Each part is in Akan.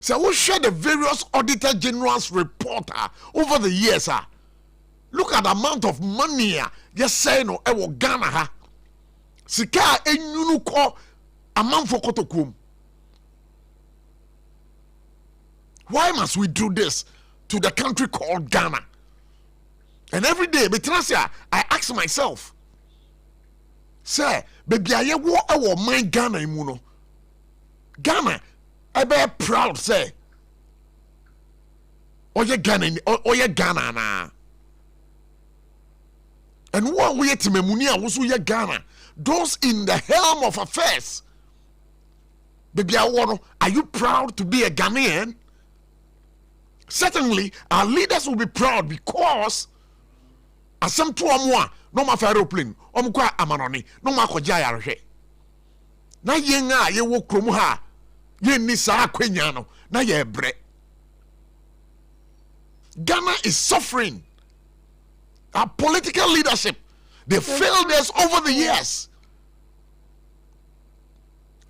So we share the various Auditor General's report over the years. Look at the amount of money just say no e wo Ghana ha. Sika enyunu ko amount for kotokum. Why must we do this to the country called Ghana? And every day, I ask myself, say, baby, I wo my Ghana imuno. Ghana, I be proud, say. Oye Ghana na. And what we to memunia was we Ghana. Those in the helm of affairs. Baby, are you proud to be a Ghanaian? Certainly, our leaders will be proud because as some two or more, no matter aeroplane, omukwa amanoni, no matter jayarhe. Na yenga ye wo kromuha, ye nisa kwenyano, na ye bre. Ghana is suffering. Our political leadership, they failed us over the years.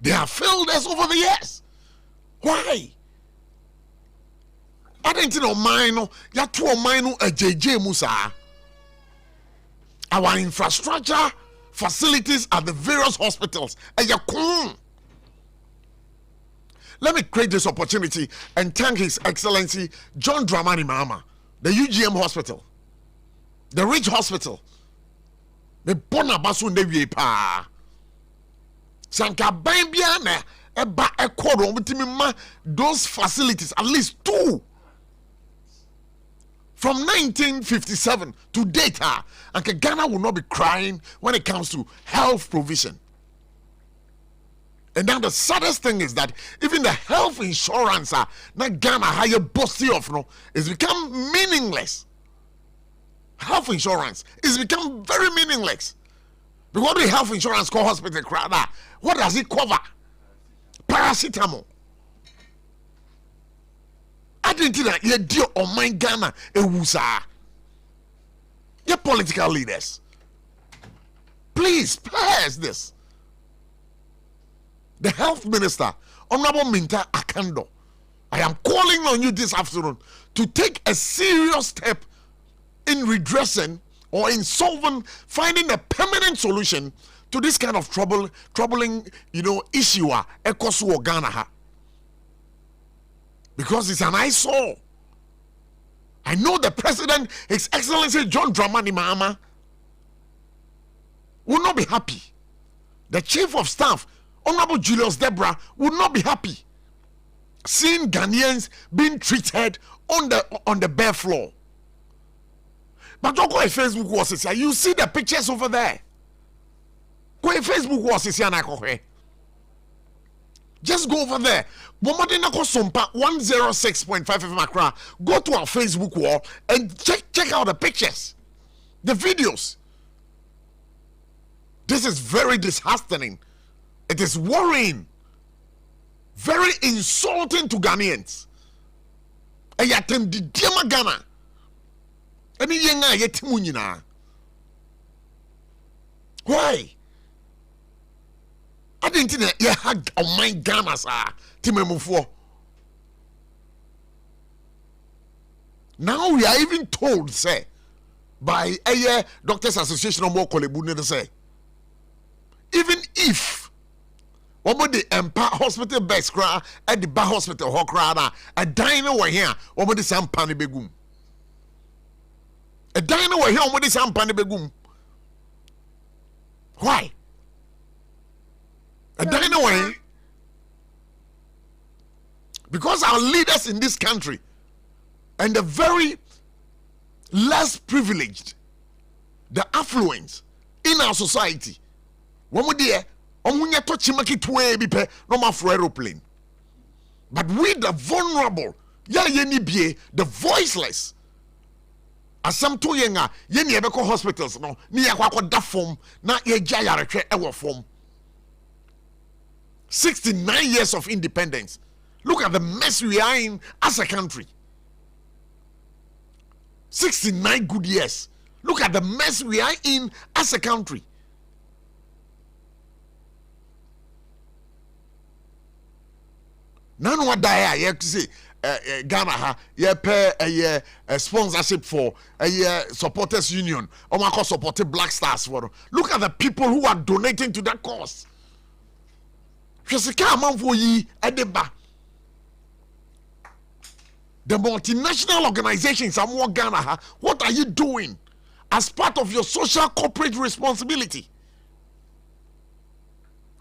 They have failed us over the years. Why? I didn't know mine. Ya two mine a JJ Musa. Our infrastructure facilities at the various hospitals. Let me create this opportunity and thank His Excellency John Dramani Mahama, the UGM Hospital, the Ridge Hospital, the Bonabasu Nevi Pa. Sanka Bambiana, eba ekoro those facilities, at least two. From 1957 to date, and Ghana will not be crying when it comes to health provision. And now the saddest thing is that even the health insurance, not Ghana, how you bossy of no, is become meaningless. Health insurance is become very meaningless. Because the health insurance called hospital crowd, what does it cover? Paracetamol. I didn't think that you deal on my Ghana wusa. Your political leaders, please pass this. The health minister, Honorable Minta Akando, I am calling on you this afternoon to take a serious step in redressing or in finding a permanent solution to this kind of troubling, issue. Ekosu Ghana. Because it's an eyesore. I know the president, His Excellency John Dramani Mahama, will not be happy. The chief of staff, Honorable Julius Debra, will not be happy seeing Ghanaians being treated on the bare floor. But don't go to Facebook was here. You see the pictures over there. Go to Facebook was here. Just go over there. SOMPA 106.5 Accra. Go to our Facebook wall and check out the pictures, the videos. This is very disheartening. It is worrying, very insulting to Ghanaians. Ghana. Why? I didn't think you had on my Ghana, sir. Now we are even told, say, by a Doctors Association of Mokolebu, say, even if one of the Empire Hospital best cry at the Bar Hospital Hokrada, a diner were here, one of the Sampani Begum. A diner were here, one of the Sampani Begum. Why? A diner were because our leaders in this country and the very less privileged, the affluent in our society, one day, no aeroplane. But we, the vulnerable, the voiceless, as some two younger, hospitals, no, near that form, not ye jaya ever form. 69 years of independence. Look at the mess we are in as a country. 69 good years. Look at the mess we are in as a country. None what die you say Ghana ha ye pay a sponsorship for a supporters union or my cause supported Black Stars for. Look at the people who are donating to that cause. The multinational organizations are more Ghana. What are you doing as part of your social corporate responsibility?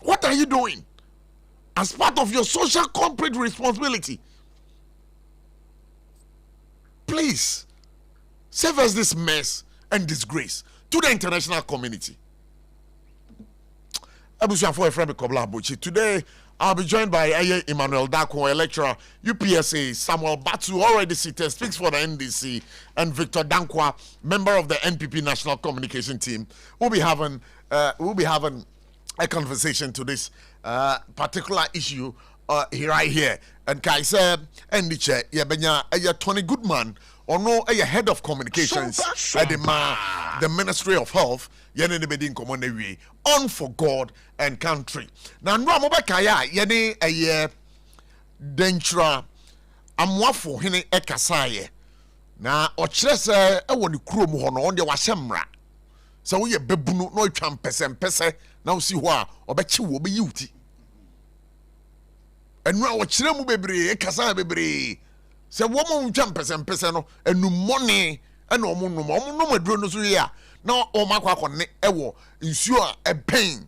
What are you doing as part of your social corporate responsibility? Please save us this mess and disgrace to the international community. Today, I'll be joined by Emmanuel Dako, a lecturer, UPSA, Samuel Batu, already seated, speaks for the NDC, and Victor Dankwa, member of the NPP National Communication Team. We'll be having a conversation to this particular issue right here. And Kai said, and the Tony Goodman, or no, a head of communications at the Ministry of Health, on for God and country. Now, no, Mobakaya, Yene, a year, Dentra, Amwafo, Hene, Ekasaye. Now, Ochresa, I want to crew on the Washamra. So we a bebuno, no champes and pese, now see why, or bet you will be uti. And now, what Chiremu Bebre, Ekasa Bebre. Se woman champes and pesano, and no money, and no drones here. Now, oh, my quack ewo, ensure a pain.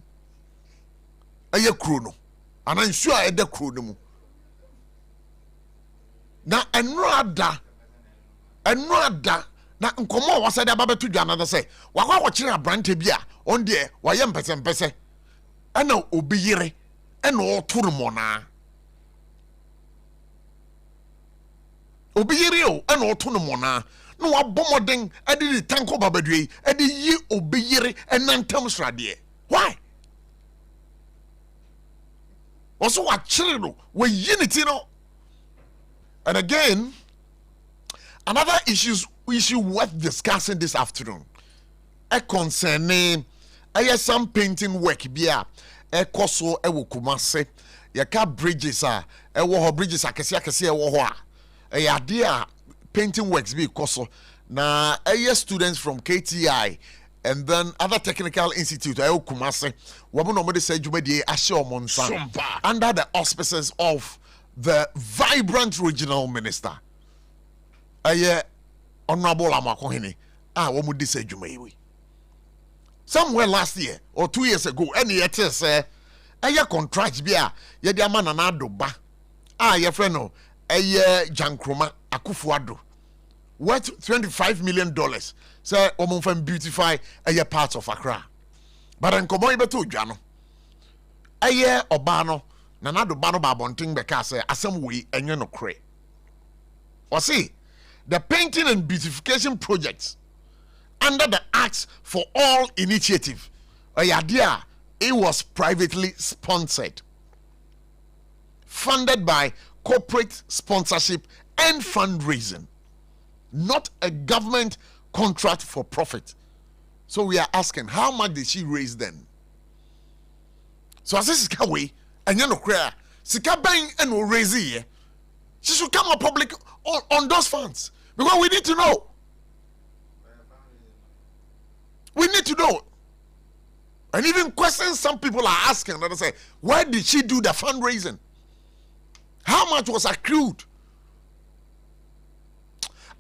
A year chrono, and I'm sure a de chrono. Now, and rather, now, come on, was said about to another say, what watching a brand bia on dear, why am person pese, and no obeyere, and all turmona. Obeyere, and all turmona. No, a bombarding, I did it tanko babadre, I did ye obeyere, and none terms radie. Why? Also, what children were unity, no. And again, another issue worth discussing this afternoon. A concerning some painting work, bia, a coso, a wukumase, ya ka bridges, a war bridges, a cassia, a idea painting works be coso. Na students from KTI and then other technical institute kumase wabu no say jumedi asho monsan under the auspices of the vibrant regional minister honorable Amakohene wamu di say jumeyi somewhere last year or 2 years ago any yet say contract bia ye di ama na adoba ye friend no jankroma akufuado worth $25 million. Say, Omonfam beautify a parts of Accra. But in Komoy Beto Jano, a year Obano, Nanado Bano Babonting Becase, Assembly, and you know, cray. Or see, the painting and beautification projects under the Acts for All initiative, a idea, it was privately sponsored, funded by corporate sponsorship and fundraising. Not a government contract for profit. So we are asking, how much did she raise then? So as this is way, and you know, Sika bang and will raise it. She should come up public on those funds because we need to know. We need to know. And even questions some people are asking, that say, why did she do the fundraising? How much was accrued?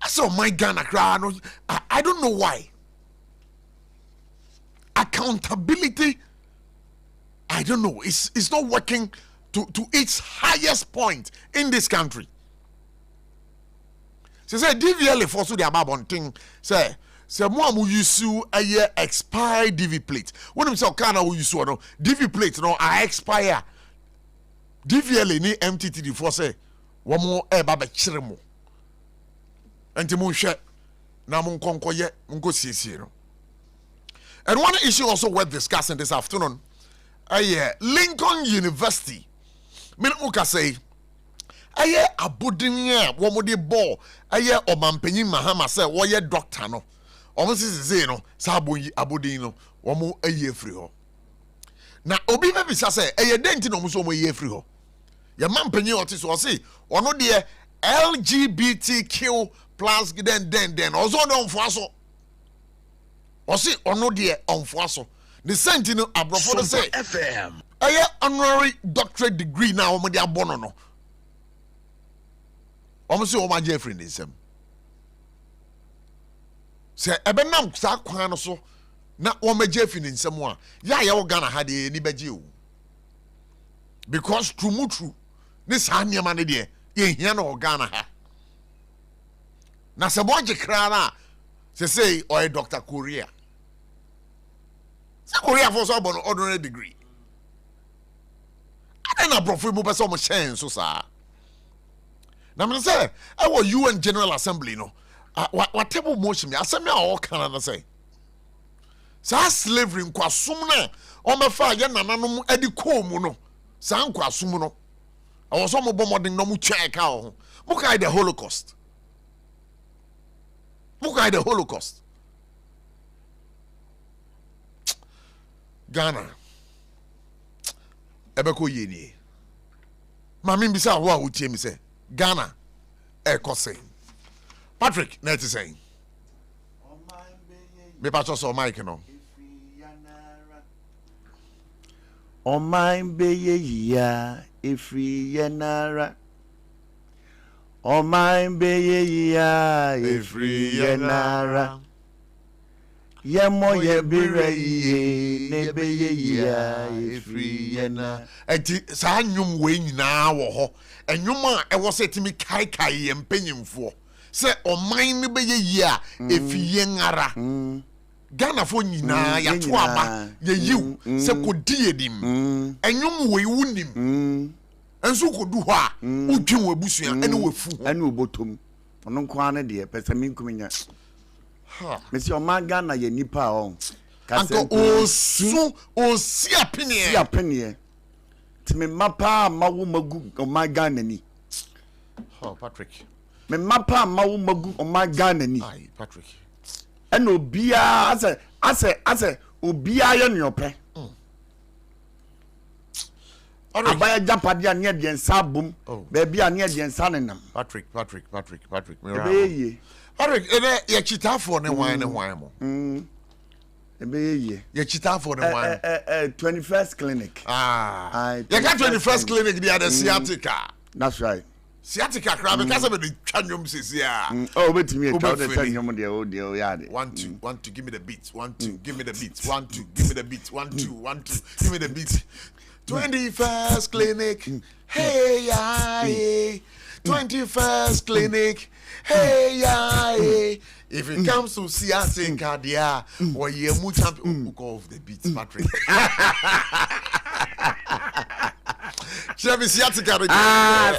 I saw my Ghana crowd. I don't know why. Accountability, I don't know. It's not working to its highest point in this country. She said, DVL for so the ababon thing. Say more mu use a year expire DV plate. When I'm saying Ghana we use no DV plate no I expire. DVL ni MTT for say one more baba chiremo. And and one issue also worth discussing this afternoon. Lincoln University. Minuka say, Abudinia, Womodi Bo, Omampenyi Mahama say, Woye doctor no. Almost is no, Sabu Abudino, Womu a year free ho. Now, Obi Bisa say, Dentino Musomo ye free ho. Your man penny or this was see or no dear LGBTQ plus then also don't for so or see or no dear on for so the sentinel abrofo say FM honorary doctorate degree now omo dia bono no omo say omo Jeffrey nsem say ebe nam sa kwan no so na omo Jeffrey nsem a ya wo Ghana ha de ni beje o because true this hanyama ne de ye hia no Ghana ha na se boje kra na say or Dr. Korea Korea for so bon ordinary degree. I don't know prof mu person mo share so sa. Na me say I was UN General Assembly no. What table motion me asem ya all kan na say. Sa slavery nkwasum na o me fa ye nananom adi ko mu no. Sa nkwasum no. I was some bomoding no mu check out. Mo kai the Holocaust. Ghana ebeko yeni mami mbisa wa utie mi say Ghana ekose Patrick net saying me pacho so mic no o mind be ya ifri yanara o mind be ya ifri yanara Yemo ye bire ye ne be ye ya efri ye na enti saa nwum we nyina wo ho enwum a e wo setimi kai ye mpanyimfo se oman ne be ye a efi ye ngara Ghana fo nyina ya to aba ye yiw se kodi edim enwum we wunim enso kodu ho a udwen wabusua ene wafu ene obotom ono nkwa ne de pese minkuminya Monsieur Magana ye nipa on. Anko o si apenie. Ti me mapa mawu magu o Magana ni. Oh Patrick. Me mapa mawu magu o Magana ni. Ai Patrick. En obia ase obia ye nyope. Abaya japade ane de nsa bom. Baby ane de nsa nenam. Patrick. Ebeye. Patrick, ye chitafo ne wan mo. Ebeye. Ye chitafo ne wan. 21st clinic. You got 21st clinic the other sciatica. That's right. Sciatica crab because of the chanyum sisi ya. Oh, wait me tell the chanyum de o de o yade. 1 2 give me the beats. 1 2 give me the beats. 1 2 give me the beats. 1 2 1 2 give me the beats. 21st clinic. Hey ya. 21st clinic. Hey ya. If it comes to sciatica dia or ye mu champion go of the beats Patrick. Sciatica.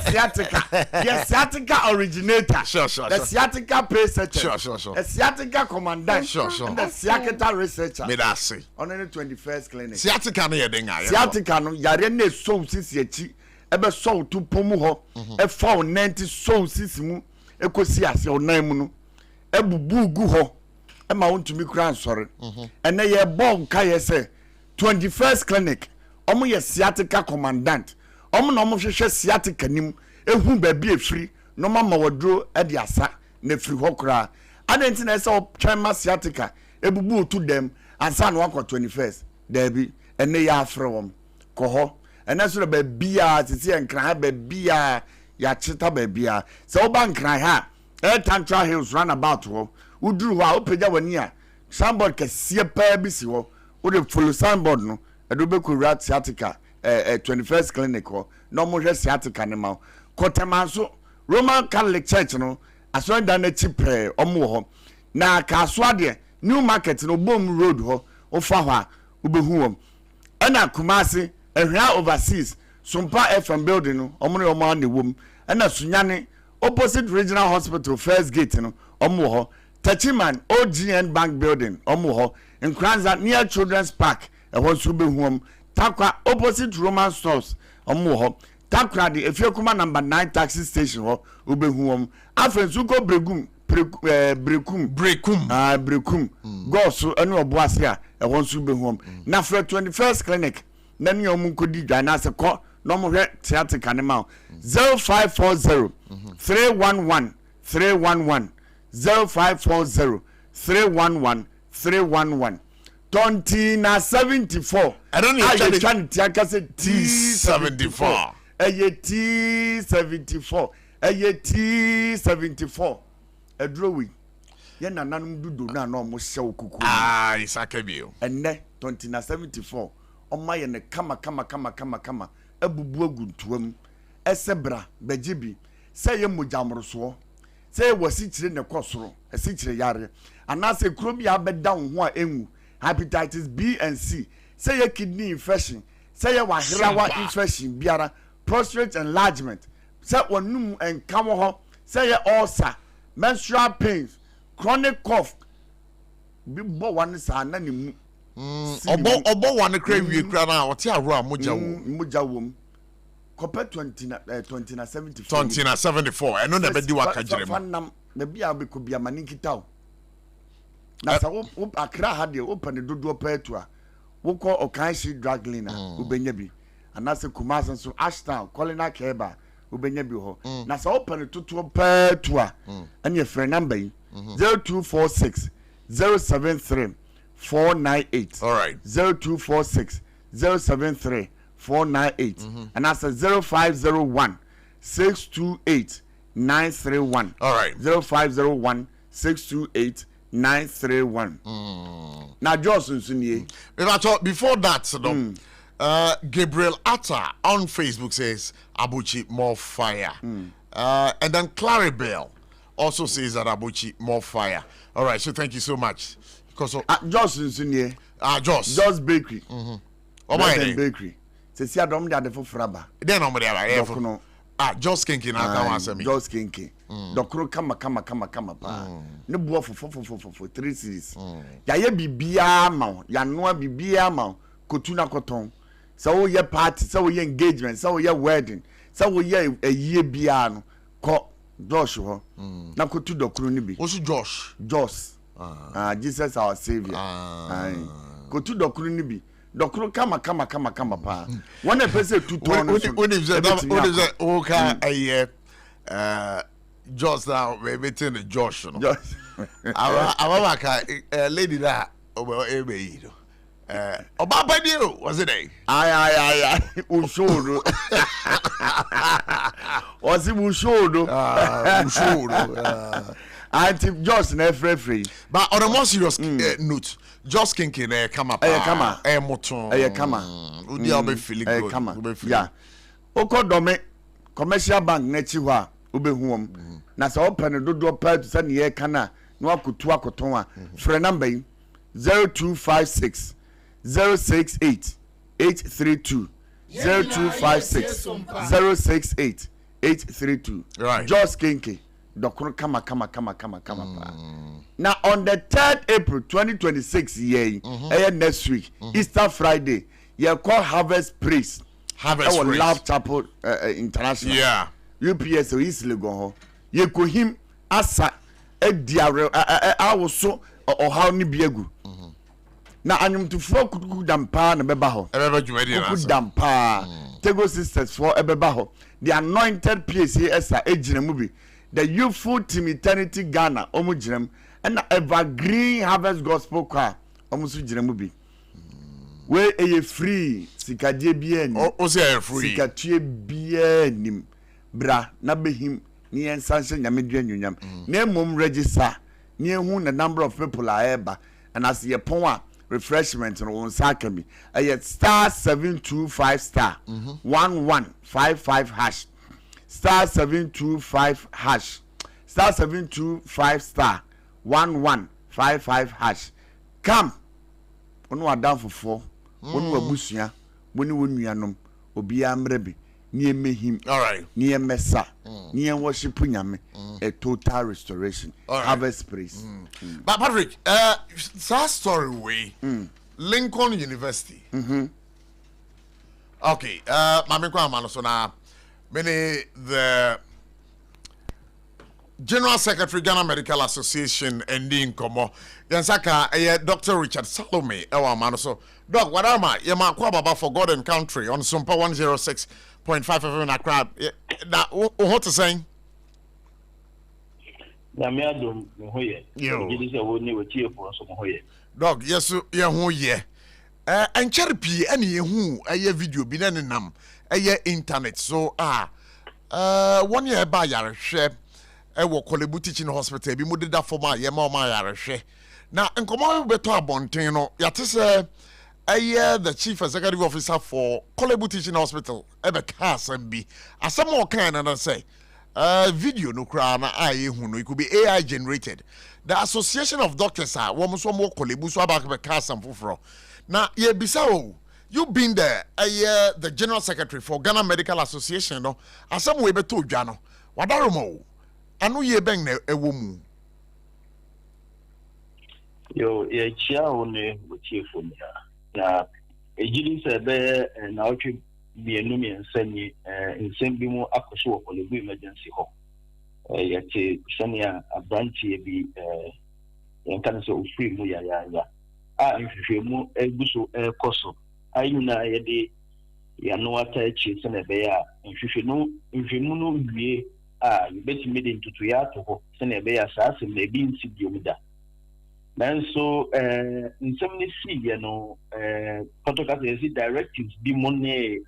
Sciatica. Yes, sciatica originator. Sure. The sciatica researcher. Sure. The sciatica commandant. Sure. And the sciatica researcher. Me that say. On the 21st clinic. Sciatica no yedenga. Sciatica no yare na so sisi echi. Ebe so tu pomu ho. E fa 90 so sisi mu. Ekosi ase onan mu no. Ebubu gu ho. E ma wontumi kura nsore. Ene ye bon ka ye say 21st clinic. Omo ye sciatica commandant. Omo no mo hwehwe sciatica nim ehu ba bi efiri no mama wodro e de asa na efiri hokra adenti na ese o twema sciatica ebubu to dem ansa no akọ 21st there bi ene ya afre wom ko ho ene so ba bia titi enkran ba bia ya chita ba bia se o ba nkran ha Tantra Hills runabout ho uduru ho a opegya wani a signboard kese pa bi si ho o de follow signboard no edo be ko rat sciatica 21st clinic ho no mo hwe sciatica ne ma Kotemanso Roman Catholic Church no aso da na chipre omo ho na ka so ade New Market no Bom Road ho o fa ho a obehu wom ana Kumasi ehwa overseas SOMPA FM building no omo ne omo ane wom ana Sunyane opposite Regional Hospital First Gate no omo ho Tachiman OGN Bank building omo ho Nkranza near Children's Park e ho so behu wom Takwa opposite Roman stores omo ho Takwa the Efiokuma number 9 taxi station ho obehu wom Afrensuko Brekum Brekum go so ene oboase a e ho so behu wom na for 21st clinic na ne omu kodi dwa na se ko no mo hwe theatre kanema 0540 311 311 0540 311 311 Tontina 74. I don't know. I can say T74. T74. T74. A drawing. Yen nanum do na no mo show kuku. Ah, it's a kebio. And ne Tontina 74. On my and kama. Ebubu aguntuam. Esebra bejibi. Say ye mujamroso. Say was it in the crossroad. A city yare. And I say Chromia bed down one engu. Hepatitis B and C. Say a kidney infection. Say a wahirawa infection. Biara. Prostate enlargement. Say one num and kamoho. Say a ulcer. Menstrual pains. Chronic cough. Big boy one is an animal. Obo one crave you crana or tia raw muja womb. Compare 2074. 2074. I know never do a kajim. Maybe I'll be could be a maninki town. Na sa akra ha de open the dodo petua wo call okanshi drug cleaner ubenyabi anase kumasa so ashtown colina keba ubenyabi ho na sa open the toto petua and your friend number 0246 073 498 all right 0246 073 498 and that's 0501 628 931 all right 0501 628 931. Now Johnson Sunye. Before that, Gabriel Atta on Facebook says ABOTCHIE more fire. And then Claribel also says that ABOTCHIE more fire. All right, so thank you so much. Because Johnson Sunye. Joss Bakery. Oh my Bakery. Se si adom de adefo fraba. Then on there. Just kinky na Just kinky. Dokro kama pa. Ne bo for 3 series. Ya ye bibia ma, ya noa bibia ma, kotuna koton. So wo ye party, so wo ye engagement, so wo ye wedding, so wo ye a year bia no. Ko Josh ho. Na kotu dokro ni bi. What's Josh? Jesus our savior. Kotu dokro ni bi. Dokro kama pa. One person 2 ton. What is that? Just now, we're meeting Josh. I lady that over Ebe. Obaba you was it? Aye. Ushodo. Was it Ushodo? I think Josh never free. But on a more serious note, just kinking come up. Moton. Udi be feeling good. Yeah. Oko dome commercial bank nechiwa ube huom. Na sa open do pa to send ye kana no akotu akoton a free number 0256 068 832 0256 068 832. Right. Just kinky. Dokoro kama. Now on the 3rd April 2026 next week, Easter Friday, you call Harvest Praise. Harvest Praise. Love Chapel International. Yeah. UPS easily go home. You could him asa diare I was so or how ni biegu. Now anyum to flow could dampa na beba ho. Could dampa. Tego sisters for ebeba ho. The anointed PCS ejina movie. The Youthful Team Eternity Ghana omu jinem and Evergreen Harvest Gospel Choir omu su jinem bi. We eye free sikadie bien. O say free. Sikatue bien bra na behim ni ensanse nyamedua nyunyam. Na mom register ni ehu the number of people are eba and as ye pon a refreshment no won saka mi. Star 725 star 1155 hash. Star 725 hash. Star 725 star 1155 hash. Come. Onu adam fofo. Onu abusua. Boni wonuanom. Obi amrebe. Ni emehim. All right. Ni emesa. Ni worship nyame. A total restoration. Right. Harvest praise. But Patrick, that story way. Lincoln University. Okay. Mami kwa mano so na many the General Secretary Ghana Medical Association ending komo yansaka Dr. Richard Salome ewa mano so doc wadama yema kwa baba for God and Country on SOMPA 106.5 FM na crowd na what to say na me adom me hoye gidi se woni wetie fo so mo hoye doc yesu ye ho ye enchare pie ene ye hu video bi na nenam internet so one year ba yare hwe ewo Kolebu Teaching Hospital bi mudeda forma ye ma o ma yare hwe na nkomo beto abonten no yate se the chief executive officer for Kolebu Teaching Hospital ebe ka asem bi asem o kan na say video no kra na aye hu no it could be AI generated. The Association of Doctors are wo so mo Kolebu so aba ka asem foforo na ye bisa o you been there the general secretary for Ghana Medical Association no asem we beto dwa no wadaromo anu ye ben na ewo mu yo ye chia one wetie fo mi na ejiri se be na otwe bienu mi nsani nsem bi mu akoso wo Kolebu emergency ho ye te sania abrantie bi yen kan se ofri mu ya nhwehwemu eguso ekoso ayuna ye de ya no ata echi se na be ya nhwehwemu no wie yebetimi de ntutu ya to ho se na be ya saase na bi nsi biom da nanso nsem ne si ye no protocol is directives bi mo ne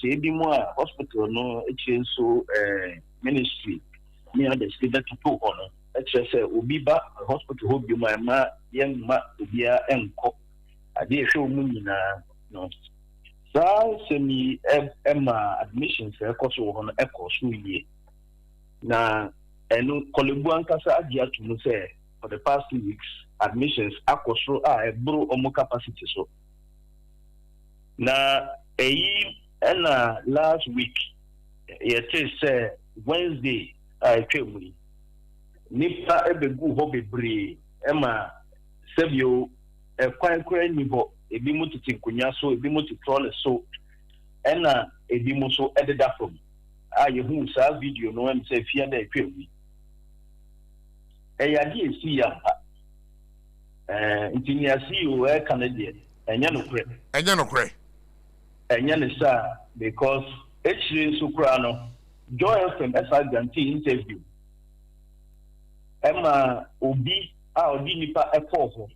se bi mo a hospital no echi nso ministry ni ada se da to ho no echi se obi ba hospital ho bi mo ma ye ma obi a enko ade ehwe omu nyina no semi emma admissions ekoso ho no ekoso yie na enu Kolebu ankasa agia to no say for the past 2 weeks admissions akoso ebro omo capacity so na ena last week yete say Wednesday twemuri nipa ebegu ho bebre ema sebio kwankwa ni ho ebi mu titi nkunya so ebi mu titrol so ena ebi mu so ededa from yehu sa video no em say fia da twemuri eyadi esi yampa intiniasi o Canadian enya no ne sa because actually so kra no Joy FM esa guarantee interview ema obi odi nipa efo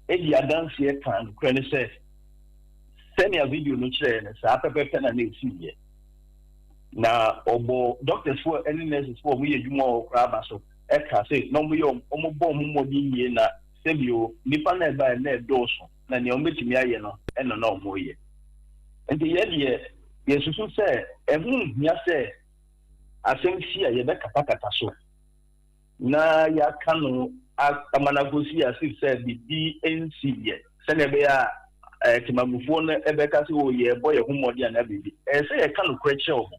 edi adanse e kan kra ne say send your video no kire ne sa pepepe na na esi ye na obo doctors for any nurses for we adwuma o kra ba so e ka say no mo yo omo bo mo bi ye na sebio nipa na ba na edoso na ne ometimi aye no e no na omo ye enti ye de yesusu say ehun hia say asem si aye be kata so na ya kanu amanagosi asif say bi NC ye se ne be ya timagufo na ebe ka se o ye boy ehumodi na bibi say ye kanu kreche o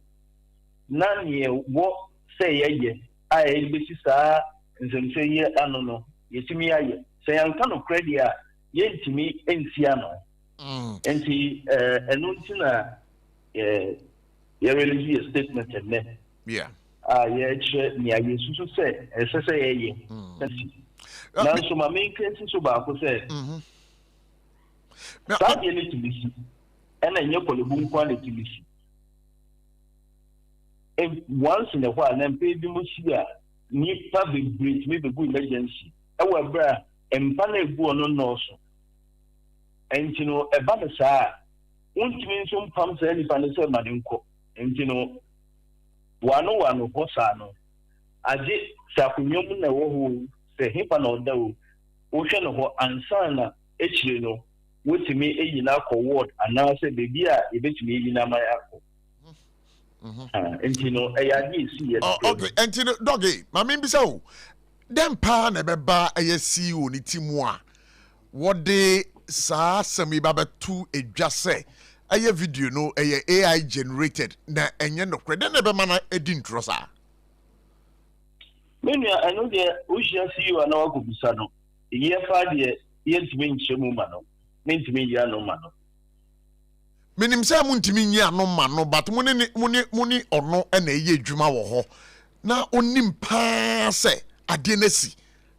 na ne wo say ye aye be si sa nzemse ye anu no yetimi aye say anka no credit a yentimi entia no enti enu ntina ye release a statement and ne yeah ye che ni aye susu say esese ye na so ma main case so ba ko say that you need to be see and enye Kolebu nkwa le tibisi once in a while na pay bi mo si a ni public bridge me be go emergency ewa bra empa na egu ono no so entino eba de saa untimi nso mpam sa ni pa ne se ma de nko entino wano ho saa no age sa kunyom na wo ho se hipa na oda o hwe no ho ansa na echire no wotimi eyina ko ward ana se bebi a ebetimi eyina ma yakọ entino eyadi si ye okay entino doggy mama mbisa o dem pa na beba CEO ni timu a wode sa sami baba tu edwase aye video no aye AI generated na enye no kre na be mana edi ntro sa menu anu de ushia CEO ana wa kubisa no ye fa de ye ntimi nchemu ma no ntimi ya no ma no minim say mu ntimi nyi ano ma no but muni ono na eye adwuma wo ho na onim pa se adenesi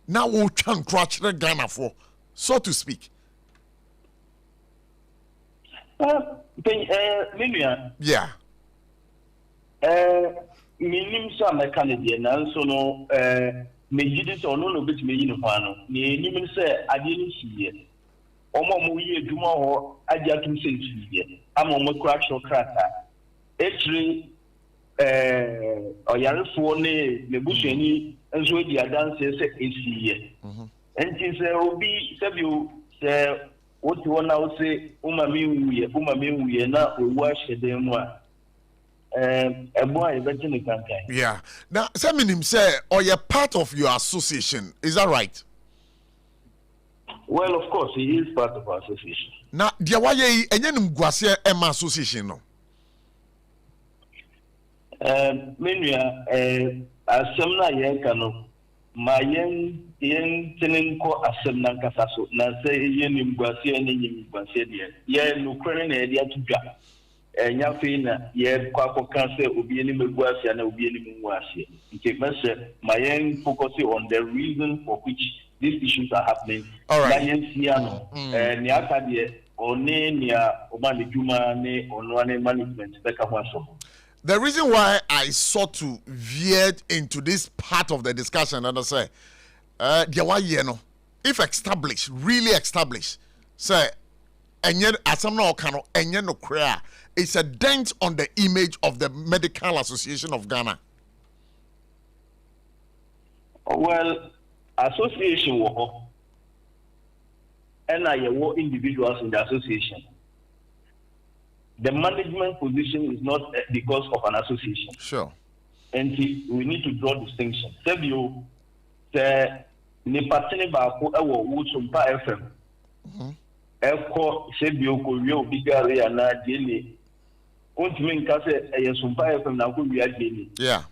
na wo twa nkro kire Ghana for so to speak. Yeah. Minim so American na so no mejidi so no bit me yin ho ano ni nim se ade ni siye omo mo yi adwuma ho ade atum se siye ama mo correction krata etri oyarefo ne busuani enso di adanse se esiye enti se obi se bi se oti wona wo se umami wuye na owu ahede mu a yeah. Now, Seminim say, or you're part of your association. Is that right? Well, of course, he is part of our association. Now, dear, why you any Guasia Emma Association? No. Menuya, Asemna Yankano, my yen Tenenko Asemna Casaso, Nase Yen Guasia and Yen Guasia, Yen Ukraine area to Ga. Nyafina ye kwako kanse obi eni megwasi na obi eni mwasi nke mese mayen focusing on the reason for which these issues are happening. All right. Ni akadie one ni obani juma ne onwane management beka hwaso. The reason why I sought to veer into this part of the discussion and I say if established, really established, say and yet as some no cano and yet no clear. It's a dent on the image of the Medical Association of Ghana. Well, association wo and I individuals in the association. The management position is not because of an association. Sure. And we need to draw distinction. Sebio the Nipatene Bako ewo SOMPA FM. Eko sebio ko wi obi gare na dele. Ontimi nka se SOMPA FM na ko wi adele. Yeah.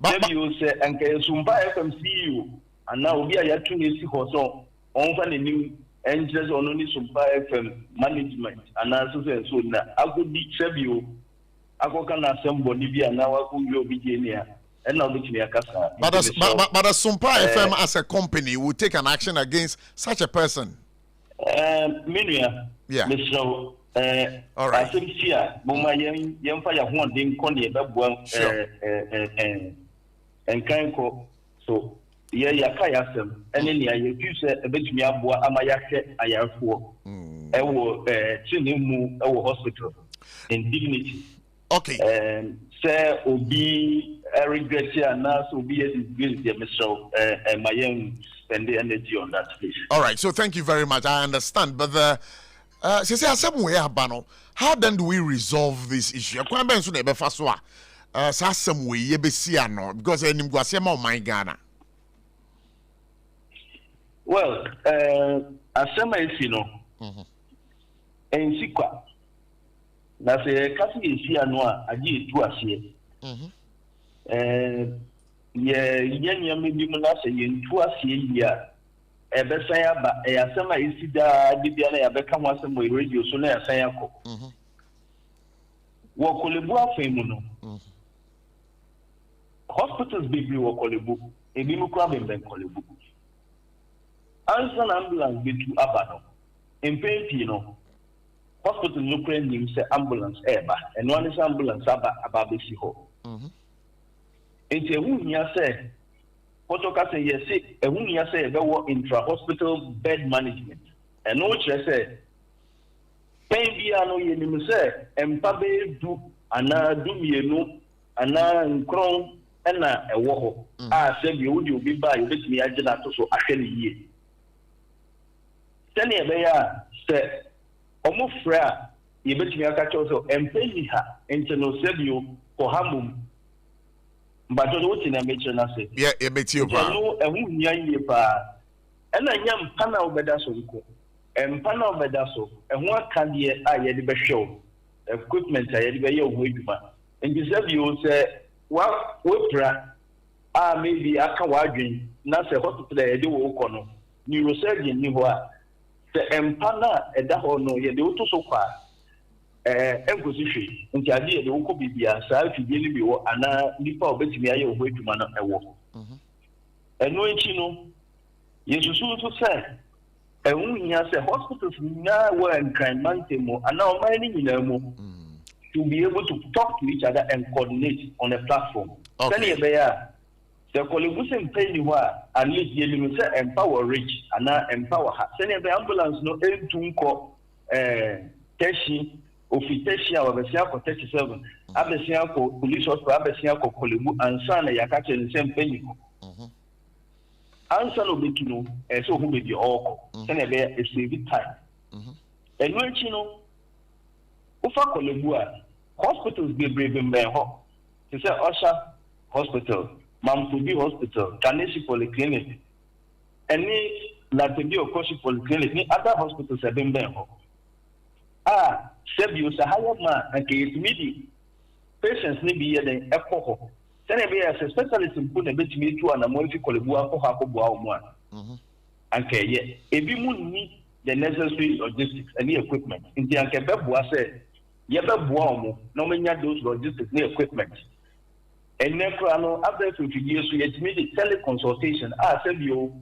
Sebio se enka SOMPA FM CEO ana obi ayatu nesi ho so onfa nenim enjes ono ni SOMPA FM management ana so na agodi sebio akoka na assemble ni bia na wa ko wi obi gene a. But the SOMPA FM as a company will take an action against such a person. Minia, yeah. Mr. All right. I think here, Mama Yang Fire one didn't call you and Kanko. So, yeah, Yakayasem, and then you said a bit me up, Amayake, I have for Chinimu, our hospital in dignity. Okay. Sir, Obi, regret here, now, so be as it will, Mr. Mayang. Spend the energy on that, please. All right, so thank you very much. I understand, but how then do we resolve this issue? Because well, as some is and Sikwa, that's a Cassie is here, no, I did to us here. Yeah, maybe Munasa in 2 years. Ebesaya ba eyasema isida dibia na yabeka mwasem we radio so na yasaya ko. Wo kolebu afemu no. Hospitals big wo kolebu, ebi mu kwa bemben kolebu. Ansan ambulance bitu abano. Empenti no. Hospital no kren nim se ambulance eba, and one is ambulance aba besi ho. Enti ehunya se Potoka say yes, ehunya say be wo intra hospital bed management. And no che say pain bia no ye nim say empa be du ana du mienu ana nkron na ewo ho. Say bi wo di obi ba ye betimi age na to so ahwe ne yie. Sene be ya say omo fra ye betimi aka cho so empa ni ha enti no say bi o ko hamum. But what in a major nurse? Yeah, a bit you know, and whom ye pa. And a young panel of Bedaso, and panel of Bedaso, and what can ye I had the show? Equipment I had your wigma. And you said you say, what, maybe I can wagin, not a hospital, I do okono. Neurosurgeon, you are the empana at that or no, ye do so far. enkosi nti ade de wokɔ bibia saa fidie ni bi wɔ ana nipa obetimi ayɛ obo adwuma no ɛwɔ ɛno nchi no yesusu so sɛ ɛhu nya sɛ hospitals nyinaa wɔ nkranmante mu ana ɔman ni nyinaa mu to be able to talk to each other and coordinate on a platform sɛne yɛbɛyɛ a sɛ kɔlebu sɛ mpa ni hɔ a at least yɛnim sɛ empower rich ana empower ha sɛne yɛbɛyɛ ambulance no ɛntu nkɔ tɛhyi ofi tɛhyi a wɔbɛsia kɔ 37 abɛsia kɔ police hospital abɛsia kɔ kɔlebu ansa na yɛaka kyerɛ ne sɛ mpa ni hɔ ansa na obetu no ɛsɛ ohu baabi ɔɔkɔ sɛne yɛbɛyɛ ɛsɛbi time ɛno akyi no wofa kɔlebu a hospitals bebrebe mbɛn hɔ te sɛ Osha hospital Mamtobi hospital Kanesi polyclinic ɛne Latebi Okoshi polyclinic ne other hospitals ɛbɛn hɔ sɛbio sɛ hayɛ ma anka yɛtumi di patients ne bi yɛ den ɛkɔ hɔ sɛne ɛbɛyɛ sɛ specialist mpo na ɛbɛtumi atu anamɔ afi kɔlebu akɔ hɔ akɔboa wɔ mu a anka ɛyɛ ebi mu nni the necessary logistics ɛne equipment nti anka ɛbɛboa sɛ yɛbɛboa wɔn na wɔnya those logistics ne equipment ɛnɛ kora no abɛɛfo fidie so yɛtumi de teleconsultation sɛbio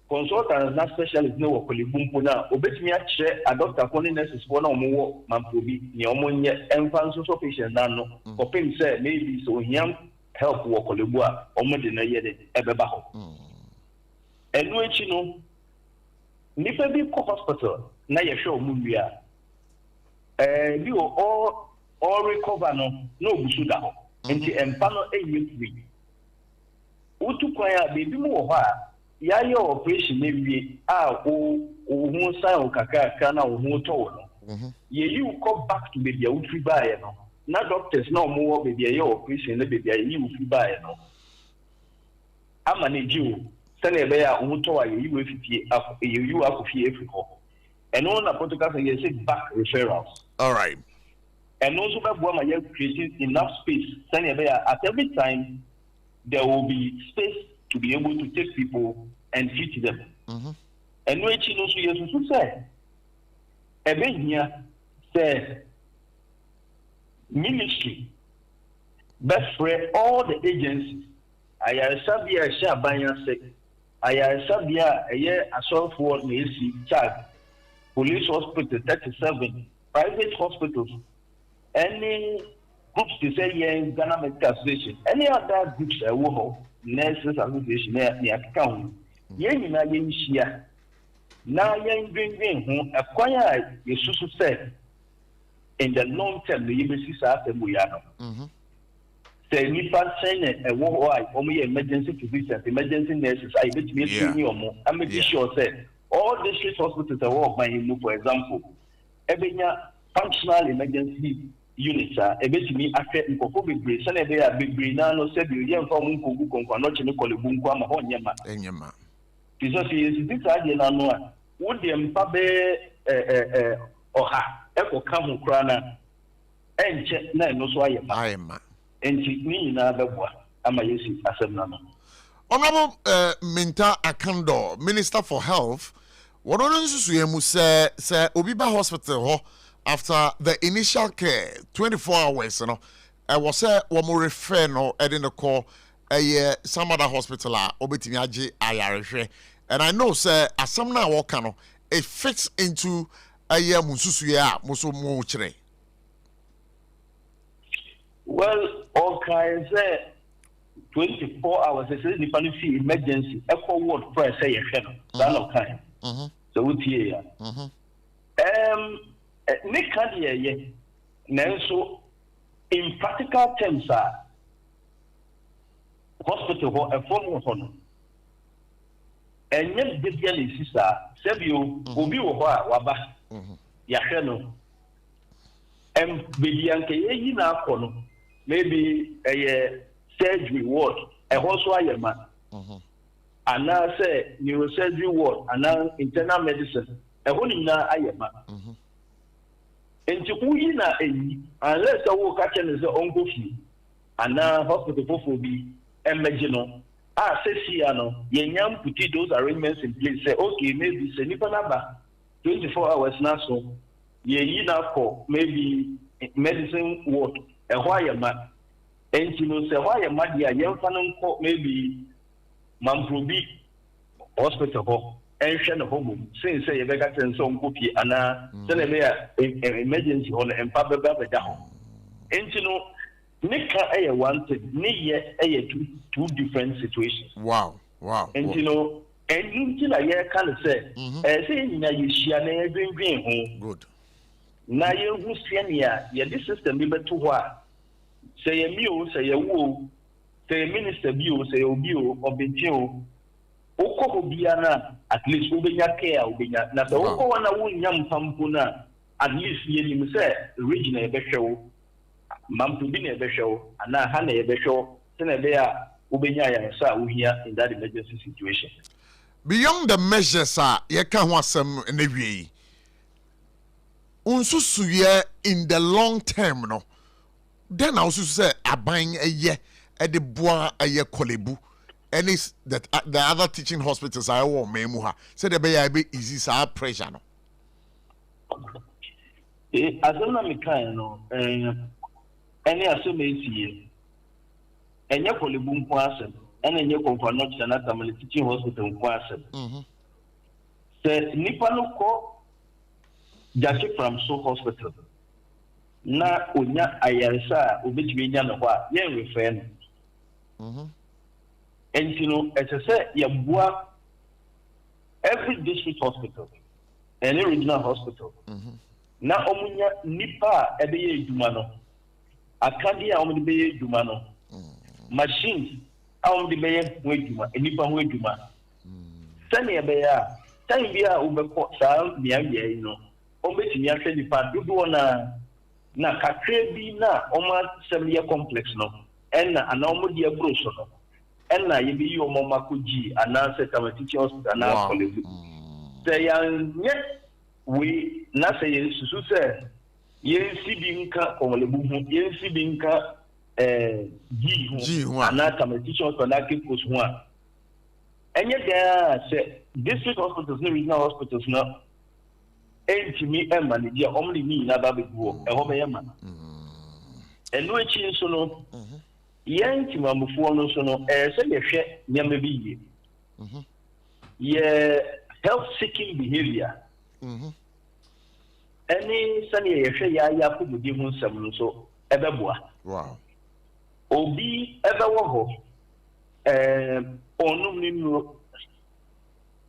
consultants na specialist ne wɔ kɔlebu mpo na obetumi akyerɛ adɔktafoɔ ne nurses foɔ na wɔn wɔ mampobi nea wɔn nyɛ ɛnfa nso so patient nan no kɔpem sɛ maybe sɛ ohia help wɔ kɔlebu a wɔn de na yɛ de ɛbɛba hɔ ɛno akyi no nipa bi kɔ hospital na yɛhwɛ wɔn wia bi wɔ all recover no na ogusu da hɔ nti mpa no ɛyɛ free wotu kwan a beebi mu wɔ hɔ a yɛayɛ operation na wie a wo san wo kakra na wo ho tɔ wo no yɛyi wo kɔ back to baby a wofiri baeɛ no na doctors na ɔmo wɔ baby a yɛ operation na baby a yɛyi wo firi baeɛ no ama ne gye wo sɛnea ɛbɛyɛ a wo ho tɔ a yɛyi wo yɛyi wo akɔ fie afiri hɔ ɛno na protocol sɛ yɛsɛ back referrals all right and also bɛboa ma yɛ creating enough space sɛnea ɛbɛyɛ at every time there will be space to be able to take people and treat them. And when she knows you to say, a benya say ministry best for all the agencies. I am Sabia Shabanya say, I am Sabia a year assault for Nancy Chad, police hospital 37, private hospitals, any groups to say Ghana Medical Association, any other groups I will nurses association ne account yen na yen hia na yen dwindwin ho akwan a yesusu sɛ in the long term the yebesi saa asɛm ya no sɛ nipa sɛn ɛwɔ hɔ a wɔn yɛ emergency physicians emergency nurses a yɛbɛtumi esi ni wɔn amedi sure sɛ all district hospitals ɛwɔ ɔban yi mu for example ɛbɛnya functional emergency units ebetumi ahwɛ nkɔfo bebree sɛ na ɛbɛyɛ a bebree naa no sɛ bi yɛ mfa mu nkogu kɔnkɔn n'ɔkye ne kɔlebu nko ama hɔ nyɛ ma ti sɛ yɛsisi saa deɛ n'ano a wodeɛ mpa bɛyɛ ɔha ɛkɔka ho koraa na ɛnkyɛ na ɛno so ayɛ ma nti ne nyinaa bɛboa ama yɛsi asɛm n'ano. Honorable Minta Akando, Minister for Health, wɔn no nsusu yɛn mu sɛ obi ba hospital hɔ after the initial care 24 hours was one refer no edin call some other hospital obetimi age ayarehwe and I know say asam na wo ka no it fits into mususu ya muso mo kire well okay say 24 hours say the family fee emergency echo ward price say yehwe no that no kind so we tie ya ne ka de yɛ nanso in practical terms hospital hɔ ɛfɔm hɔ no ɛnyɛ bebia na esi saa sɛbio obi wɔ hɔ a waba yɛahwɛ no beebi anka yɛyi na akɔ no maybe ɛyɛ surgery ward ɛhɔ so ayɛ ma anaasɛ neurosurgery ward anaa internal medicine ɛhɔ nyinaa ayɛ ma enti kuyi na eyi unless wo ka kyene se onko fi ana hospital fofo bi emeje no sesia no yenyam put those arrangements in place say okay maybe se nipa na ba 24 hours na so ye yi na for maybe medicine work ɛhɔ ayɛ ma enti no sɛ ɛhɔ ayɛ ma deɛ yɛmfa no nkɔ maybe Mamprobi hospital hɔ ɛnhwɛ no hɔ mom sen sɛ yɛbɛka sɛ nsɛ ɔnkɔ pie anaa sɛ na ɛbɛyɛ emergency hɔ no ɛmpa bɛba bɛda hɔ enti no ne ka ɛyɛ one thing ne yɛ ɛyɛ two different situations. Wow. enti no ɛnu nti na yɛka no sɛ ɛsɛ nyina yɛhyia na yɛdwendwen ho good na yɛhu sɛnea yɛde system bi bɛto hɔ a sɛ yɛ mi o sɛ yɛ wo o sɛ yɛ minister bi o sɛ yɛ obi o ɔbɛnti o wokɔ hɔ bia na at least wobɛnya care a wobɛnya na sɛ wokɔ hɔ na wonnya mpampo no a at least yɛnim sɛ region na yɛbɛhwɛ wo mampo bi na yɛbɛhwɛ wo anaa ha na yɛbɛhwɛ wo sɛnea ɛbɛyɛ a wobɛnya ayaresa a wohia in that emergency situation. Beyond the measures yɛka ho asɛm na wie unsusuye in the long term no then also say aban ɛyɛ ɛde boa ɛyɛ kolebu and is that the other teaching hospitals are all memu ha say the be easy sa pressure no asɛm na mekan no ɛne asɛm ɛsie ɛnyɛ kolebu nko asɛm ɛna ɛnyɛ kɔmfanɔkya na tamale teaching hospital nko asɛm sɛ nipa no kɔ Jashi from so hospital na onya ayaresa obetumi nya no hɔ a yɛn refer no enti no ɛsɛ sɛ yɛboa every district hospital and regional hospital na ɔmunya nipa a ɛbɛyɛ adwuma no akade a ɔmo de bɛyɛ adwuma no machines a ɔmo de bɛyɛ ho adwuma nipa ho adwuma sɛnea ɛbɛyɛ a time bi a wobɛkɔ saa mmeammea yi no ɔmbɛtumi ahwɛ nipa dodoɔ na kakra bi na ɔma sɛm yɛ complex no ɛna ana ɔmo de aburo so no ɛna yɛbɛyi ɔmo makɔgyi anaasɛ teaching hospital anaa kɔlebu sɛ yɛanyɛ wei na sɛ yɛsusu sɛ yɛnsi bi nka kɔlebu ho yɛnsi bi nka gyi ho anaa teaching hospital anaa kekos ho a ɛnyɛ daa sɛ district hospitals ne regional hospitals no entimi manage a omni ni na ba beguo e ho be yema enu echi nso no yentimi amufuo no so no se ye hwe nyama bi yie ye health seeking behavior any sani ye hwe ya ko budi hu nsam no so e beboa wow obi e be wo ho onum ni no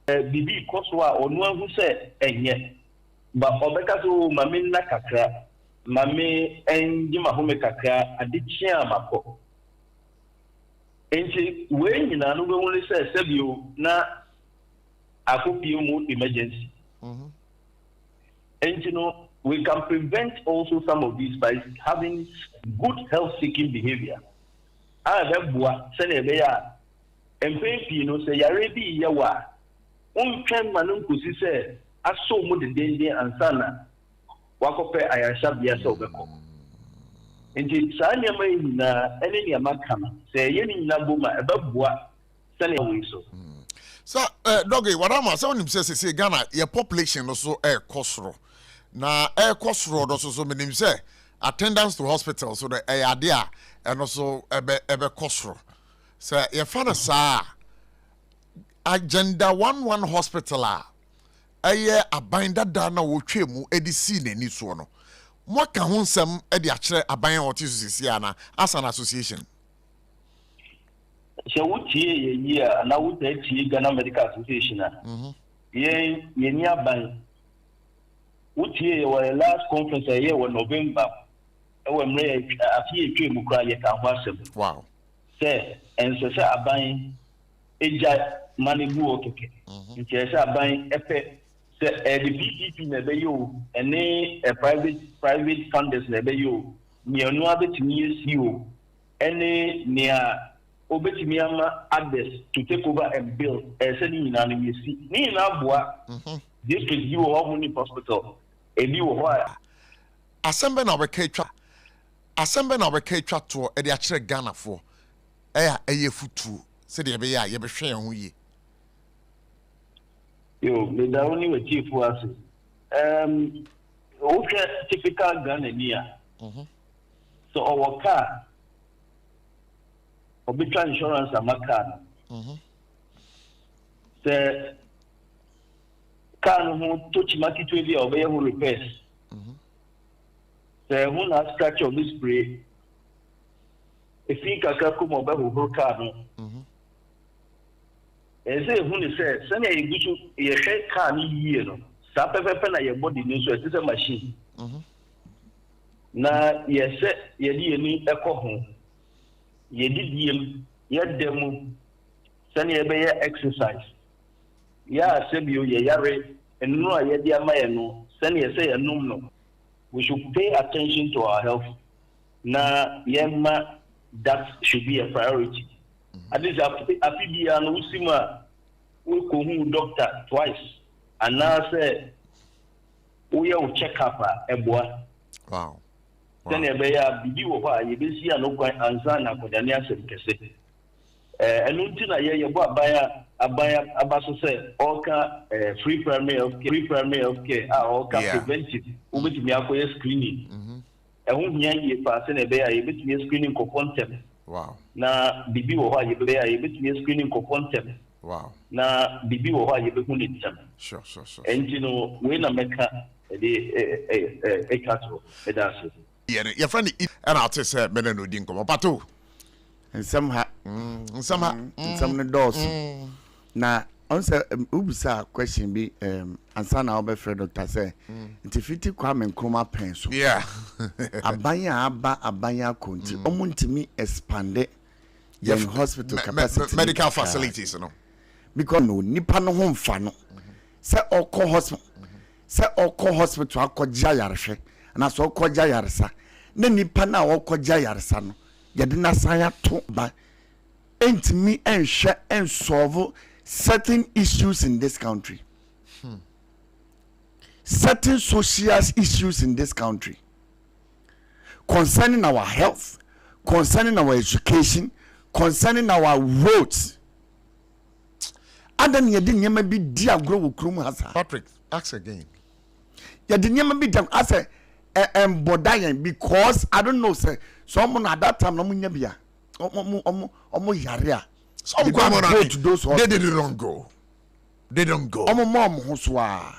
bibi koso a onu ahu se enye ba obeka so mame na kakra mame enji mahome kakra adechia mako enti we nyina no be wole se sebio na akopie mu emergency enti no we can prevent also some of these by having good health seeking behavior beboa se na be ya empepi no se yare bi ye wa untwen manu nkosi se aso mu de dende ansana wakope ayasha bia se obeko nti saa nyama na ene ne makama se ye ni na boma ebeboa se ne we so doggy warama se onim se Ghana your population no so kosoro na kosoro do so menim se attendance to hospitals so the ade a eno so ebe kosoro se ye fa na saa agenda 11 hospital aye aban dada na wotwe mu edisi nani so no mo ka ho nsem e de akere aban otisisi ana as an association se wutie ye yia na wutie Ghana Medical Association ye ni aban wutie wa last conference ye wa November e wa mre afie etwe mu kra ye ka ho asem wow se ense se aban eja manigu okeke nti se aban epe se the PPP na be yo ene private funders na be yo ni anu abetimi esi ene nia obetimi ama others to take over and build se ni nyina no yesi ni nyina aboa district yi wo ho ni hospital ebi wo ho asembe na obeka twa to e de akere Ghana fo eye futu se de be ya ye be hwe ho yi yo me da oni we chief was okay typical Ghana nia So our car, obitwa insurance ama car. The car no touch market to the obey who repairs. The one has scratch of this spray. If he can come over who car no. Ese who say, send a good a car ni year no. Sapepe na your body no so it's a machine. Na yes yedi ni ekọ ho. Yedi diem yedem send ye be exercise. Ya sebio ye yare enu a yedi amaye no send ye say enum no. We should pay attention to our health. Na yema that should be a priority. At least afibia no usima we ko hu doctor twice and now say we will check up eboa. Wow. Then e be ya bibi wo ha ye be si anokwan ansa na kodane asem kese. Enu nti na ye bo abaya abaso say oka free primary health care oka preventive ubetimi akoye screening. Ehun nya ye pa se na be ya ye betimi screening ko content. Wow. Na bibi wo ha ye be ya ye betimi screening ko content. Wow. Na bibi wo ha ye be hu ne tsam. Sure. Enti no we na meka e kato e da so. Yeah, your friend and I'll say men no din come pato. And somehow some the doors. Now answer ubisa question be answer na obefre doctor say nti fiti kwame nkroma penso. Yeah. abanya konti omuntimi expand your hospital capacity medical facilities no. Because no nipa no ho mfa no. Say okọ hospital akọja yarehwe na so okọja yaresa na nipa na okọja yaresa no yede na san to ba entimi enhwe en solve certain issues in this country. Certain social issues in this country concerning our health, concerning our education, concerning our roads. And then you didn't never be dear grow krum hasa. Patrick, ask again. You didn't never be them as a bodayan because I don't know say someone at that time no munya omo yaria. Some go to those they don't go. They don't go. Omo mom hoswa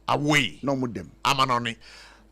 away. No mu them. I'm on it.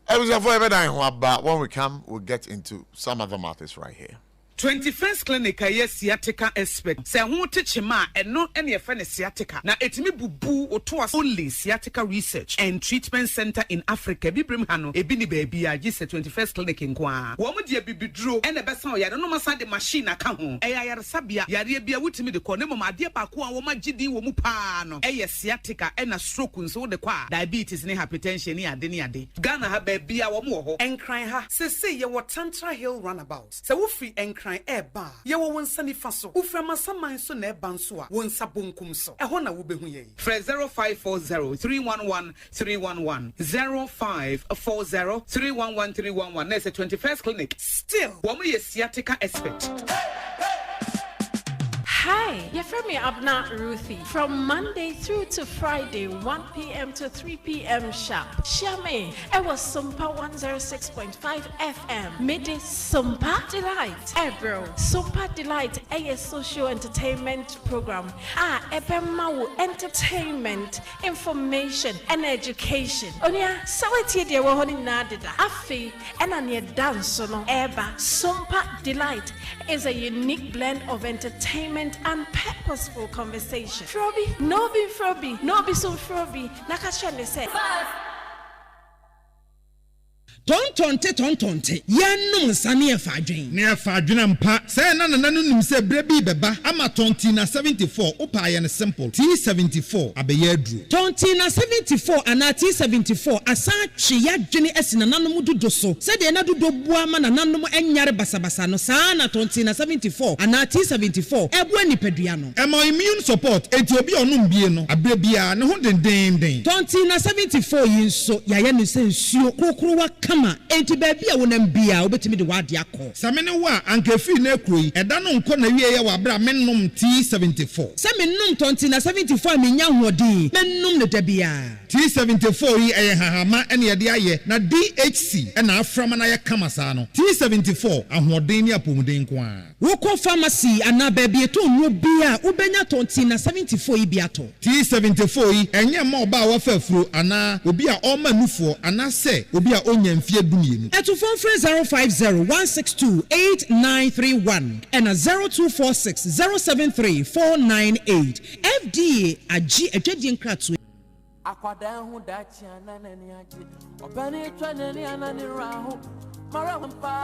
When we come, we'll get into some other matters right here. 21st clinic a sciatica expert say ho techema eno ene ye fa ne sciatica na etimi bubu oto only sciatica research and treatment center in Africa bibrem ha no ebi ni ba bia gi se 21st clinic nkoa wo mo de bibiduro ene be san o yare no masa de machine aka ho eya yare sabia yare bia wutimi de ko ne mo ade ba ko a wo magidi wo mu pa no eye sciatica ena stroke nso de kwa diabetes ne hypertension ne ade Ghana ha ba bia wo mo ho enkran ha se ye wo Tantra Hill runabout se wo free enkran eba ye wo wonsa nifa so uframa saman so na eba nso a wonsa bonkum so eho na wo behu ye 0540-311-311 0540-311-311 na 21st clinic still wo mo ye sciatica expert. Hi, you're from me Abna Ruthie. From Monday through to Friday, 1 p.m. to 3 p.m. sharp. Shame, I was SOMPA 106.5 FM. Midday SOMPA Delight. Bro, SOMPA Delight, a social entertainment program. Ebemawu entertainment, information, and education. Onya, saweti de wo honi nadida. Afi, enanye dance no eba. SOMPA Delight is a unique blend of entertainment and purposeful conversation. Frobi, no be Frobi, no be so Frobi. Nakashane say. Tontonte yanum nsane efadwen ne efadwen mpa say na nananum se brebi beba ama tontina 74 opa ye ne simple T74 abeye adru tontina 74 ana T74 asa twe yadwene esina nanum dodo so se de na dodo bua ma nanum enyare basabasa no sa na tontina 74 ana T74 ebu anipadua no emo immune support enti obi onum bie no abrebia ne ho den tontina 74 yinso yaye ne se nsuo kokoro waka kama enti baabi a wonam bia wobetimi de wade akọ samene wo a ankafi na ekroyi ɛda no nkɔ na wie yɛ wabra mennom T74 sɛ mennom tonti na 74 menya hoɔden mennom ne da bia T74 yi ɛyɛ hahama ɛne yɛde ayɛ na DHC ɛna aframa na yɛ kama saa no T74 ahoɔden ne apɔmuden ko a wokɔ pharmacy ana baabi eto nwo bia wobenya tonti na 74 yi bia to T74 yi ɛnyɛ ma ɔba a wafa afuro ana obi a ɔma nufoɔ ana sɛ obi a onya mfie dumienu ɛto phone frɛ 050-162-8931 ɛna 0246-073-498 FDA agye adwadie nkratoe akwadaa hu dachi ananani aje obani twanani anani raho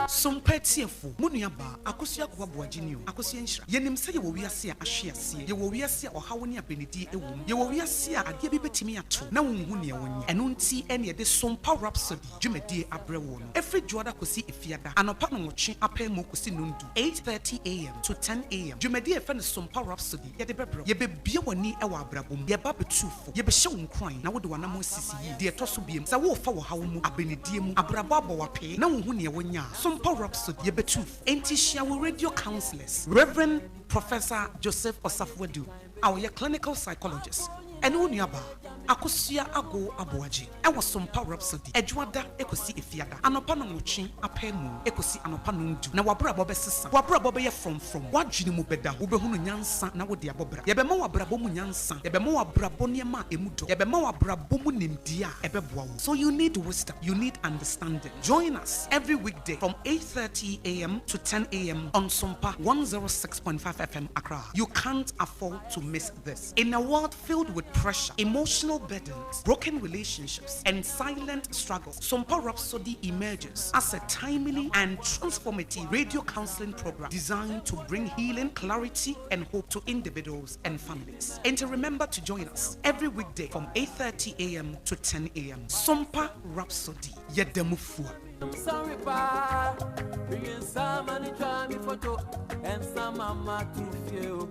SOMPA tiefo munuaba akosia kwa boagini o akosia nshira yenim se ye wo wiase a ahwe ase ye wo wiase a ohawo ne abenedi ewom ye wo wiase a ade bi betimi ato na wonhu ne wonye eno nti ene ye de SOMPA Rhapsody dwumadi abrewo no every juada kosi efiada anopa no nwotwe apemu kosi nundu 8:30 am to 10 am dwumadi efa ne SOMPA Rhapsody ye de bebro ye bebie woni ewa abrabom ye ba betufo ye behye wonkran na wode wanam sisi yi de etoso biem sa wo fa wo hawo mu abenedi mu abrabo abowape na wonhu ne wonya SOMPA Rhapsody ye betu enti shia wo radio counselors Reverend Professor Joseph Osafwedu our clinical psychologist and unuaba akosia ago aboagye ewo SOMPA Rhapsody edwada ekosi efiada anopa no nwotwe apemu ekosi anopa no ndu na wabra bo besesa wabra bo be from wadwene mu beda wo behunu nyansa na wo de abobra ye be ma wabra bo mu nyansa ye be ma wabra bo ne ma emudo ye be ma wabra bo mu nimdia ebeboa wo so you need wisdom you need understanding join us every weekday from 8:30 am to 10 am on SOMPA 106.5 FM Accra. You can't afford to miss this in a world filled with pressure, emotional burdens, broken relationships, and silent struggles. SOMPA Rhapsody emerges as a timely and transformative radio counseling program designed to bring healing, clarity, and hope to individuals and families. And to remember to join us every weekday from 8:30 am to 10 am. SOMPA Rhapsody. Yedemufua. Sorry, pa. Bringing some money, try me photo, and some mama to feel.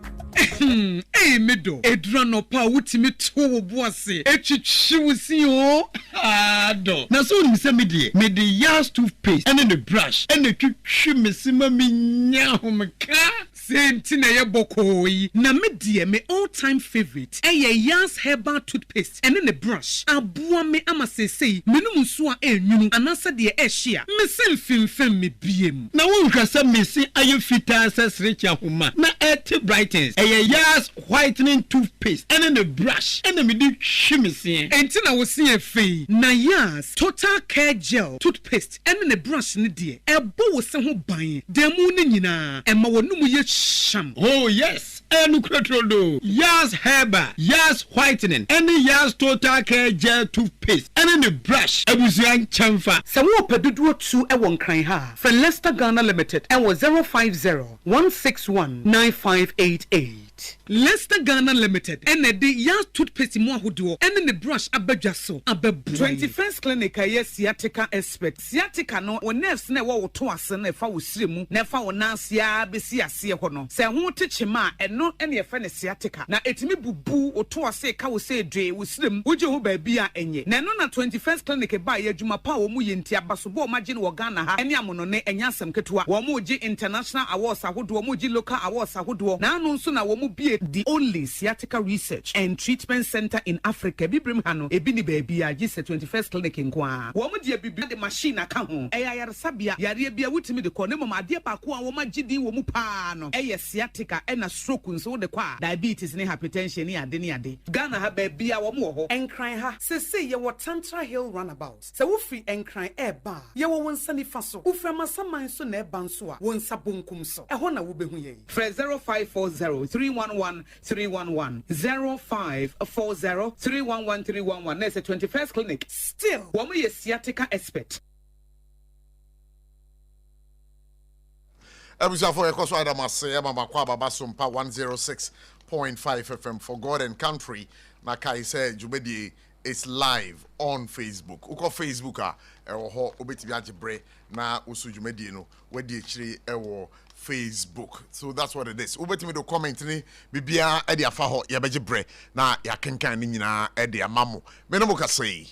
Hey, middle. Edrano pa wutimi to boase. Echichiwusi o. Ado. Na so ni se medie. Me the yas toothpaste and the brush and the twitwi mesima minya homka. Senti na ye bokoi. Na medie me all time favorite. Eye yas herbal toothpaste and the brush. Aboa me ama sesei. Menum so a enwunu anasa de ehia. Me selfimfem me biem. Na wonhwa se mesi aye fita sesrecha homa. Na eti brightens. Eye yas whitening toothpaste and then the brush and then me do shimisi. Enti na wo se afei. Na yas total care gel toothpaste and then the brush ni de. Ebo wo se ho ban. Demu ni nyina. Ema wonum ye sham. Oh yes. Enu kretrodo. Yas herba, yas whitening, and the yas total care gel toothpaste and then the brush. Ebusian chamfa. Se wo pedudu tu e won kran ha. For Leicester Ghana Limited and was 050-161-9588. Leicester Ghana Limited and the yas toothpaste mo ahodo and the brush abadwa so ababu 21st clinic aye sciatica expert sciatica no wo nerves na wo to ase na fa wo siremu na fa wo nansia besi ase ho no se ho techema eno ene ye fa ne sciatica na etimi bubu wo to ase ka wo se dwe wo siremu wo je ho ba bia enye na no na 21st clinic ba ye adwuma pa wo mu ye nti abaso bo ma je ne wo Ghana ha ene amono ne enya asem ketewa wo mu je international awards ahodo wo mu je local awards ahodo na no nso na wo mu bie the only sciatica research and treatment center in Africa. Bibrim hano ebi ni baby a gise 21st clinic nkwa. Wo mu de bibi de machine aka ho. Eya yaresabia yare bia wutimi de ko ne mama ade ba ko a wo magidi wo mu pa no. Eya sciatica e na stroke nso de kwa diabetes ne hypertension ne ade. Ghana ha baby a wo mu ho. Enkran ha sese ye wo Tantra Hill runabout. Se wo free enkran e ba. Ye wo wonsa nifa so. Wo fra masaman so na e ban so a wonsa bonkum so. E ho na wo behu ye. Fre 0540-311-311 0540-311-311. There's a 21st clinic. Still, woman is sciatica expert. Ebusa for Ekoso Adamase Mama Kwa Baba SOMPA 106.5 FM for God and Country. Nakai said Jubedi is live on Facebook. Uko Facebook ho obetibi ajebre na usu Jumedi no wedi echiri ewo Facebook. So that's what it is. Ubetimi do comment ni bibia e de afa ho ye bejebre na ya kenkan ni nyina e de amamo. Me no mo ka sei.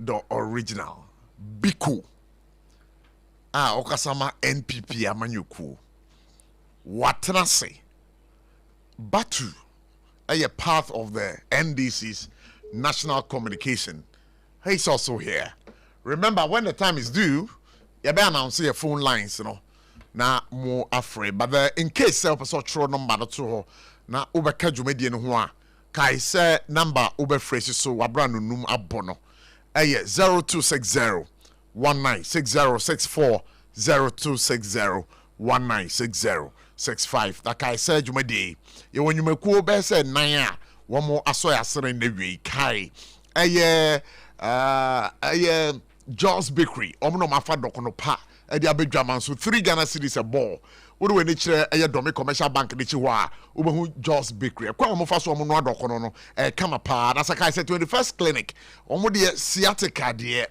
the original Biku. Okasama NPP amanyuku. Watanase. Batu. A part of the NDC's national communication. He's also here. Remember, when the time is due, you better announce your phone lines, na more afraid. But in case self so true number to her, na ubeka jumedian hua. Kai say number ube phrases so wabranu num abono. 0260 196064 0260 196065. That kai say jumedi. You when you make cool be say naya. One more asoya sere ne wi kai. John's Bakery. Omno mafa dokono pa. Edi abedwaman so 3 Ghana cedis a ball. Wodo we ni kire domi commercial bank ni chiwa. Ubehu John's Bakery. Kwa omo fa so omo no adokono no. Kama pa. That's like I said 21st clinic. Omo de sciatica de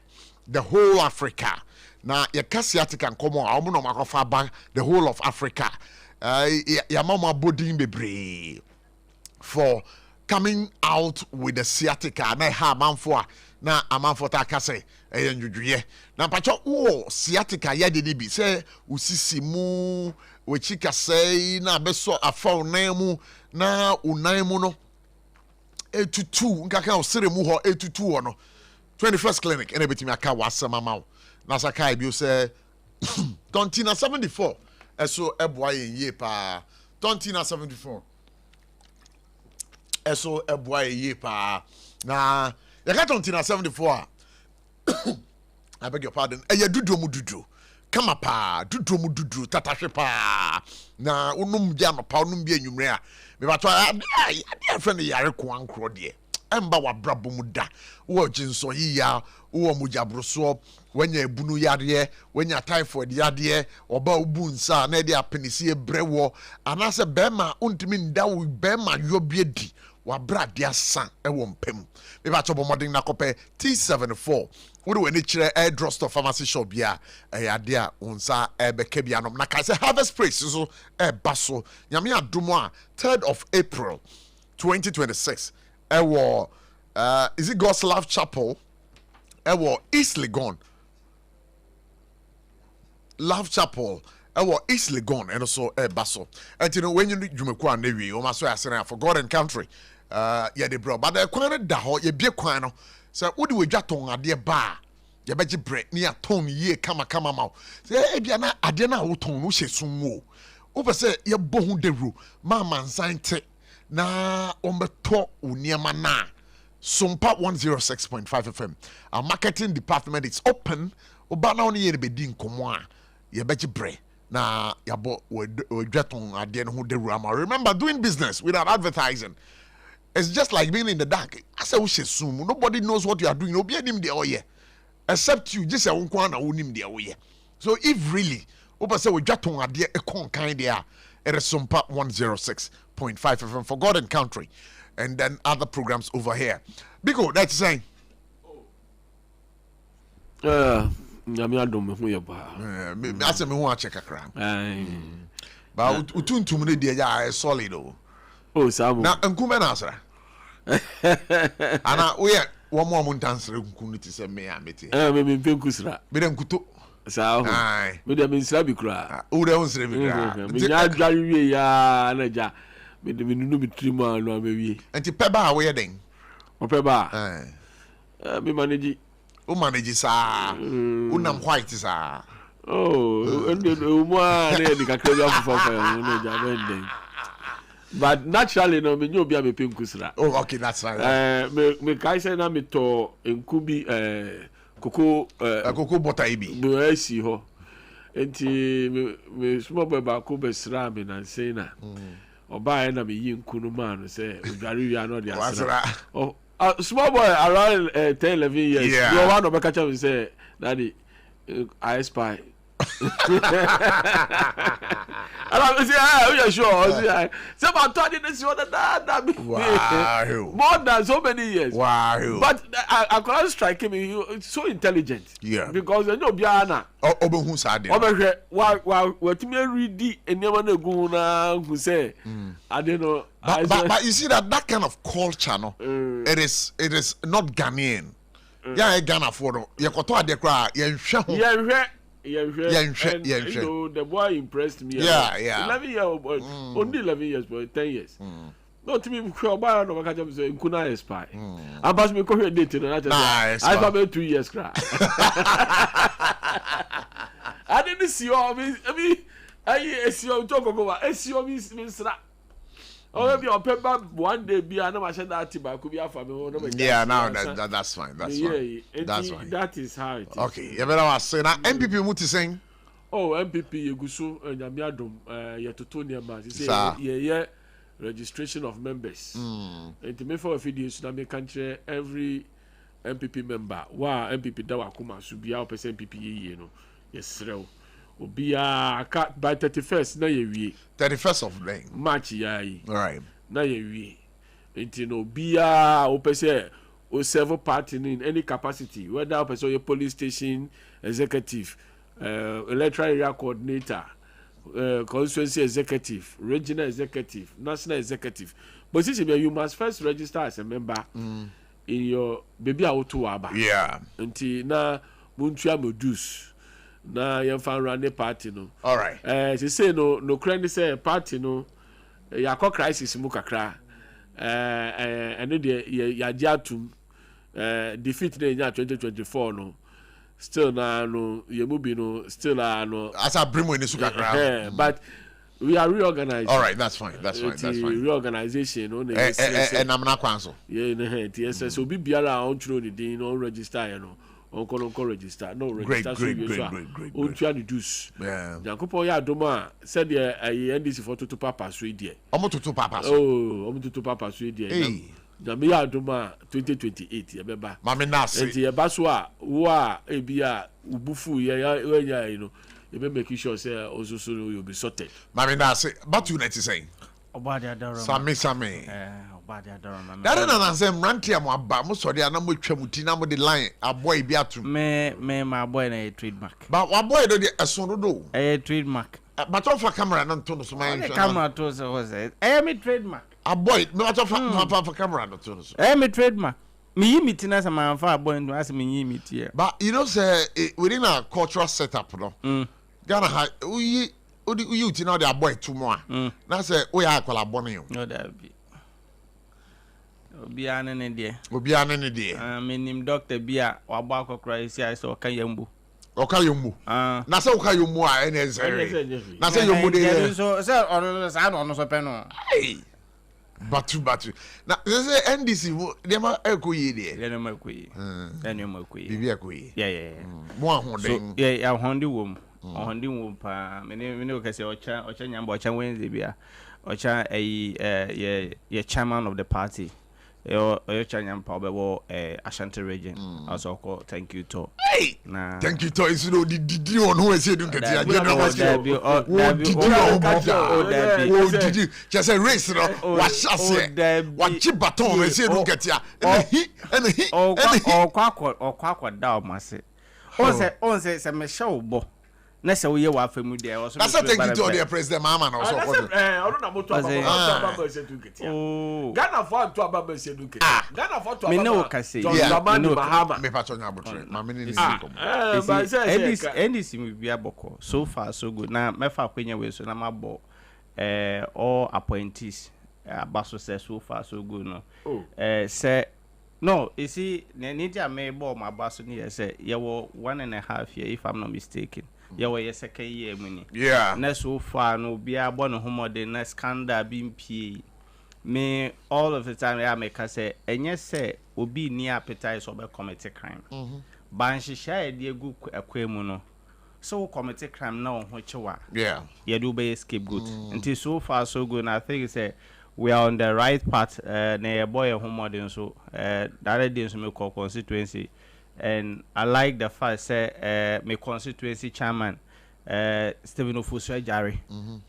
the whole Africa. Na ye ka sciatica nkomo a omo no makofa ban the whole of Africa. Ya mama bodin bebre for coming out with the sciatica na ha manfo na amanfo ta kase ndwudwe na mpacho sciatica ya de bi se usisi mu wechika sei na beso afa onan na onan mu no etutu nkaka osere mu ho etutu ho no 21st clinic ene betimi aka wasama mawo na saka bi o se Tontina 74 eso eboa ye pa Tontina 74 eso eboa ye pa na ya ka Tontina 74 I beg your pardon. Eye dudu kama pa dudu tatahwe pa na unum bia no pa unum bia nwumre a me ba to ya friend yare ko ankro de emba wa brabo mu da wo jinso yiya wo mujabroso wanya ebunu yade wanya typhoid yade oba ubu nsa na de apenisi ebrewo anase bema untimi nda wo bema yobie di wa brade asan ewo mpem me ba to bomodin na kope T74 wodo we ni kire air drugstore pharmacy shop bia ade a unsa ebeka bia no na ka say harvest praise so baso nyame adomo a 3rd of April 2026 ewo is it God's Love Chapel ewo East Legon Love Chapel East Legon and also baso and you know when you jumeku anewi o maso asere for God and country yeah the bro but the kwan da ho ye bie kwan no say wodi we dwaton ade ba ye beji bre ni aton ye kama ma say e bia na ade na wo ton no hyesun wo wo pese ye bohu dewru ma mansante na ombeto uniema na SOMPA 106.5 FM our marketing department is open oba na oni ye be di nkomo a ye beji bre na yabo we dwaton ade no ho dewru ama remember doing business without advertising. It's just like being in the dark. I say we should assume nobody knows what you are doing. Nobody nim there oye, except you. Just say unkwana unim there oye. So if really, opa say we just on idea a con kind there. It is SOMPA 106.5 FM for God and country, and then other programs over here. Biko, that's saying. Nyame adom me hu ye ba. I say me hu a check akra. But utuntum ne dia ya solid o. Oh, Samu. Na nkume na asra. Ana we wo mo amuntansre nkunu ti se me amete. Me penkusra. Me de nkuto. Sahu. Me de nsra bi kura. O de nsra bi kura. Me nya adware wie ya na ja. Me de nunu bi trimu anu amewie. Enti peba we den. O peba. Me manage. O manage sa. Unam white sa. Oh, endo mo a na de kakra bi afufa no ja benden. But naturally, no, me nyo bia me penkusra. Oh, okay, that's right. Me kai say na me to enkubi koko koko bota ibi. Me esi ho. Enti me small boy ba ko besra me na say na. Oba e na me yi nkunu ma no say odware wi ano de asra. Oh, small boy around 10 11 years. Yeah. You one of catch me say daddy I spy. And I say, oh, yeah, sure. Say, about 20 this one that be more than so many years. Wow. But I can't strike him. He's so intelligent. Yeah. Because I know Biana. Obo who said it. Over what me read and never know who say, I don't know. But you see that kind of culture, no, it is not Ghanaian. Yeah, Ghana for no. You koto ade kra, you hwe ho. You know, the boy impressed me. Yeah. 11 years, only 11 years, but 10 years. No, to me, buy no catch up say Nkuna spy. I pass me come date no that. I have 2 years cry. I didn't see you. I mean, I see you talk about. I see you means that. Oh, maybe on paper one day be an machine that could be a family. Yeah, now that's fine. That's fine. That's fine. That is how it is. Okay, you better was say now MPP muti saying. Oh, MPP Yegusu Nyamiadom Yetotonia ma. Say registration of members. And to make for a video so na country every MPP member. Wa MPP da wakuma subia o person MPP ye no. Yes, real. Obia by 31st na ye wie 31st of May March yayi right na ye wie enti no bia o pese o serve party in any capacity whether o pese o police station executive electoral area coordinator constituency executive regional executive national executive but since you must first register as a member in your baby auto aba enti na muntua modus na yɛn fan run the party no. All right. She say no credit say party no. Yakɔ crisis mu kakra. Ɛno de yagye atum. Defeat na nya 2024 no. Still na no yemu bi no still no. As a bring in kakra. But we are reorganized. All right, that's fine. That's fine. Reorganization no. And I'm not cancel. Yeah, no head. Yes, so be biara on throw the day no register you know. Onko register no register great. On try to do Jankopo ya doma said the NDC for to papa so there omo to papa so omo to papa so there na me ya doma 2028 ya beba mama na say enti ya baso a wo a ebia ubufu ya you know you be make sure say also you be sorted mama na say but you net say obadi adoro same obadi adoro mama that na say mrantia mo aba mo so dey na mo twa muti na mo the line aboy bi atum me my boy na trademark but wa boy do the eson do trademark but on for camera na to no so my camera to so was me trademark aboy me what for camera na to no so me trademark me yi meeting as man for aboy ndo as me yi meet here but you know say within a cultural setup no Ghana you know the boy too more. Na say we are collaborating. No that be. Obiane ne de. Me nim doctor bia waba akokra isi I so kan yambu. Okayombu. Na say okayombu a ene na say yombu de. So say ono sa no so pe no. Batu. Na say NDC dem ekoyi de. Dem ekoyi. Dem ekoyi. Bibi ekoyi. Yeah. Mo ahonden. So yeah, ahondi wom. Ahondi wom pa. Me o kase ocha nyamba ocha Wednesday bia. Ocha ye chairman of the party. Your Chanyampa Bebo Ashanti region. Also call thank you to. Hey! Nah. Thank you to is no did you on who is here to get here? Did you just a race what baton is here to get here? And he or quack down must say. On say me show bo. Nessa we wa femu there also. That's not thank you to the president mama na so. I don't know moto ababa se to get here. Ghana for to ababa se to get. Ghana for to ababa. Me no ka say. Bahama. Me patch on abotre. Mama ni NDC we bia boko. So far so good. Na me fa kwenya we so na mabo all appointees abaso say so far so good no. Say no, you see, Nidia may ball my boss near say you were 1.5 years if I'm not mistaken. You were your second year money. Yeah. Next so far no be a born homo the next scandal being PA. Me all of the time I make her say, and yes, say will be near appetite or commit a crime. But she share the good aquemuno. So commit a crime now, which you are. Yeah. You do be scapegoat. Until so far so good, and I think say we are on the right path. Near boy homo then so that is my constituency. And I like the fact say my constituency chairman Stephen Ofosu Jare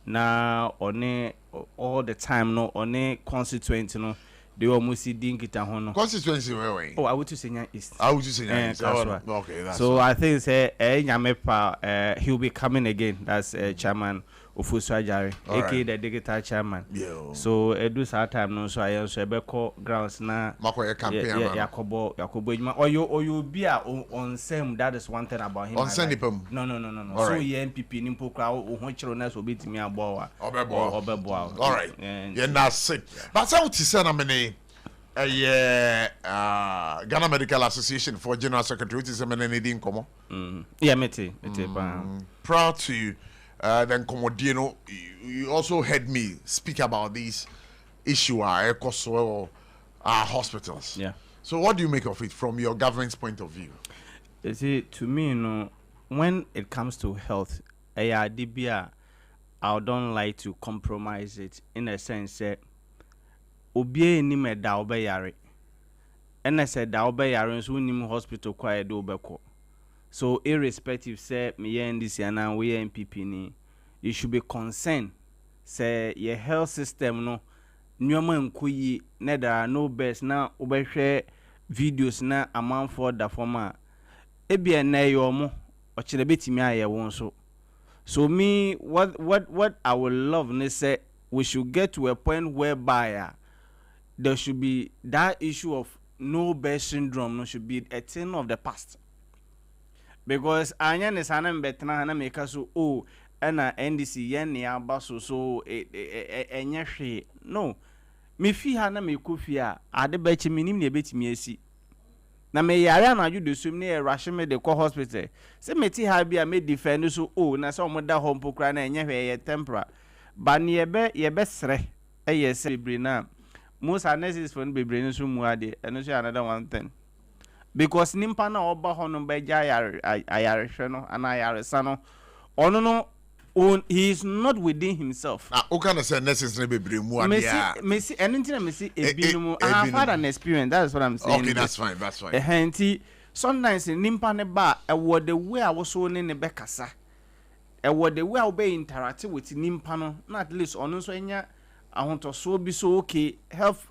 now on all the time no on constituency no they almost see dinkita hono constituency where I would to say East. Okay, that's so I think say Nyamepa he'll be coming again. That's chairman Ofusu Ajare, aka the digital chairman. So edu sa time no so ayen so ebeko grounds na Makoye campaign Yakobo Ejuma oyo bi a on same. That is one thing about him. On send him. No. So ye MPP nimpo kra o ho chiro na so betimi abo wa. Obebo. All right. Yeah, that's it. But so what you say na me Ghana Medical Association for General Secretary, which is a man needing komo. Yeah, mete. Proud to then Comodino, you also heard me speak about this issue our hospitals. Yeah. So what do you make of it from your government's point of view? You see, to me, you know, when it comes to health, DBA, I don't like to compromise it in a sense that Obie ni me da obeyare. And I said da obeyare so nim hospital kwa do obeko. So irrespective say me ye this na we MPP ni, you should be concerned say your health system no nyoma nkoyi na da no best na obehwe videos na amanfo da forma ebia na yomo ochire betimi aye won so. So me what I would love ne say we should get to a point whereby there should be that issue of no best syndrome no should be a thing of the past. Because anya ne sana mbetna na make so na NDC yen ne abaso so enye hwe no me fi ha na me kofi a ade ba chi minim ne betimi asi na me yare na aju de sum ne rush me de ko hospital se me ti ha bia me defend so na se omoda hompo kra na enye hwe ye tempera ba ne ye be sre se bebre na most nurses for be brain so mu ade and so another one thing because nimpa na oba ho no be ja ayare hwe no ana ayare sa no ono no he is not within himself. Who can say nurses ne be brain mu ade ya Messi anything Messi ebinumu I have had an experience, that is what I'm saying. Okay, that's fine. Henti sometimes nimpa ne ba e wo the way I was so ne be kasa e wo the way I be interact with nimpa no na at least ono so enya ahonto so bi so okay health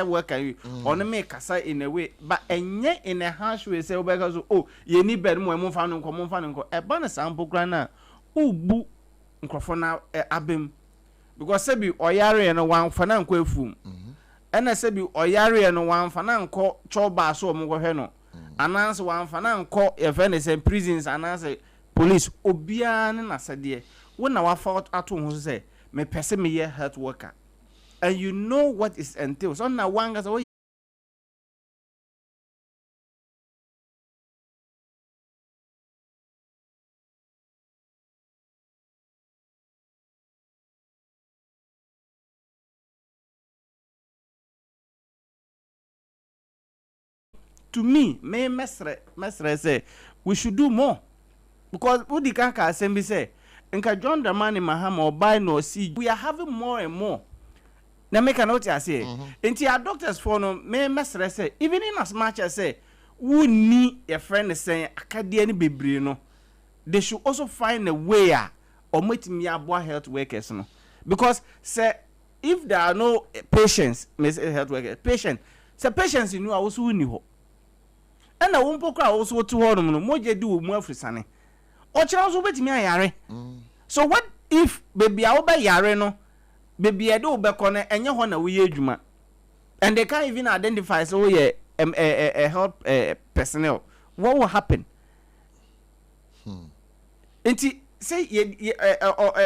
worker on make kasa in a way but enye in a harsh way say obeka so ye ni bed mo fa no nko e ba na sample kran na ubu nkrofo na abem because say bi oyare no wan fa na nko efum ena say bi oyare no wan fa na nko choba so mo hwe no ananse wan fa na nko e fa na say prisons ananse police obia ne na sade wo na wa fa ato ho say me pese me ye health worker and you know what is entails so na wanga so to me mesre say we should do more because udi kanka assembly say Nka John Dramani Mahama or buy no see we are having more and more. Now make a note I say. Into our doctors for no may mesre say even in as much as say we need a friend saying akadiani bebre no they should also find a way or meet me about health workers no because say if there are no patients health workers patient say patients you know also ni ho and na won pokra also to ho no mo je di wo mu afrisane so betimi ayare so what if baby a oba yare no baby e do be kono enye ho na wo ye adwuma and they can't even identify so ye a health personnel what will happen enti say ye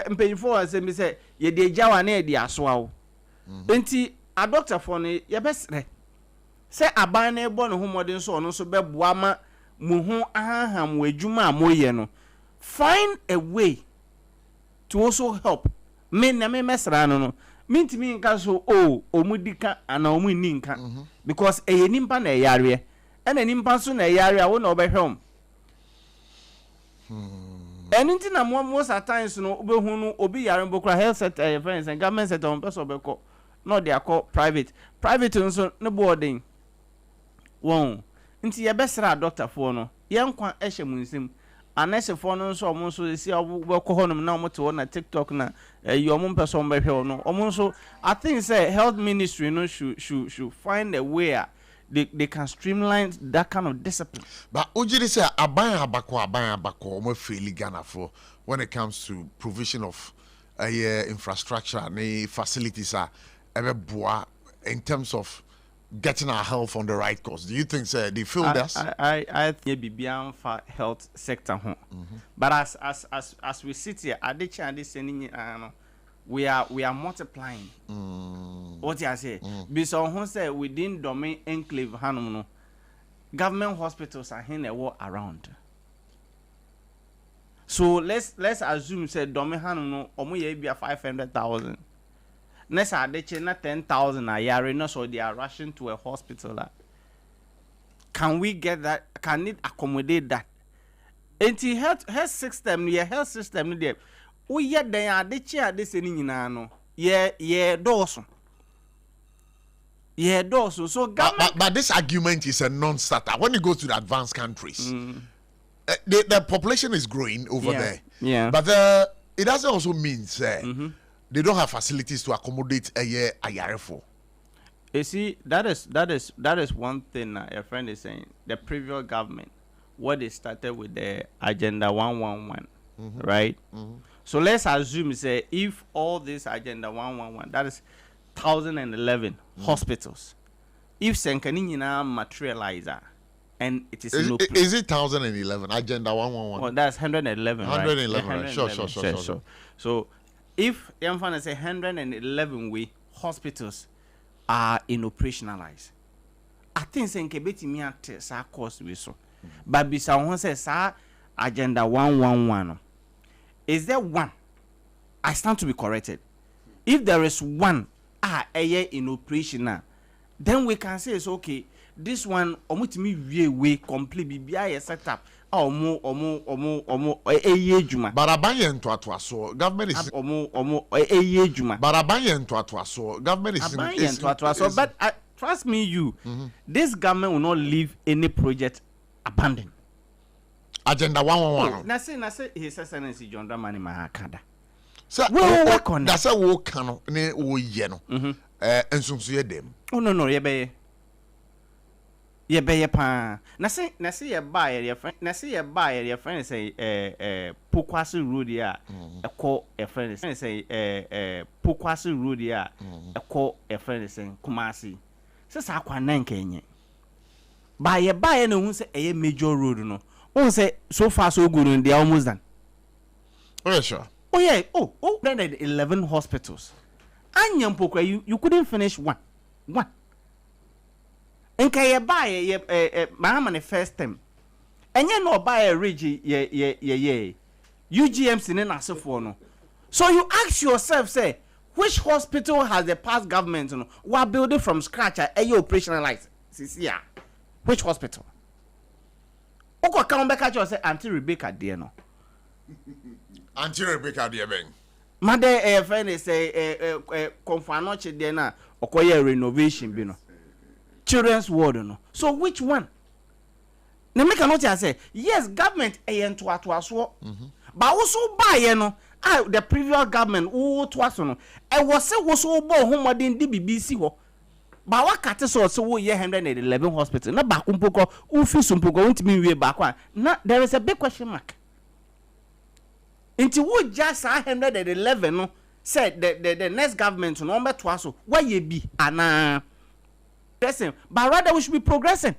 mpanyfo as me say ye de jawa na ye de asoa wo enti a doctor for no ye besre say aban na ebo no ho modern so no so beboa ma mu ho ahaham wadwuma amoye no find a way to also help me na me mesra no mintimi nka so omudika ana omuni nka because nimpa na yare ena nimpa so na yare a wo na obehwem eninti na most at times no obehu no obi yare mbokra health sector friends and government sector on person obeko no they are called private nso no boarding won nti ye besra doctor for no yenkwa ehye munsem anese for no so omo so si obeko honum na omo te na TikTok na omo person behwe no omo so I think say health ministry no should find a way they can streamline that kind of discipline. But ujiri say aban abako omo feel Ghana for when it comes to provision of infrastructure and facilities are in terms of getting our health on the right course. Do you think they feel this? I think be beyond for health sector, but as we sit here, we are multiplying. What I say? Because who say within domain enclave Hanuno, government hospitals are in a war around. So let's assume say domain Hanuno omu be 500,000. Next are they 10,000 a year, no, so they are rushing to a hospital. Can we get that? Can it accommodate that? And the health system, health system, there. We yet they are the chair this in no. Yeah, Dawson. Yeah, Dawson. So but this argument is a non-starter. When you go to the advanced countries, the population is growing over there. Yeah. But it doesn't also mean they don't have facilities to accommodate a year for. You see, that is one thing your friend is saying. The previous government, what they started with the Agenda 111, right? So let's assume say if all this Agenda 111, that is 1,011 hospitals, if Senkani materializer and it is is it 1,011 Agenda 111? Well, that's 111. 111, right? Right? Sure. So if I'm say 111 way hospitals are in operationalized, I think Senkebeti me at sa course we so. But bisa who say sa Agenda 111. Is there one? I stand to be corrected. If there is one a year in operational, then we can say it's okay. This one omutimi way complete be a setup. Omo juma. Barabaye nto so government is omo juma. Barabaye nto so government is but trust me this government will not leave any project abandoned. Agenda 111. Na say his excellency John Dramani Mahakada. So we work on that's a wo kan ne wo ye no. Ensumsu ye dem. Oh no ye be pa. Na say ye buy your friend. Na say ye buy your friend say Pokwasi road ya e call a friend say Pokwasi road ya e call a friend say Kumasi. Say sa kwa nan kenye. Buy no hu say e major road no. Oh, say so far so good and they're almost done. Oh, yeah, sure. Oh, yeah. Oh, then 11 hospitals. And you couldn't finish one. And can you buy my first time? And you know buy a ridge, yeah. UGM's in an for no. So you ask yourself, say, which hospital has the past government who building from scratch at a operationalized? Yeah. Which hospital? Oko come back at you say Auntie Rebecca dear no. Auntie Rebecca dear bang. Mother friend is say confanoche dear na okoye renovation bi no. Children's ward no. So which one? Na make not say yes government to aso. But also buy no the previous government who to aso no. E was say wo so bo ho modern di BBC ho. Ba wakate so wo ye 111 hospital na ba kumpoko ufisu mpoko untimi wie ba kwa na there is a big question mark. Inti wo just 111 no said the next government no number to aso why ye be ana progressing but rather we should be progressing.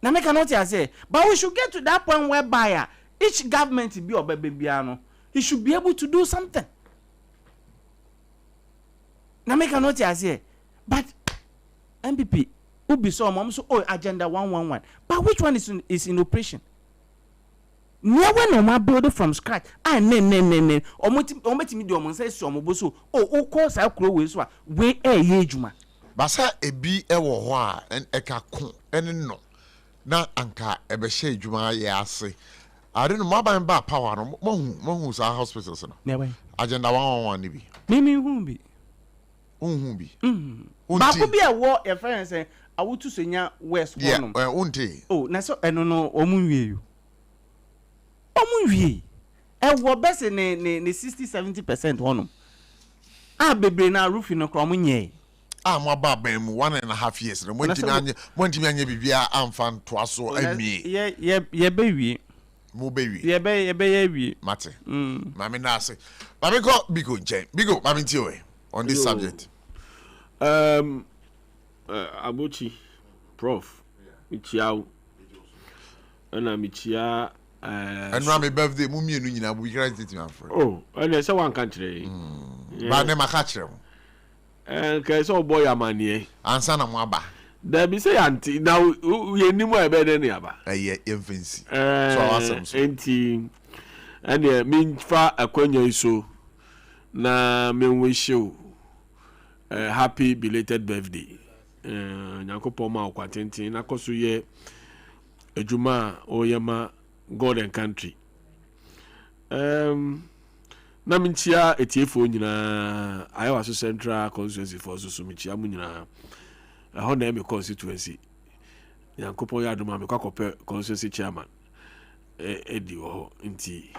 Na make not say but we should get to that point whereby each government be obebiano he should be able to do something. Na make not say but MPP who be so mom so Agenda 111 but which one is in operation? No one no ma build from scratch. Name ometi do omon say so omobo so o cause akro we so we ye adwuma basa ebi ewo ho a eka ko ene no na anka ebe hye adwuma ye ase ade no maban ba power no mohu sa hospitals no Agenda 111 ni bi mimi hu bi unhu bi ba ko bi e wo e friend say awutu senya west one unti na so eno no omunwie you omunwie e wo bese ne 60-70% honum bebre na roof no kro omunye mo ba ban mu 1.5 years no montimi anye bibia amfa to aso ami ye be wie Mubewi. Yebe. Mate. Mami nase. Mami go Bigo nche. Bigo mami ntiwe on this subject. Abochi, Prof. Michiao. Ana michia and my birthday, Mummy and Nina, we can't sit in for. Oh, and there's one country. But never catch them. And so boy, a man, and son of Maba. There be say, Auntie, now you knew more better than ever. Infancy. So awesome. And mean far a quenya so. Na me wish you happy belated birthday. Nyakopoma okwatenti na koso ye ejuma oyema God and country. Na minchia etiefo nyina Iowa Central constituency for so minchia mu nyina ho na me constituency. Nyakopon ya adoma me kwakope constituency chairman edi wo nti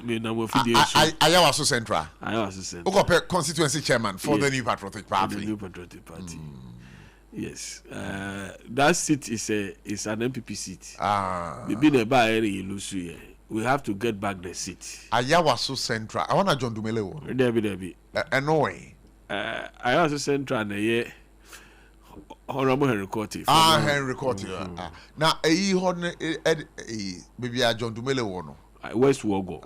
me na mo fidie so Iowa Central. Iowa Central. Okope constituency chairman for the New Patriotic Party. The New Patriotic Party. Yes, that seat is an MPP seat. We have to get back the seat. Iowa Central. I want to John Dumele. Debbie. Annoying. Iowa Central na ye Honorable Henry Courty. Henry Courty. Now, maybe John Dumele wono. West Wogon.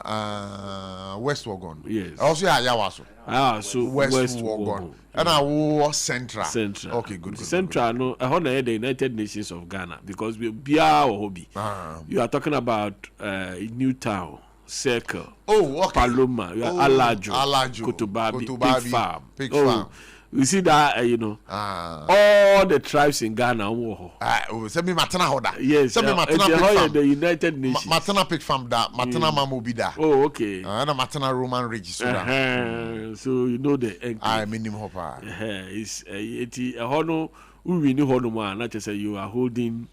West Wogon. Yes. Also Iowa. So West Wogon. And I was Central. Okay, good. Central, no, I honor the United Nations of Ghana because we be our hobby. You are talking about Newtown, Circle, Paloma, you are Alajo, Kotobabi, Big Farm. You see that, all the tribes in Ghana. Semi Matana Hoda. Yes, the United Nations. Matana Pig Farm, that Matana Mamu Bida. Oh, okay. And a Matana Roman Register. So you know the I mean him hopper. It's a honor. We know honor, not just say you are holding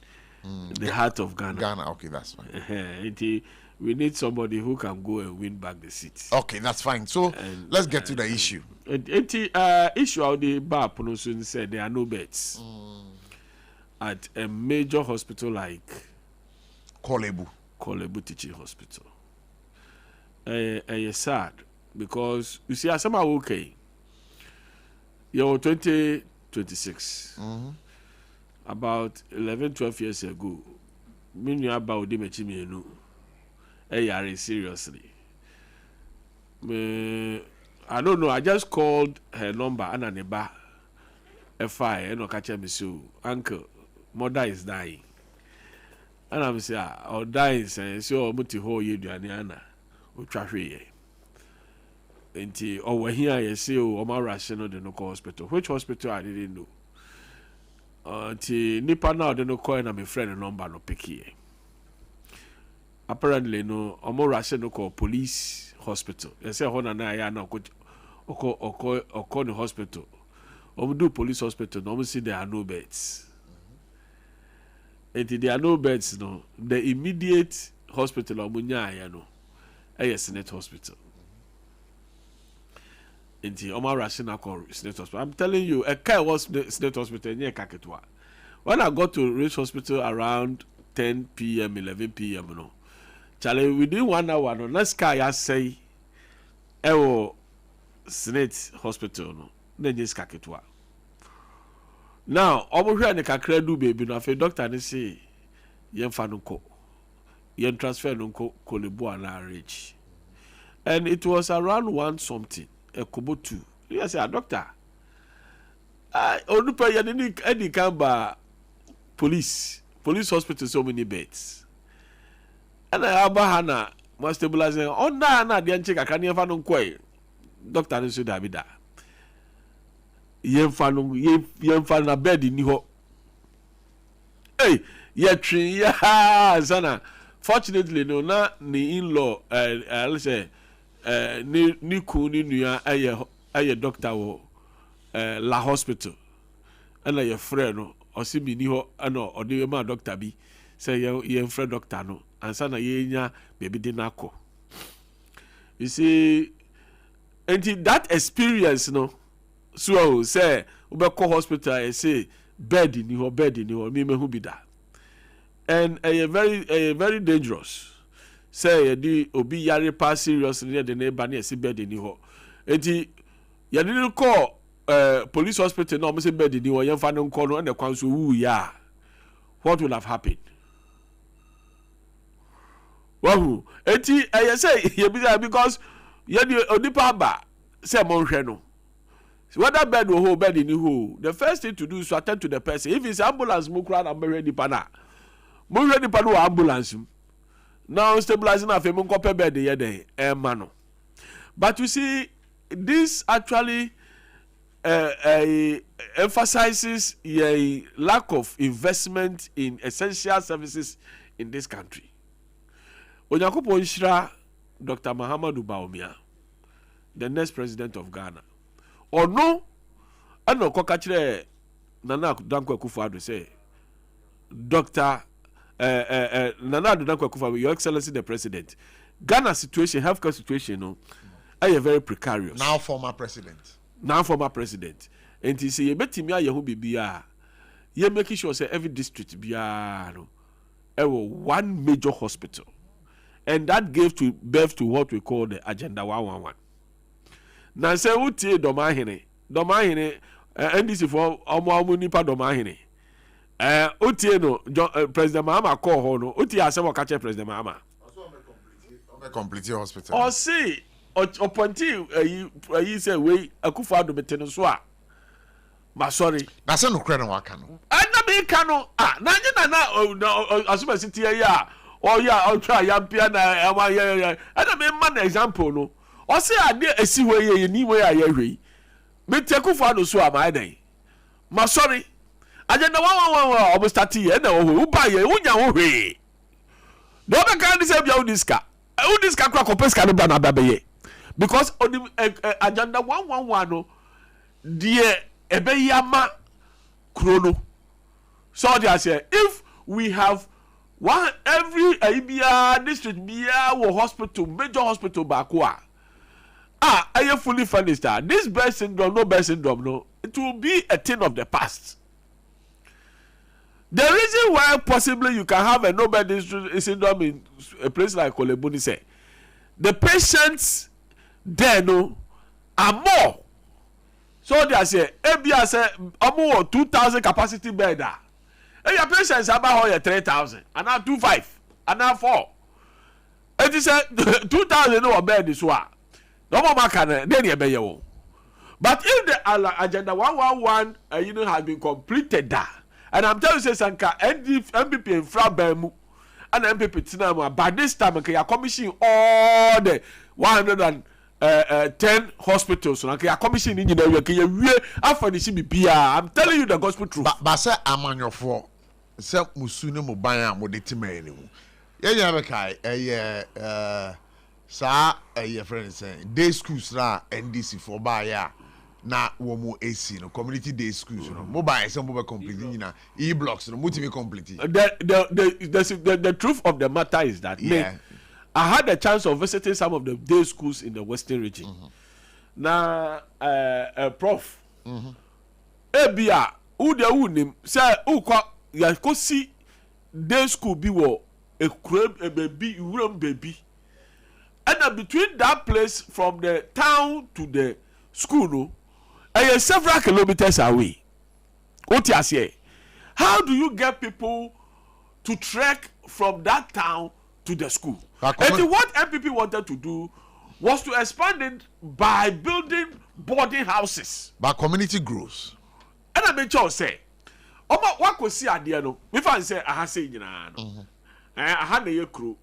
the heart of Ghana. Ghana, okay, that's fine. We need somebody who can go and win back the seat. Okay, that's fine. So let's get to the issue. Issue of the bar pronunciation said there are no beds at a major hospital like Kolebu Teaching Hospital. It's sad because you see, as I'm okay, you're 2026, about 11-12 years ago, me about the mechimenu. Seriously. I don't know. I just called her number and a neighbor. FI and catch me so uncle, mother is dying. And I'm saying, "Oh, dying, so muti ho ye duaniana, o traffic." Enti over here you see o ma rational the no hospital. Which hospital I didn't know. Until nipa now the no call na my friend number no pick here. Apparently no omo rational call police hospital. They say ho na ya na oko the hospital. Do police hospital, no see there are no beds. And there are no beds, no. The immediate hospital omunya no, Senate hospital. And the Omar Rashina call Senate hospital. I'm telling you, a car was the Senate hospital near Kaketwa. When I got to Rich Hospital around 10 p.m., 11 p.m., no, Charlie, within 1 hour, no, next car I say, Senate hospital, no. Then just Kaketwa. Now, over here, the kakra do baby. No, if a doctor they say, "Yen fanunko, yen transfer nunko Kolebu and reach," and it was around 1 something. A kobo 2. You say, "Doctor, onupa ya ni any kamba police hospital so many beds." And I abahana must stabilize. Oh na the anche kakra ni fanunko. Doctor ni so da bi da. Yemfa na bed ni ho. Hey, yetwi ya sana. Fortunately no na ni in-law let's say ni ku ni nua aye doctor wo la hospital. Ana ye friend no osibi ni ho ana ode ma doctor bi say ye friend doctor no ansa na ye nya baby di nako. You see, and that experience no. So say we call hospital. I say bed in your me who be that. and very dangerous. Say the obi yare pass seriously near the neighbor near see bed in ho. Enti ya didn't call police hospital no say bed in ho yan fa no call no and the kwan so wu ya. What will have happened? Wahu. Enti say ye because ye di onipa ba say mo hwe no. Whether bed or bed in who, the first thing to do is to attend to the person. If it's ambulance, mukra na ready pana. Mo ready pana ambulance. Now stabilizing a family copy bed the day, mano. But you see, this actually emphasizes a lack of investment in essential services in this country. Onyankopon Shira Dr. Mahamudu Bawumia, the next president of Ghana. Or no, I know Kokachre Nana Dankwa Akufo-Addo say, Dr. Nana Dankwa Akufo-Addo, Your Excellency the President, Ghana situation, healthcare situation, no, are very precarious. Now former president. And he say, you bet me you be bia. You making sure say every district bia no, one major hospital, and that gave birth to what we call the Agenda 111. Na say utie domahene NDC for omo nipa domahene utie no President Mahama call ho no utie asem ka che President Mahama also complete hospital or see oponti ayi say we Akufo-Addo beteno so a ma sorry na say no kre na waka no ana me ka no na asuma city ya o ya ultra yampia na ana me man example no. O say ade esi we ni we aye hwe me Akufo-Addo so am I ma sorry Agenda 111 o start here na wo ba ye unya wo hwe do be kan say bia udiska kwa kopeska no ba na babaye because Agenda 111 no die ebe yama krono so they say if we have one every Ibia district bia wo hospital major hospital back are you fully furnished? This birth syndrome, no, it will be a thing of the past. The reason why possibly you can have a no birth syndrome in a place like Kolebuni say, the patients there no are more. So they say, ABA say, almost 2,000 capacity bed. And your patients are about 3,000, and now 2,500, and now 4. And he said 2,000 no bed is what. No more can then you. But if the Agenda 111 has been completed, and I'm telling you, Sanka, MPP in Frabemu and MPP Tinama, by this time, okay, are commissioning all the 110 hospitals. Okay, are commissioning in the after the CBPR. I'm telling you the gospel truth. But say I'm on your floor. Say Musunu Mubaya Modetime. Yeah, sa your friend saying day schools na NDC for buy na womo AC no community day schools no mobile some mobile complete na e-blocks no multi complete. The truth of the matter is that I had a chance of visiting some of the day schools in the Western region. Na prof ebia who de unim say ukwa ya ko si day school bi wo a baby room baby. And between that place from the town to the school, no, several kilometers away. How do you get people to trek from that town to the school? And what MPP wanted to do was to expand it by building boarding houses. But community grows. And I make sure say, what could see idea no? If I say I have say I had a crew.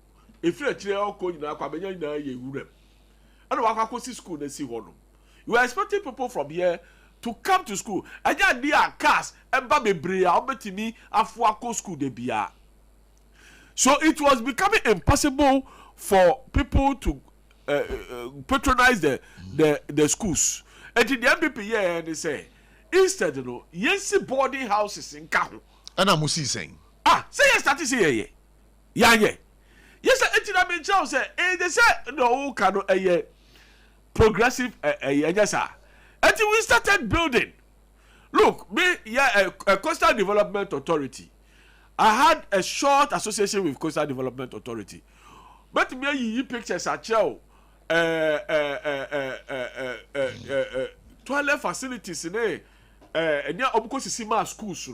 If you're a child, you are school and see one. You are expecting people from here to come to school. And then they are cars and baby bria, me afuako school de bia. So it was becoming impossible for people to patronize the schools. And in the MPP here, they say, instead, yes, boarding houses in Kahu. And I'm saying, say yes, that is here. Yeah. Yes, sir. Say, they say no, cano progressive. Yes, sir. Until we started building. Look, me, a coastal development authority. I had a short association with Coastal Development Authority. But me yi pictures at show toilet facilities in near Obuko Sisima schools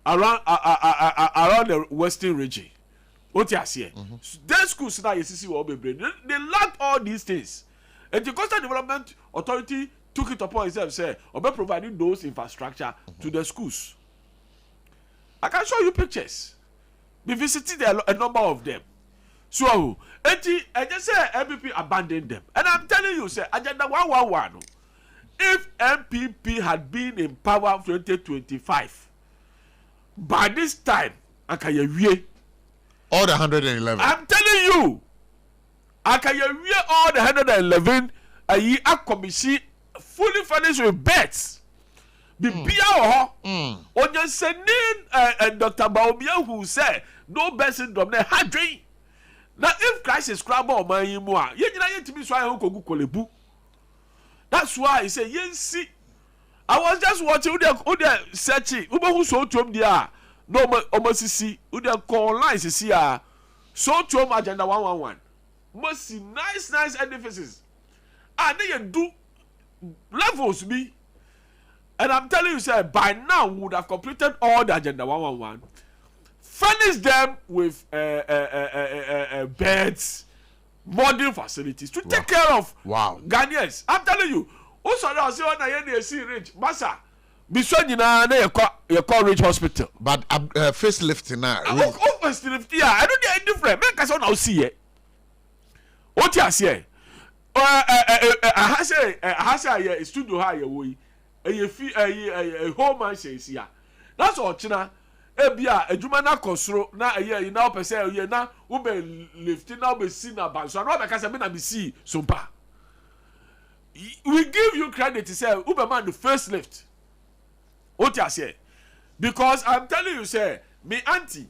around the western region. What you see? Their schools now you see they lack all these things. And the Coastal Development Authority took it upon itself, say, about providing those infrastructure to the schools. I can show you pictures. We visited a number of them. So, I just say MPP abandoned them. And I'm telling you, say, Agenda 111, if MPP had been in power 2025, by this time, I can hear all the 111. I'm telling you, I can hear all the 111. A commission fully furnished with beds. Bibia Onye sending Dr. Baumia who said no bed syndrome ne hadwen. Now if crisis crab or man yimu a ye nyina ye timi so ayo kogu kolebu. That's why he say yensi. I was just watching ude searching ube hu so tuom dia no omosisi ude call line sisi a so tuom agenda 111. Must see nice edifices. And they do levels be. And I'm telling you, sir, by now we would have completed all the agenda 111, furnish them with beds, modern facilities to take care of Ghanaians. I'm telling you, also I say on the see rich, Massa, Bisonina, you call Rich Hospital. But facelift now. Facelift, yeah, I don't need different. Make us all see it. What you say? I say a studio higher way. A home man says here. That's all China. Ebia, a Jumana Kosro, now a year, now per se, a year now, Ube lifting now be seen about. So I'm not because I've been see Sumpa. We give you credit to say, Uberman the first lift. What you say? Because I'm telling you, say, me auntie,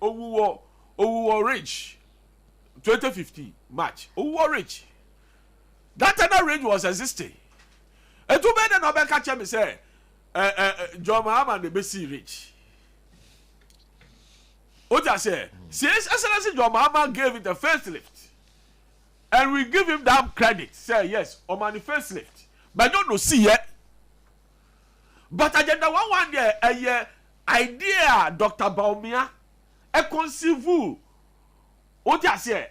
Owo Ridge, 2015 March, Owo Ridge. That other range was existing. And too bad that I catch me say, John Mahama the Bessie Rich. What I say? Since Excellency John Mahama gave it the first lift, and we give him that credit, say yes, on the first lift. But don't know see yet. But agenda 111 there, a idea, Dr. Baumia, a conceive. What I say?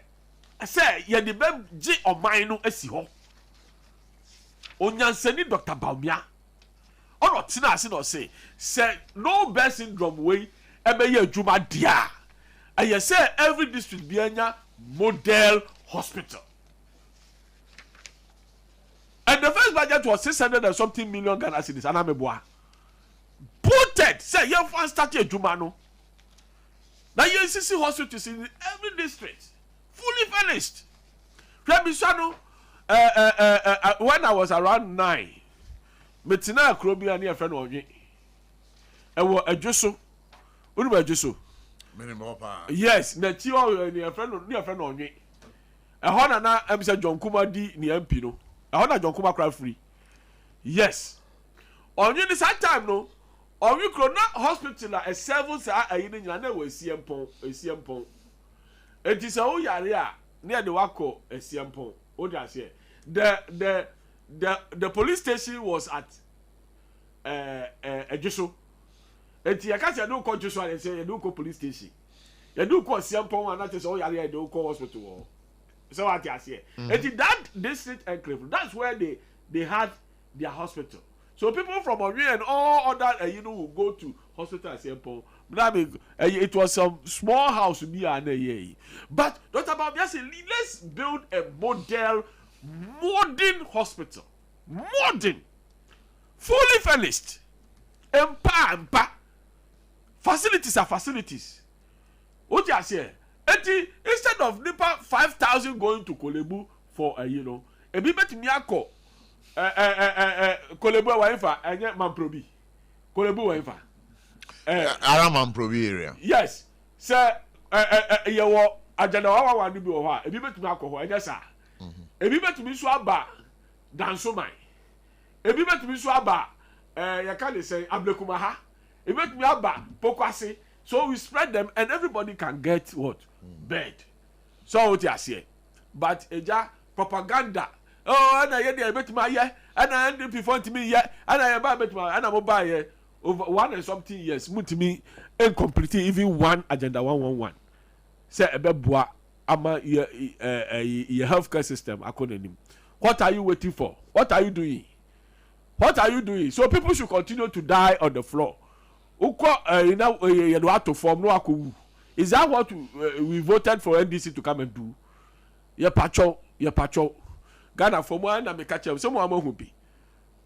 I say, ye the bem J or mine esi ho. Onyanseni Dr. Baumia. Or not tina no say no bed syndrome way ebe ye adwuma dia. And you say every district be anya model hospital. And the first budget was 600 and something million Ghana cedis. Anameboa. Put it. Say you fan start adwuma no. Now you see hospitals in every district. Fully finished. When I was around 9, Metina Krobia near friend of me. I was a Jusso. What about Jusso? Yes, Netio near friend of me. A Honana, I'm Sir John Kuma D near Pino. A Hona John Kuma cry free. Yes. On you this time, no. Or you could not hospital a 7 hour a evening, and there was CM. It is a whole area near the Wako, a CM. What I say? The police station was at a Jusso. And I can't say no call Jusso and say you don't call police station. You do call CM and that is all area don't call hospital. So what I say? And that district enclave, that's where they had their hospital. So people from Ori and all other will go to hospital at CM. It was some small house near there. But Dr. Babia said, let's build a modern hospital. Modern. Fully furnished. Empa. Facilities are facilities. What you say? Instead of Nipa 5,000 going to Kolebu for a bit Miyako. Kolebu Waifa, and yet Mamprobi. Kolebu Waifa. Around Mamprobi area. Yes. Sir, you were agenda 111 to be a bit to alcohol, and yes, sir. A bit to be swabba, danso mine. A bit to be swabba, you can't say Ablekumaha. A bit to be abba, Pokwasi, So we spread them and everybody can get what? Bed. So what you say? But propaganda. Oh, and I get my year, and I end before to me yet, and I am about my and I'm buy over 1 and something years, to me incomplete even one agenda 111. Say a beboa ama your healthcare system according. What are you waiting for? What are you doing? What are you doing? So people should continue to die on the floor. You know, to form no. Is that what we voted for NDC to come and do? Ye pacho. Ghana for one and me catch up. Someone who be.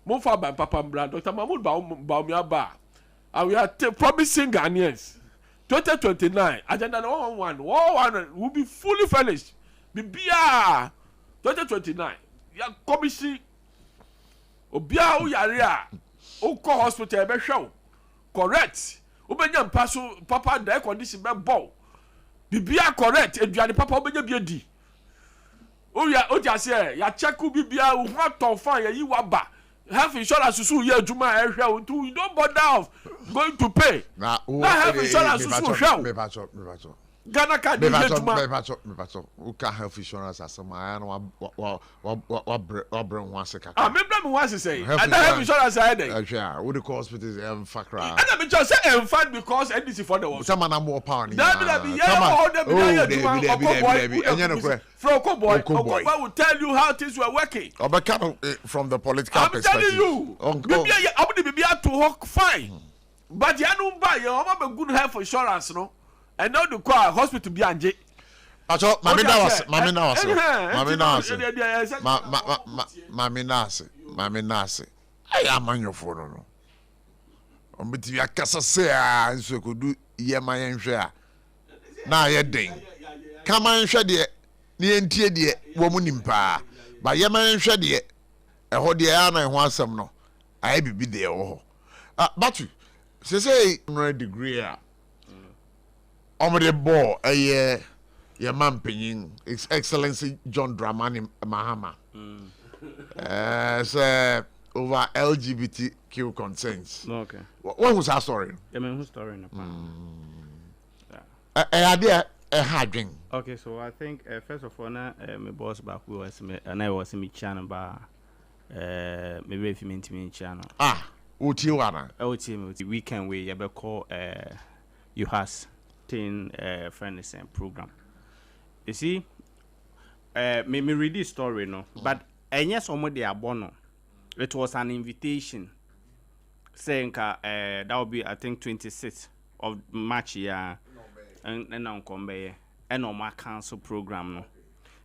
Move for by Papa Mbra, Dr. Mahmoud Baumia, and we are promising Ghanaians 2029 agenda 111 will be fully finished. Bibia 2029. Ya commission Obia Uyaria Oko hospital be show. Correct. Ubenya mpaso papa the condition be bow. Bibia correct. Eduane papa obenya biedi. O just say ya check bibia u what to find ya yi waba. Health insurance susu ye adwuma ehwe you don't bother of going to pay. Na health insurance susu show. Me bacho. Ghana card me bacho. U ka health insurance asema na wa bring one second. Me bring one say. And health insurance I dey. Ahwe we the hospitals fakra. And me just say enfad because NDC for the world. Some na more power ni. That be all them Okoboy will tell you how things were working. From the political perspective. I'm telling you. Maybe to work fine. But you don't buy your good health insurance, no? And now the car hospital be anje. Acho, Mami Nasi. I am on your phone, no. Ombiti ya kasa se a nso kodu ye man hwe a na ye den. Kama nhwe de ni entie de wo mu nimpa. Ba ye man hwe de ho de ya na ho asem no. Aye bibi de wo ho. Batu. Say 100 degree a. Omode bo ye man penyin His Excellency John Dramani Mahama. Say over LGBTQ concerns. Okay. What was our story? I mean, whose story? Okay, so I think first of all, my boss back was me, and I was in my channel, but maybe if you mean to me channel. OT weekend we ever call you has 10 friends and program. You see, me read this story no, but yes, somebody abono. It was an invitation saying that would be I think 26th of March and on come and on my council program no.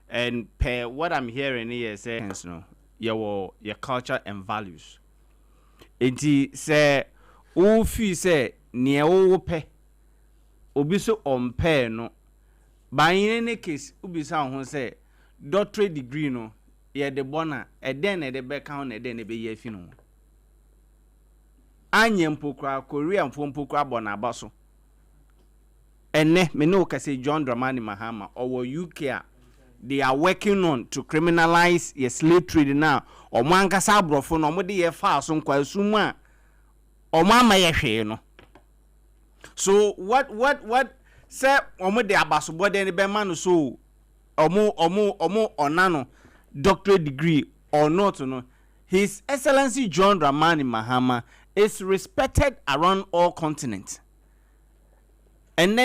And per what I'm hearing here is no your culture and values. Enti say o fi say ne wo pe obi so on pe no by in any case obi sa ho say doctorate degree no ye de bona e den e de be kan e den e be ye fi no anyem pokra Korean fo pokra bona abaso ene me no ka say John Dramani Mahama or UK they are working on to criminalize your slave trade now or mankasa abrofo no mo de ye fa so nkwa sumu a o mama ye hwe no. So what say omo de abaso bode ne be ma no so omo onano doctorate degree or not no. His Excellency John Dramani Mahama is respected around all continents. And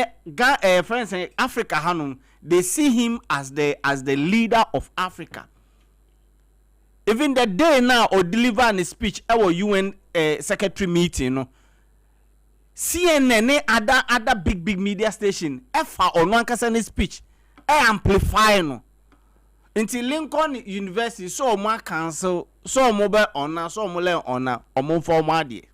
friends in Africa hanum they see him as the leader of Africa. Even the day now or deliver a speech our UN secretary meeting no. CNN other big media station efa or one kasane speech amplify no. Until Lincoln University so more council so mobile honor so mole honor or formal de.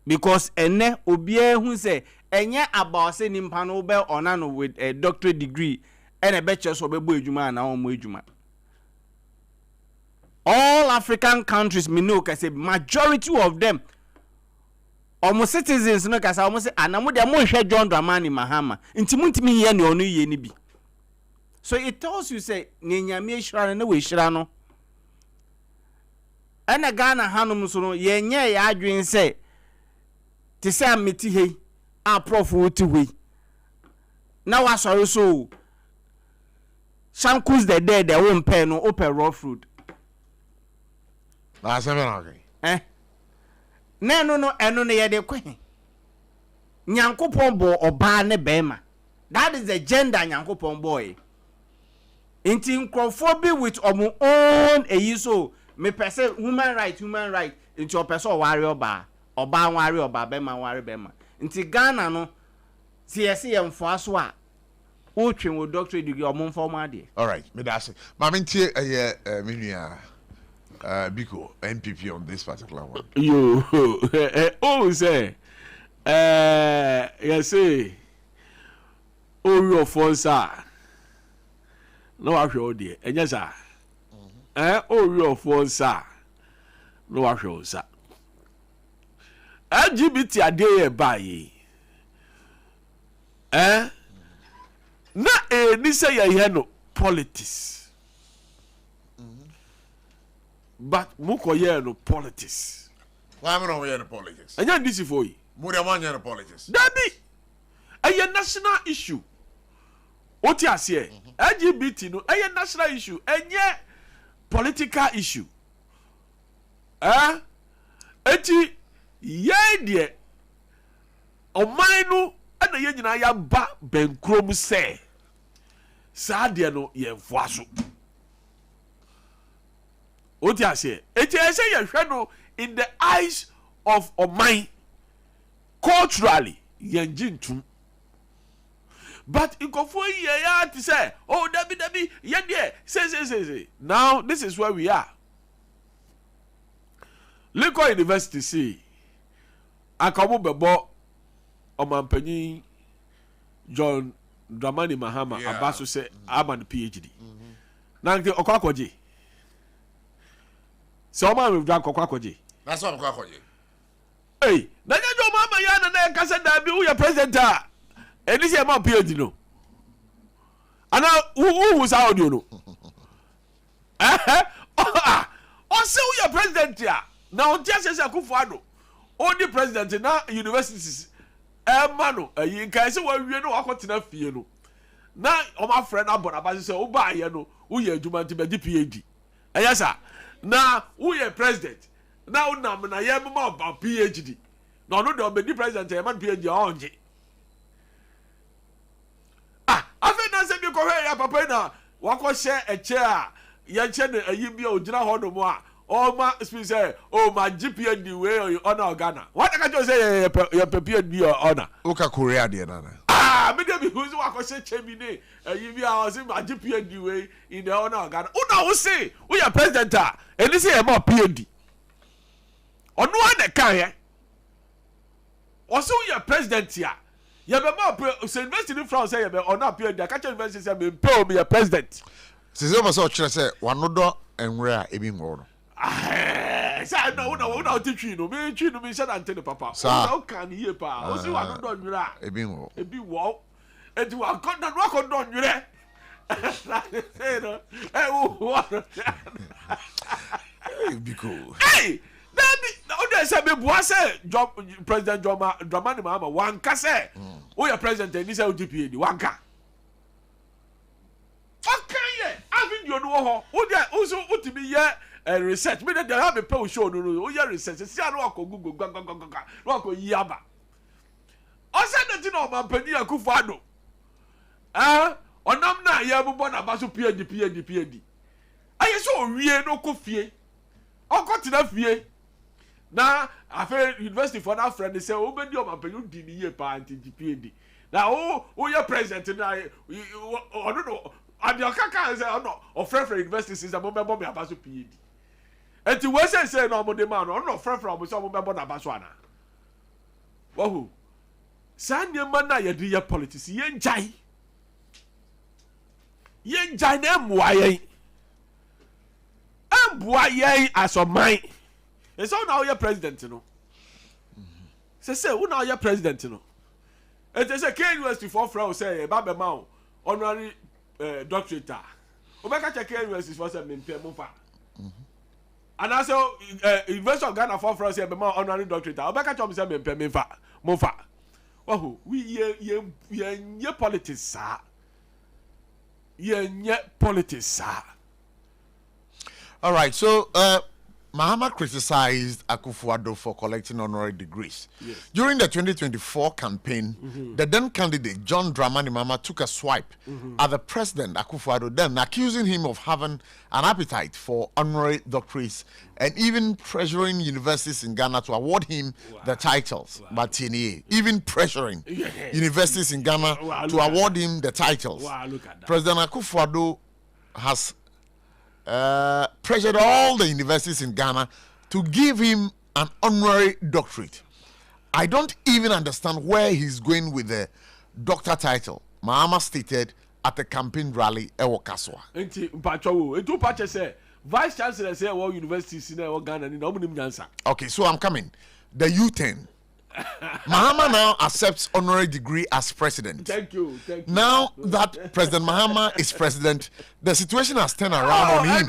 Because ene obie hu say enye about say nimpa no be honor with a doctorate degree and a bachelor's so be adwuma na omo adwuma. All African countries me know say majority of them almost citizens no kasa almost say anamu de mo hwe John Dramani Mahama ntimi ye ne onu ye ni bi. So it tells you say nyanyame ehira na we hira no ana Ghana hanum so no ye nye ya adwen say te say ameti he a prof wotu we na wa sorry so shankus the dead they won't pay no open raw fruit na seven okay na no eno ne ye de kwen nyankopon bo oba ne bema that is the gender nyankopon boy inti nkrofo with omo own eyi so me person human right inti o person ware oba ware oba bema ware bema inti Ghana no TSC yemfo aso a o twen wo doctorate degree omo form ade all right me da say ma me tie menua Biko NPP on this particular one yo say you say your fonsa no ahwe o de enya sa your fonsa no ahwe o sa LGBT ade e bayi na ni say ye no politics but muko ye no politics why am no ye no politics enya ndisi for yi mu de man ye no politics dabi a national issue oti ase LGBT no a national issue enye political issue eti ye de oman no ana ye nyina ya ba benkrom se sa de no ye mfoaso oti ase eti ese ye hwe no in the eyes of oman culturally yenjintum but ikofo ye ya to say oh dabi ye there say now this is where we are. Lincoln University see akamu bebo omampanyin John Dramani Mahama abaso say aban PhD na nke okwakoje so o man withdraw okwakoje that's what okwakoje hey na nyajo mama ya na kasa dabi wo ya president a eni se ma PhD no ana who sa audio no o se wo ya president a na o tia se akufo ado o di president na universities mano ayi nkai se wa wie no akotena fie no na o ma friend abona ba se o ba ye no wo ya adwuma nti be di PhD ayasa na wo ya president na wo nam na ye ma ba PhD na no de obedi president ye man PhD onje afi na se bi ko he ya papa na wako she eche a ye che na ayi bi o gina ho no mo a o ma speak say o ma GPD we honor Ghana what ka jo say ye PhD honor oka Korea de na me dey be who wako she che mi ne ayi bi a o say ma GPD we in the honor Ghana una wo say we ya president a eni say ye ma PhD onu an kan ye o say we ya president ya ye be ma say university in France say ye be honor PhD ka che university say me pay me ya president se se so kire say wanodo enwre a ebi ngo no say no una titwi no me twi no me say ante papa o kan ye pa o say wanodo nwre a ebi wo enti wa kon na wa kon do nwre say no wo be cool hey o dey say me bua say president Dramani Mahama wanka say o ya president ni say o GPD wanka okay ye avi dio no ho o dey o so o tibi ye research me dey have a pay show no o ye research see anu akọ google gaga no akọ yaba o say that no man pani akufo ado onam na ye bubo na ba so PhD aye so wie no ko fie o ko tina fie na afa university for that friend say o be di o man pani di ni ye pa anti PhD na o ye president na o no no abi okaka say no o friend university since mo be me abaso PhD enti we say no mo de man no friend mo so mo be na abaso ana wahu sanye man na ye di ye politics ye njai na emboa ye asoman e so na o ye president no say wo na o ye president no enti say K University for friend say e ba be ma honorary doctorate obeka check university for say me mo fa and I say University of Ghana for France say be ma honorary doctorate obeka check me say me fa mofa oh we ye politics sa ye politics sa. All right, so Mahama criticized Akufo-Addo for collecting honorary degrees. Yes. During the 2024 campaign, the then candidate, John Dramani Mahama, took a swipe at the president, Akufo-Addo, then accusing him of having an appetite for honorary doctorates and even pressuring universities in Ghana to award him the titles. But even pressuring universities in Ghana to award him the titles. Look at that. President Akufo-Addo has pressured all the universities in Ghana to give him an honorary doctorate. I don't even understand where he's going with the doctor title. Mahama stated at a campaign rally ewo Kaswa. Vice Chancellor say all universities in Ghana ni omunim nyansa. Okay, so I'm coming. The U10. Mahama now accepts honorary degree as president. Thank you. Now that President Mahama is president, the situation has turned around on him.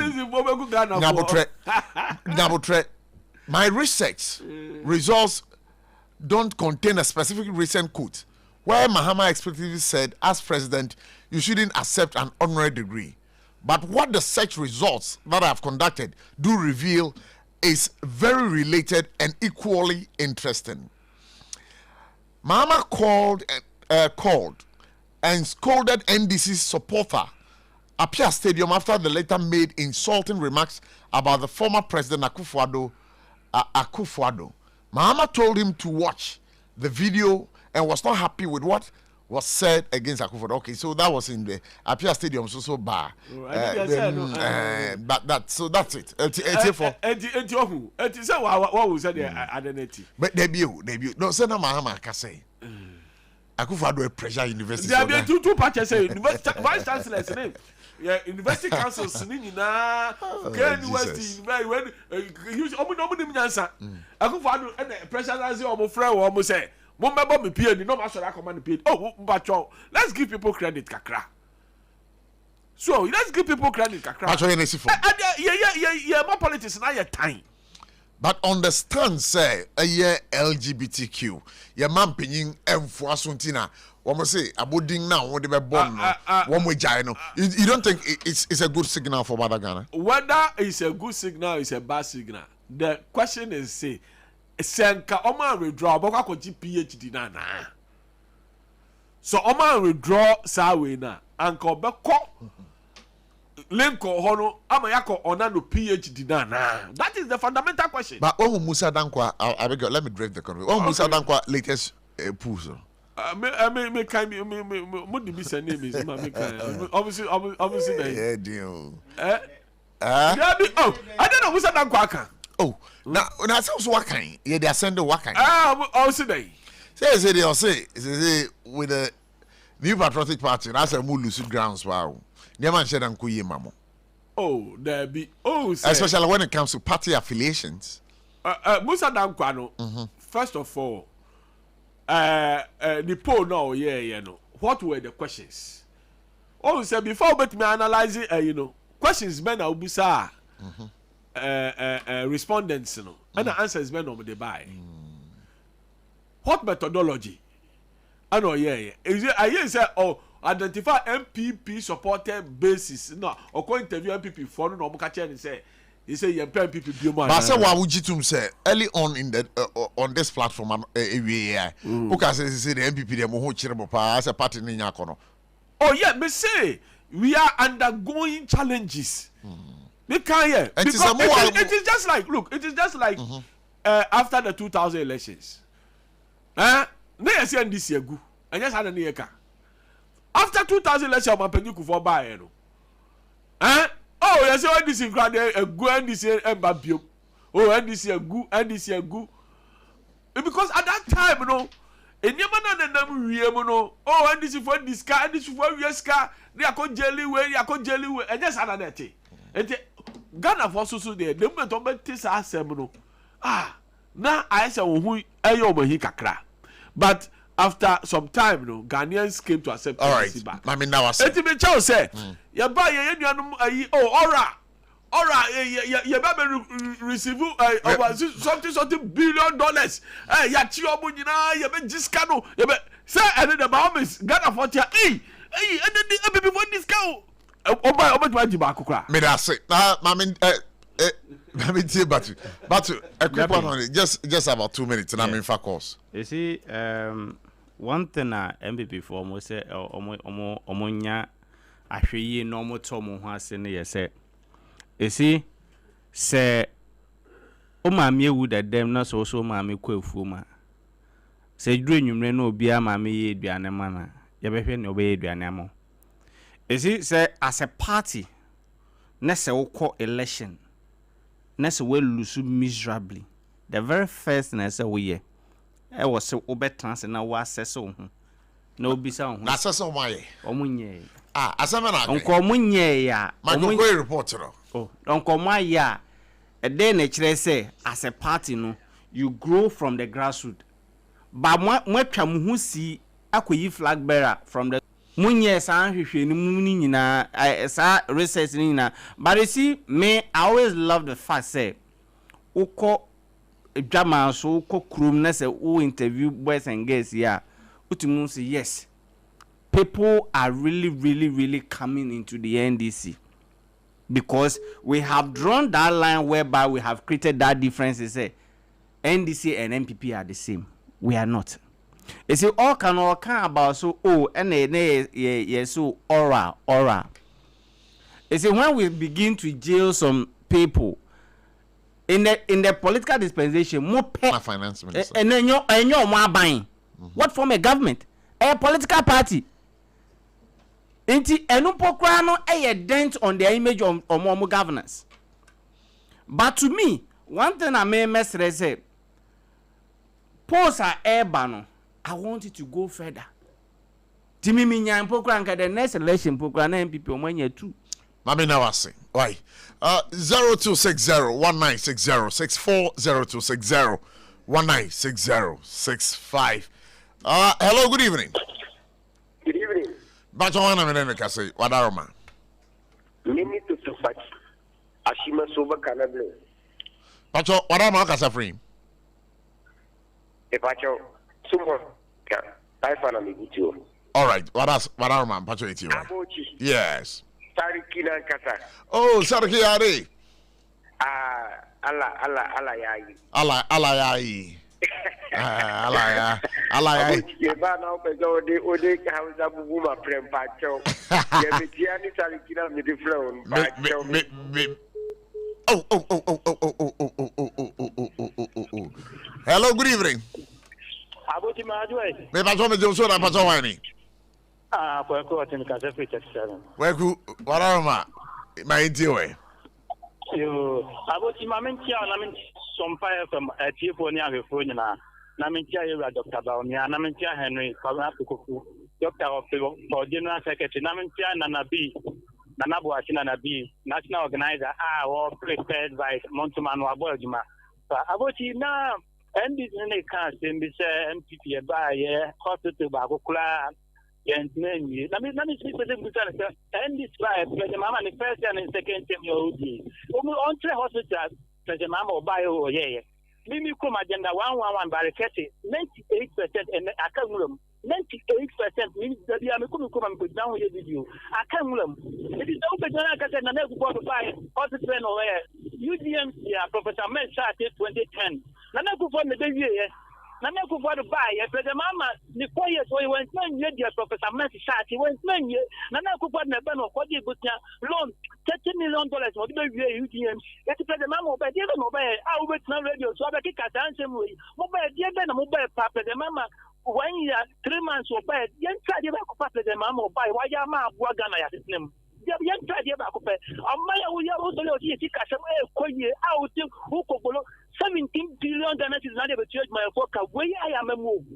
Nabotre, my research results don't contain a specific recent quote where Mahama explicitly said, as president, you shouldn't accept an honorary degree. But what the search results that I have conducted do reveal is very related and equally interesting. Mahama called and scolded NDC's supporter Apia Stadium after the latter made insulting remarks about the former president Akufo-Addo. Mahama told him to watch the video and was not happy with what was said against Akufo-Addo. Okay, so that was in the Apia Stadium so bar. But so that's it. But debut. No, say na Mahama can say. Akufo-Addo pressure university. There be two patches say vice chancellor's name. Yeah, university councils ni na university when omo nyansa. Akufo-Addo and pressure na say omo frɛ wo omo say mo mebo me PhD no ma so that command PhD. Oh, mbacho. Let's give people credit kakra. So, let's give people credit kakra. Actually, yeah, more politics na your time. But understand, say, a year LGBTQ, your man pinning M4 Asuntina, one say, aboding now, what they were born, one way gyno. You don't think it's a good signal for Ghana? Whether it's a good signal, it's a bad signal. The question is, say, Senka Oman withdraw, but I could PhD na. So Oman withdraw Sawe na, and come back. Linko hono amayako onano PhD na. That is the fundamental question. But Musa Dankwa, I beg you, let me drive the conversation. Musa Dankwa latest push. Me kind me name is obviously yeah deal. I don't know Musa Dankwa. Oh, now so what kind? Yeah, they are sending what kind? Today. Say they say with the New Patriotic Party, that's a more lucid grounds. Wow. Oh, there be especially when it comes to party affiliations. Musa Dankwano, first of all, the poll now, what were the questions? Oh, say before but me analyzing, questions men are busa, respondents, and the answers men on the buy. What methodology? I know, I say, identify MPP supported basis. No, or go interview MPP for no catch and say, he say you MPP bioma. But say what would you say early on in the on this platform because say the MPP dem ho chirebo pa as a party ni nyakono. Oh yeah, me say we are undergoing challenges. We can't hear because it is just like after the 2000 elections. Na say NDC egu. And just had a near after 2000 election, my penny could for buy. Oh, yes, NDC grad a good NDC and Babio. Oh, NDC a good, NDC a good. Because at that time, and your man and them real, oh, NDC for this car, NDC for your car, they are called jelly way, they are called jelly way, and just another thing. And Ghana for so there, the moment of this assembly. Now I say, who ayo he kakra. But after some time, Ghanaians came to accept all right back. I mean, now I say. Eti me chow say, ya ba ye nuanum ayi oh all right, you better receive over something $1 billion. Ya chiobu nyina, you be discount, you be say and the Bahamas Ghana for tia. And then before discount. Oba back kukra. Me that say. Let me tell you but a quick one on it. Just about 2 minutes and I'm in for course. You see, one thing MPP for almost say omonya ahwe no mo to mo ho ase ne yese. You see, say o maame ewu da dem na so maame kwa afuo ma. Say duru enwumre na obi a maame ye aduane ma na. Ye behwe ne obe ye aduane amo. You see, say as a party, na se wo election. Na se we lose miserably. The very first thing I say we I was so obetrans na wa assess ho. Na obisa ho. Na assess ho maye. Omunye. Asema na. Onko omunye ya. Ma go report no. Oh, onko maye ya. E dey na kire say as a party no, you grow from the grassroots. Ba mo atwa mo ho si akoyi flag bearer from the munye sa hwehwe ni mu ni nyina sa research ni nyina. But you see me, I always love the fact say uko drama so uko krum na say who interview boys and girls here utumu say yes, people are really coming into the NDC because we have drawn that line whereby we have created that difference. Say NDC and MPP are the same. We are not. You see, all can about so and so aura. You see, when we begin to jail some people in the political dispensation, more finance minister. And then you're more buying. What form of government? A political party. Inti enupokrano a dent on the image of more governance. But to me, one thing I may message say, polls are urban. I want it to go further. Timi minya mpokranka the next election pokrana MPP omanya too. Mami na wase. Why? 0260-1960-64 0260-1960-65. Hello, good evening. Good evening. Bacho wana menene kase wadaroma. Mimi to support Ashima Soba Canable. Bacho wadaroma kasa free. E bacho sumo ka taifana migutu. All right, wadaroma bacho eti wa. Abochi. Yes. Sariki na kasa. Oh, Sariki yare. Allah yayi. Allah yayi. Allah yayi. Ye ba na opezo ode ka hausa bubu ma prem pacho. Ye bitia ni Sariki na mi different pacho. Oh. Hello, good evening. Abochi Majwe. Me pacho me joso na pacho wani. Kwa kwa tini kaze fita kisana. Weku wadaroma my dear. Yo, Abochi mamentia na SOMPA FM tifo ni afefo nyina. Na mentia yura Dr. Baumia, na mentia Henry Kwabena Kukuku, Dr. of General Secretary, na mentia Nanabi, Nanabu Nanabi, National Organizer, or prepared by Montuman Wabojima. Abochi na NDC ne kan sembi se MPP ba ye hospital ba ko kula yentmenyi na mi speak for the NDC ba president mama ni first and second term yo odi on tre hospital president mama ba yo ye mimi kuma agenda 111 barikete 98% and akamulam 98% mimi zabi amekumi kuma mkudangu ye video akamulam it is open na kata na neku board by hospital no where UDMC Professor Mensa 2010 na neku for the day na neku for the buy president mama ni 4 years so he went man ye Professor Mensa he went man ye na neku for na beno kwa di butia loan $30 million mo be UDMC et president mama oba dey no be a we na radio so be kika ansem we mo be dey be na mo be pa president mama 1 year 3 months oba yen try dey ba ko pa president mama oba wa ya ma abu Ghana ya system yen try dey ba ko pe amma ya wo ya wo so le o ti kika se koye a o ti ko bolo 17 billion Ghana is not able to change my forecast. Where I am a move.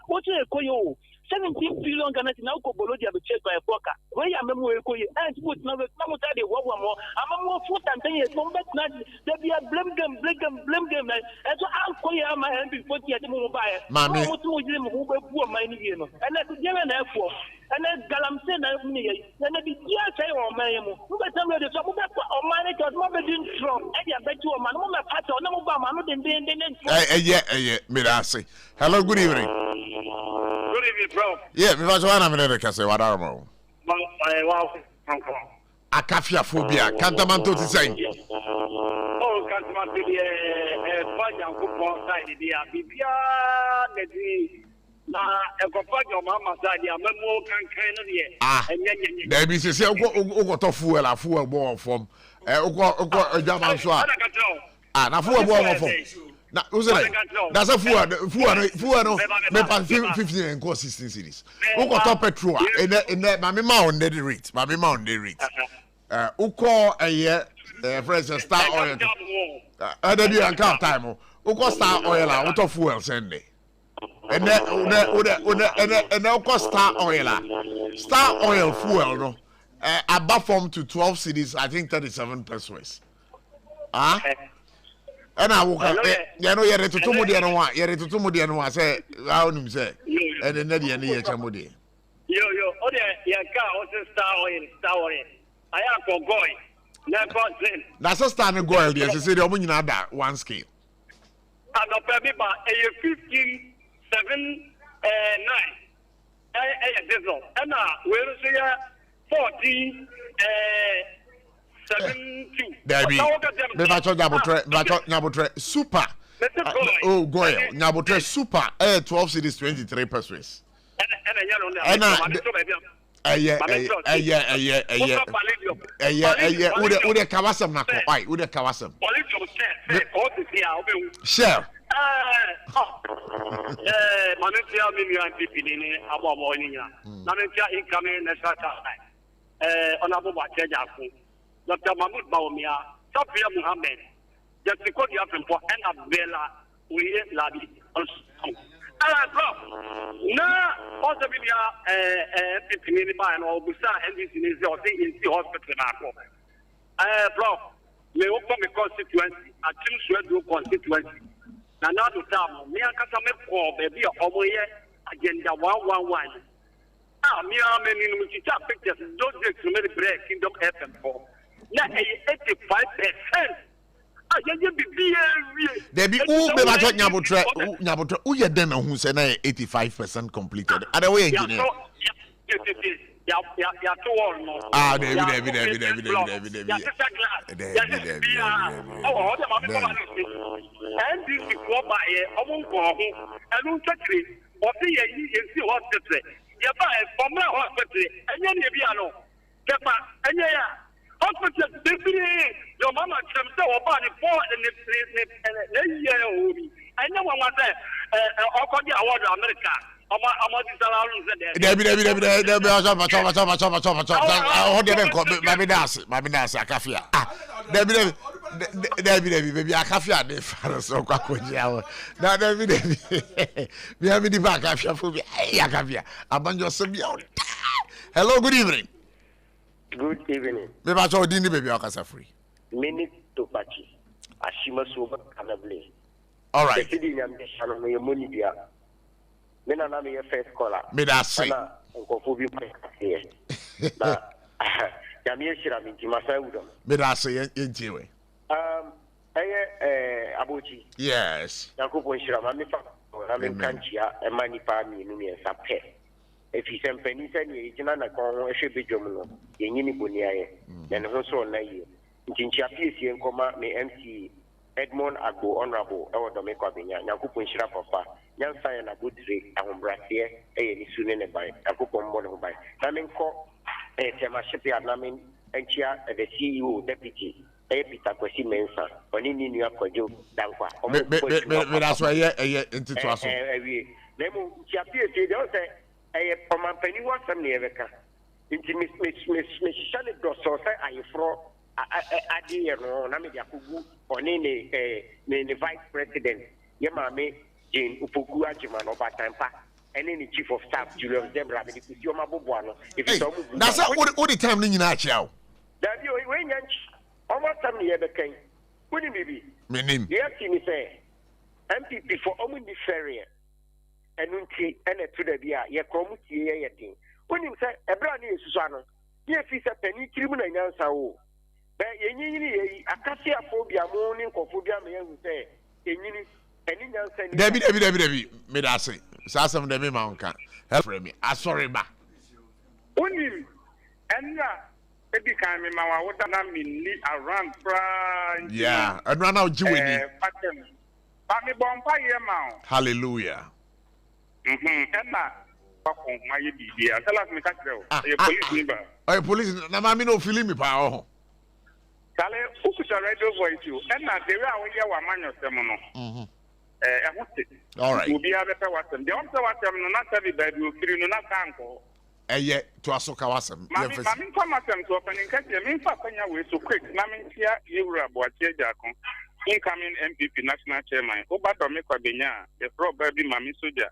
What is a coyo? 17 billion Ghana is now Kobolo to change my forecast. Where I am a move, and put no tell you what more. I'm a more foot and 10 years. Don't bet not. There be blame game. And so I'm calling my hand before you get the buy. Mammy, who will poor money, you know. And that's the German airport. And then Galamsen and me. And then the year or Mayamo. Who got some of the top of that or money because Mother didn't from. And I bet you a man, no matter, no Obama, no, yeah, Mirasi. Hello, good evening. Good evening, bro. Yeah, me was one minute can say what I know. Wow. Akafia phobia, Cantamanto to say. Oh, Cantamanto, Fajan football side, Bibia, a compagnon, Mamma side, a memo can There be say, got a fool, a fool born from a German swap. Na fool born from. Na, who's it? That's a fool, no, 15 and go 16 cities. Who got top petrol in that Mammy Mound, they read, Mammy Mound, they read. Who call a year, for instance, Star Oil. There be a count time. Who call Star Oil out of fuel Sunday. And now cost Star Oil. Star Oil fuel, no. Above from to 12 cities, I think 37 pesos. Ah? And I woke up, you know, you're to Tumudi, you're to Tumudi, say, I don't say, and then the end of Chamudi. Yo, oh, yeah, Star Oil. I am for going. Never then. That's a standard goil, yes, you see the woman in that one scale. And of Pemiba, a 15, 7, 9. Diesel. And now, we'll see 14, 7, 2. There be. Nabotre, super. Oh, goil, Nabotre, super. 12 cities, 23 pesos. And yeah. Ude kawasam na ko. Ai, ude kawasam. Share. Manutia million people in abo morning. Manutia incoming national time. Honorable Bachejaku. Dr. Mahmoud Baumia, Sophia Muhammad. Just because you have for Annabella, we Labi. Prof. Now, also, we are 50 minutes by an old Busa and this is the hospital. Prof. May open a constituency, a two constituency. Now, to time, me and Casame for baby over here, agenda 111. Ah, me are many pictures, those days to make break Kingdom FM4. Now, 85%. There be all the matter Nabotre, who you then who said 85% completed. Other way, engineer. Hospital, your mama comes to a body for the year. I know one was there. I'll call you award America. Hello, good evening. Good evening. Maybe I saw Dini baby Akasa free. Minute to Pachi. Ashima Soba Canable. All right. The city and the Shannon, your money there. Then I'm your first caller. May I say? Uncle Fubi here. Yamir Shiram in Masauda. May I say in Tiwe? Abochi. Yes. Yakupo Shiram, I'm in Kanchia, and Mani Pami, Numi and Sape. If you send pennies and you should be Jomuno, Yini Bunia, and also Naye. In Chapi, and Coma, may MC Edmond Agbo, Honorable, or Domeco Bina, Yakupo Shirapa, Yan Sayan a good day, and Brassier, a soon by Yakupo Monobai. Namin call a Temashipi Namin, and Chia, the CEO, Deputy, a Peter Kwesi Mensa, or in New York, Dankwa. That's why I into Trust. Nemo Chapi, don't say. From a penny was some near into Miss Shelley Dosso, I throw a dear Namiaku or Nene Vice President, Yamame, Jane Upuku Ajiman or Batampa, and any Chief of Staff, Julius Debra, if you're Mabuano. That's not what the time in Nacho. That you when almost some near the king. Wouldn't be? My name. Yes, you say MPP for only ferry and unti and a to the beer, ye come to ye thing. When you say a brand new Susano, yes, it's a penny criminal answer. But ye a cassia phobia, morning or phobia, may say, Debbie, may I say, Sassam de Mimanka, help me. I sorry, ma. Only and it became my what I mean around France. Yeah, and run out Jewish. But bonfire mount. Hallelujah. And that. My idea. Tell us, me catch you. Police member. Oh, police. Na mami no feeling me pa oh. Kale, who could radio voice you? And that they were when you were man yourself. All right. Will be a better what them. The answer what them not every bed will feel no not uncle. Yeah, to Asoka wasam. Mammy, come at them to open in case you mean Papa way so quick. Mammy, here you were about Jackon. Incoming MPP national chairman. Obadomiko Benya, the pro baby Mammy Soja.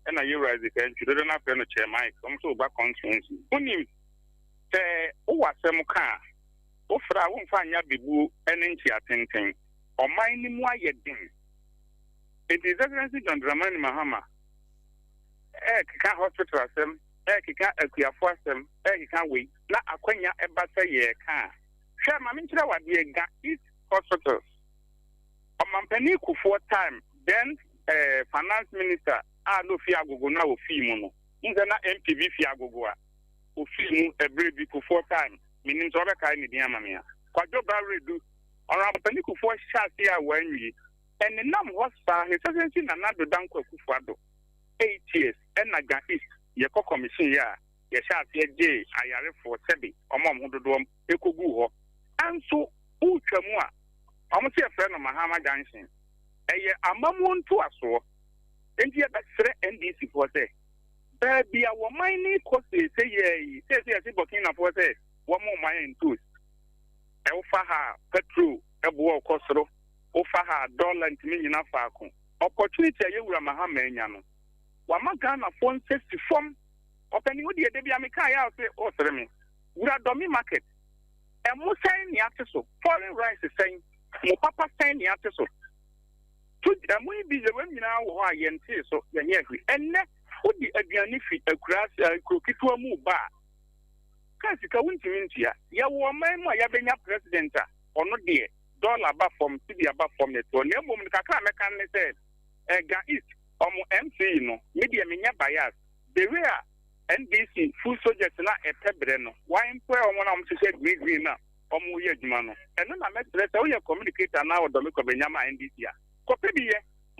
And I realize the children have been a chairman. I'm so back on things. Who knew? Say, oh, what some car. Oh, for I won't find your bibu and in tea attending. Or minding why you're doing. It is Excellency John Dramani Mahama. Can't hospital them. Can't acquire for them. Can't wait. Not a quenya a better year can. Share my mintra what the East hospitals. A Mampaniku for time. Then finance minister. No fiago go now fee Inza na MPV fiago go o fee a baby for 4 times. Meaning to other kind of diamamia. Quadro barre do around Paniku for shot here when we and the num was his excellency another danko kufado 8 years and I got it. Yako commission ya shot here J. I are for Sebi or Mom Hodom Ekogu and so Uchamua. I'm a friend of Mahama Johnson. A mamon to us so. And yet, that's NDC for say. Baby, our mining cost say, says, Burkina for say, one more mining tools. Elfaha, petrol, a war costro, Ofaha, dollar and million of Falcon. Opportunity, you were Mahamaniano. Wamagana phone says to form. Opening with the Debbie Amikaya, say, oh, me. We are domi market. And more saying the article, foreign rice is saying, more papa saying the article. And we be the women now who are yen so and next would be a bianifi a grass crooked to a move bar. Cassica went to India. Ya woman, my Yabena president, or not dear, dollar above from city above from the to a woman Kaka said, East, MC, no, media minya bias. The rare NBC, full soldiers not a pebreno. Why employ one of them said green now, or more yajmano. And then I met the rest of your communicator now, the look of Benyama NDC. Copy,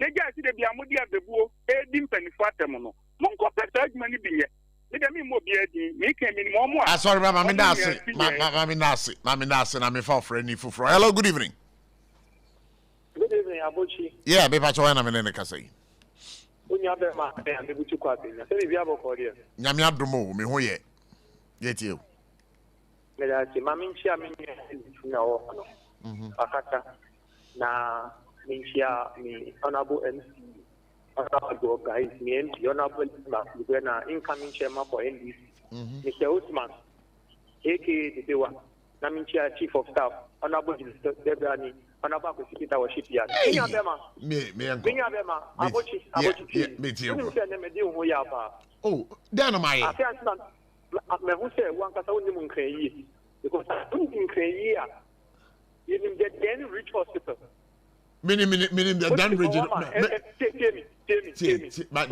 Nega see the Biamudi of the Bull, Edim Pennyfatemono. Monco Pet money be ye. Let me more be make him in more. I saw Mammy Nasi, Mammy Nasi, I'm a for friend for. Hello, good evening. Good evening, Abochi. Yeah, be Pachoana Menecasi. When you have a mark and the Buchu Quatin, I say, we have a cordial. Yamiadromo, me who ye. Get you. Mammy Chamin, no, Akata. Na Minchia, me honorable MC, honorable guys, me MP, honorable incoming chairman for NDC, Mr. Usman, aka the one, Naminchia chief of staff, honorable Debrani, honorable Secretary of Shipyard. Minyabema, Abochi, me too. Oh, then my. I who say one Casaunium Cray, because I don't think Cray. Even the then rich hospital. Meaning the Dan region. Tell me. Now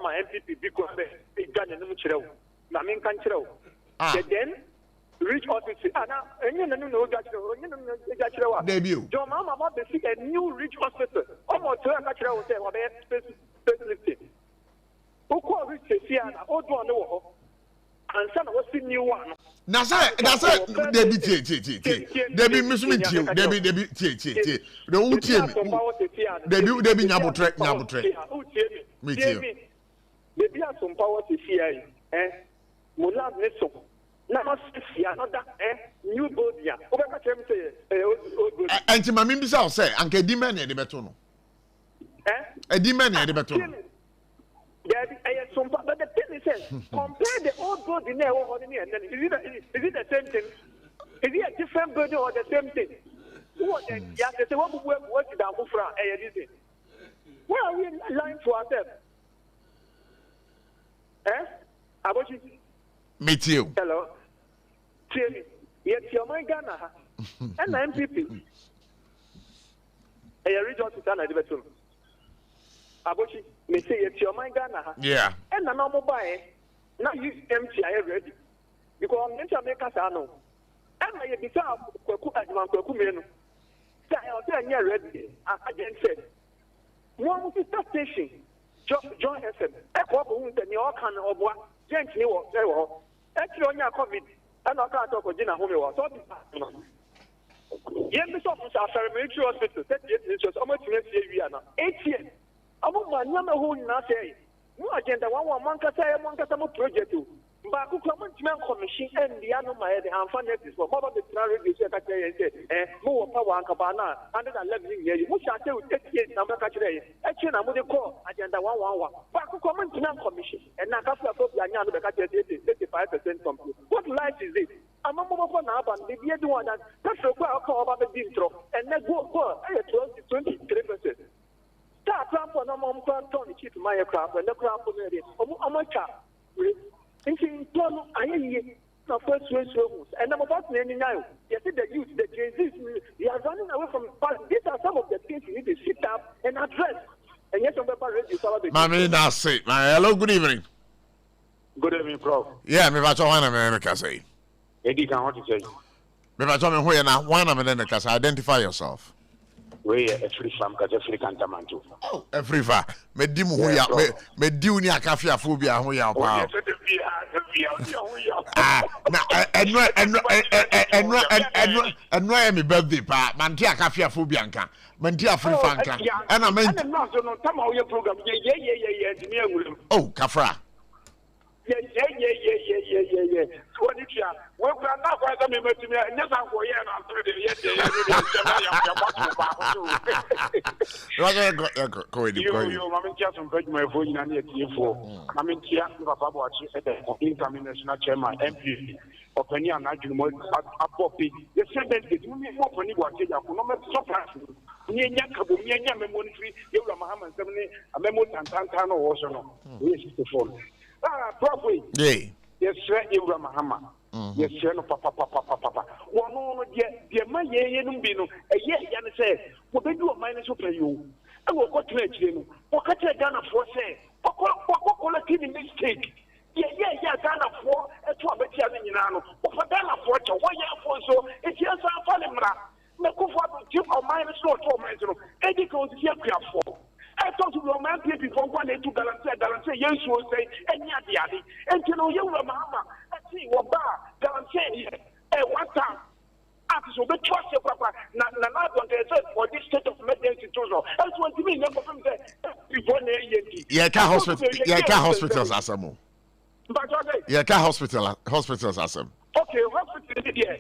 my MPP because they got a new child. Namin Canchero. The then rich hospital. And you know that debut. Your mama about to see a new rich hospital. Almost to a natural say, what specialty. Who call rich Siana? Oh, do I know? And some was the new one. That's it. Debbie Miss Mitchell, Debbie, the old team. Debbie Nabotre. Me too. Debbie has some power to see. Mulan Nesso. Now, another new body. And to my members, I'll say, Uncle Demon at the Betono. A demon at the Betono. But the thing is, compare the old building there and then is it the same thing? Is it a different building or the same thing? What then? Yeah, they say what is that Mufra? Where are we lying to ourselves? Abotchie. Meet you. Hello. Yes, your mind Ghana. And MPP. A regional to Ghana, the better. Abotchie, me say it's your mind Ghana. Yeah. And a normal buy. Now you empty ready. Because I'm going to make us know. And I be found Kwaku as my Kwaku Menu. I'll tell you ready. I didn't say. One station. John FM. Echo who the New York and Obwa. James New York. Actually, on your COVID. And I can't talk with Gina Home. Yes, Miss Officer, military hospital, 38 inches, almost 8 years. I'm a man who not say, no agenda, one Mancasa project. But who come to commission and the animal and finances for Mother the Radio Secretary and say, more power and cabana, 111 years. Which I say with 38 number today. Actually, I'm going to call agenda 111. But who come to commission and now after the 85% complete. What life is it? I'm a mobile for now, but the one that that's a call about the dintro and then go 23%. Start for no more Tony keep my craft and the craft for me. I'm a chap. Thinking, I hear first and I'm about to now. You see the youth, the Gen-Z, they are running away from the past. These are some of the things you need to sit up and address. And yes, I'm ready to Mammy, that's it. Hello, good evening. Good evening, Prof. Yeah, me va to America say. Eddie, can what you say? Me va to me who na one America say identify yourself. We a free farm ka free cantaman too. Oh, a free farm. Me di mu ho ya me di uni akafia phobia ho ya pa. Ah, na enno me birthday pa. Man ti akafia phobia nka. Man ti free farm nka. And no so no tama your program. Yeah. Oh, Kafra. Yeah. So what if you well, now for some me to me, yes, I'm for you, and I'm through the you, I'm in just some very my phone and yet you for. I'm in here, ABOTCHIE at the international chairman, MP, opinion, and I do more a poppy. The said that you need more for what you have no surprise. Nya memory, you are Muhammad 70, a memo and Tantano also. Yes, the phone. Prof. Yes, sir, Abraham Mahama. Yes, sir, no papa. One on the my ye no a year, and say, what they do a minus of you. I will go to you. What can I done for say? What mistake? Yeah, Ghana for a 12 in Nano. What for Ghana for a 1 year for so it's just a funny mra. No, go for a minus no 4 minutes. Eddie goes here for. I thought you were man people one day to guarantee, yes, you will say, and yadi, and you know, you were Mama, I see what bar, guarantee, and one time. After so, the trust your papa, not for this state of emergency. That's what you mean, never from there. Hospitals are some. Hospitals are some. Okay, hospital, yeah.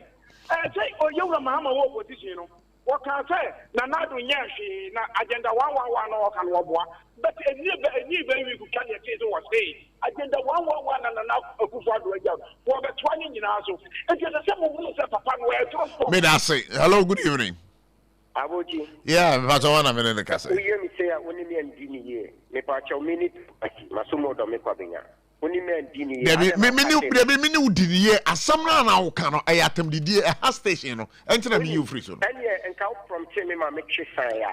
I say, oh, you were Mama, what this, you know. What can I say? Nanado Yashi, agenda 111 or can Wabwa, but a new baby who can get was saying agenda 111 and enough of for the 20 in our house. And just a simple woman said, Papa, where to may I say, hello, good evening. ABOTCHIE. Yeah, that's one I'm in the castle. We hear me say, only me and Dini here. Me pacho minute, Masumo do me pabinga. Only me and Dini here. Me did ye as some now can I atom the a station, enter you free soon. And come from Timima make sure.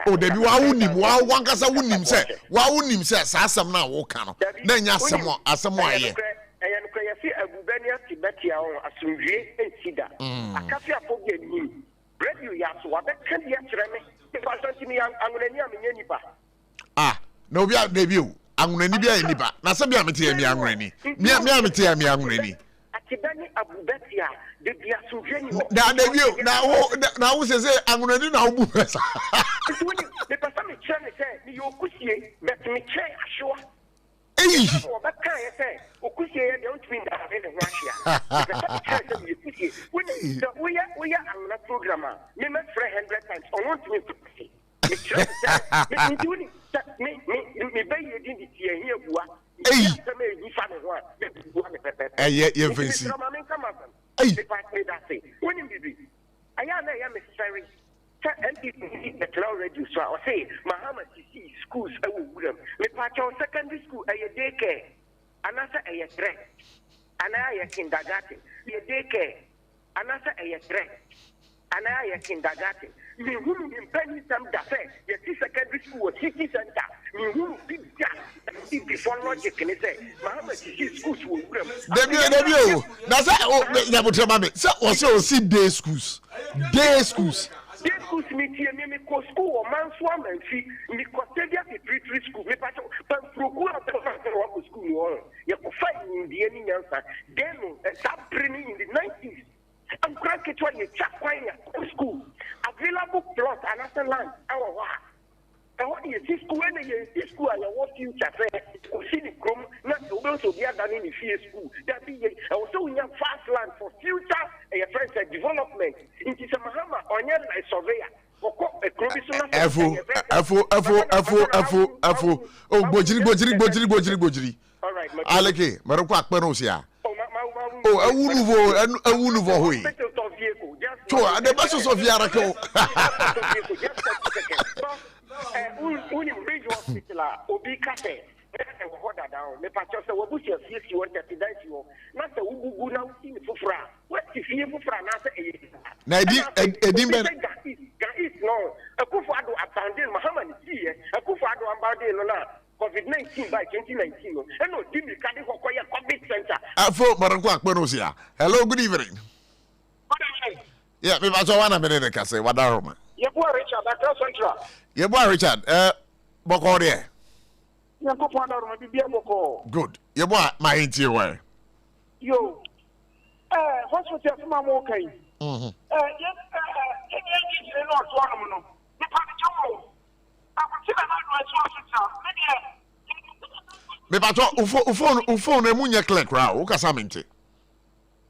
Oh, there you are one casa wouldn't him say, why wouldn't him say, some now walk can. Then you some more as some more here. And I see a Bubania Tibetia or a Sunjay and Sida. A cafe for getting bread you yas, what can be actually if I don't see me, I'm going to name Yanipa. Ah, no, we are debut. I'm going to be any but now some young granny. Me, I'm young granny. Atibani Abubetia, the Biasujeni. Now, debut now, says I'm going to do now. The person is trying to say, you could see that me chair, sure. Hey, that can I say, Okusia don't mean that in Russia. We are a programmer. Me met 300 times. I want me to see. Me pay you didn't hear here. Hey, you're fancy. Hey, when I am very so I say Muhammad see schools I will them. Me pacho secondary school a daycare. Another a threat. Another kindergarten. A daycare. Another a threat. Another kindergarten. Me who in penny some dafe. The secondary school city center. Me who big that before logic and say Muhammad see schools will them. Debut. That's how Yabutamame. So also see day schools. Day schools. Day schools me ko school or man swam and see me costedia preparatory school. Me pacho but procura the school or you could find in the any answer. Then start training in the 90s. I'm cranking to a chap school. Available plot and after land. Our wow. And what is this school? When you see school and you walk in cafe, you see the chrome, not to go to the other in the fear school. That be also we have fast land for future friends development. It is a Mahama on your surveyor. Oh, Bojiri. All right, Aleke, Maroko Akperosia. Oh, a Wuluvo Hui. So, the buses of Yarako. Bridge hospital, Obi Cafe. Down. The pastor said, "What was your fees? You want to die? You not the Ubu now see for fra. What if you for fra? Guys, no. A Kufado abandoned Muhammad here. A Kufado abandoned COVID-19 by 2019. And no, Timmy Kadi for Koya COVID Center. Afo Maranquak Bonosia. Hello, good evening. Yeah, we must want a minute. I say, what are you? Your boy Richard, that's Central. Your boy Richard, Bokoria. Good. Your boy, my interview. Yo, hospital from my walking. Yes, Me pato ufone munya click ra o kasa mente.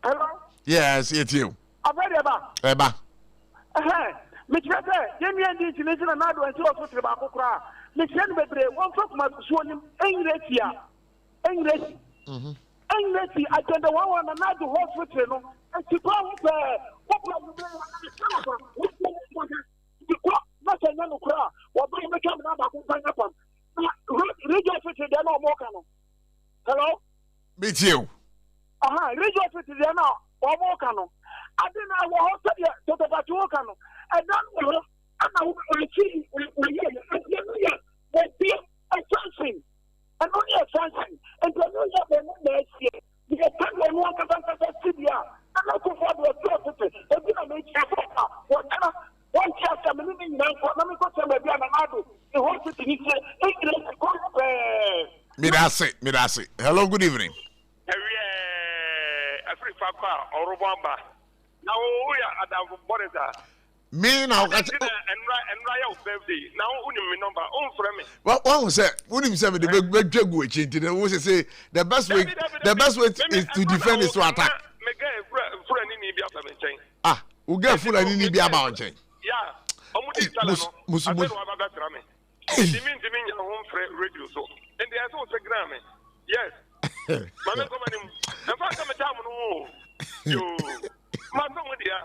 Hello? Yes, it's you. Eba. Me try say, dem ye di international na do enti hospital ba kokora. Me try no bebre, won fok ma so nim enretia. Enreti agenda wa na do hospital no. Enti kwa wo hello? Meet you. Radio City there now. Omokano. I didn't know what to the Batuokano. And then I see be a something. And only a something. And the new year, the time walk about the city. I'm not going to the and then I make whatever. One chance I'm living now. Let me go to my brother. The hospital he said, Midasi. Hello, good evening. Now we are at our borders. Me now, and Raya birthday. Now, only number on from me. What one said, wouldn't you say the big jagu change? Was say the best way is to defend is to attack. Ah, we get full and need be about change. Yeah, Musubu. Radio so. And they are so Grammy. Yes. Mamma come in. And find some time no. You Mamma with ya.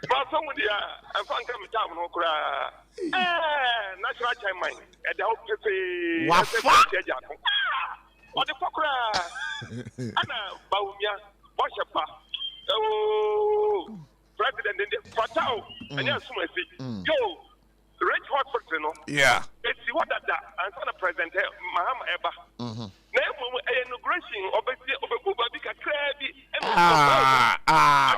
Mamma with ya. And find some time no cry. National time mine. At the hope to say what the fuck? Anna Baumia, Washapa. Oh, President in the Fatao. And yes, yo. Rich hospital, no? Yeah. It's what that and son of President Mahama Eba. Inauguration of a Bubika Crabby.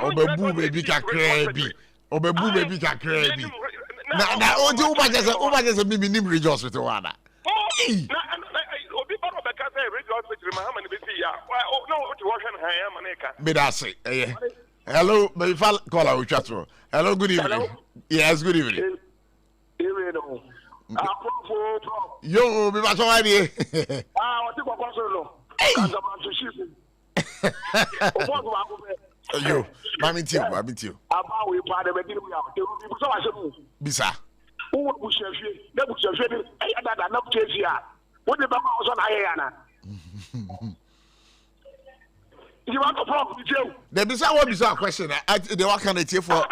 Obebu baby Crabby. Obebu baby Crabby. Now, over just a mini bridge hospital. Oh, Obi Baba Bacasa, Rich Hospital, Mahama, oh, no, what you wash and Midasi. Hello, my father caller with chat. Hello, good evening. Yes, good evening. Yo, be back on idea. What you want to yo, I meet you. Bisa. You want to prop the jail? The bizarre one bizarre question. The what can it for?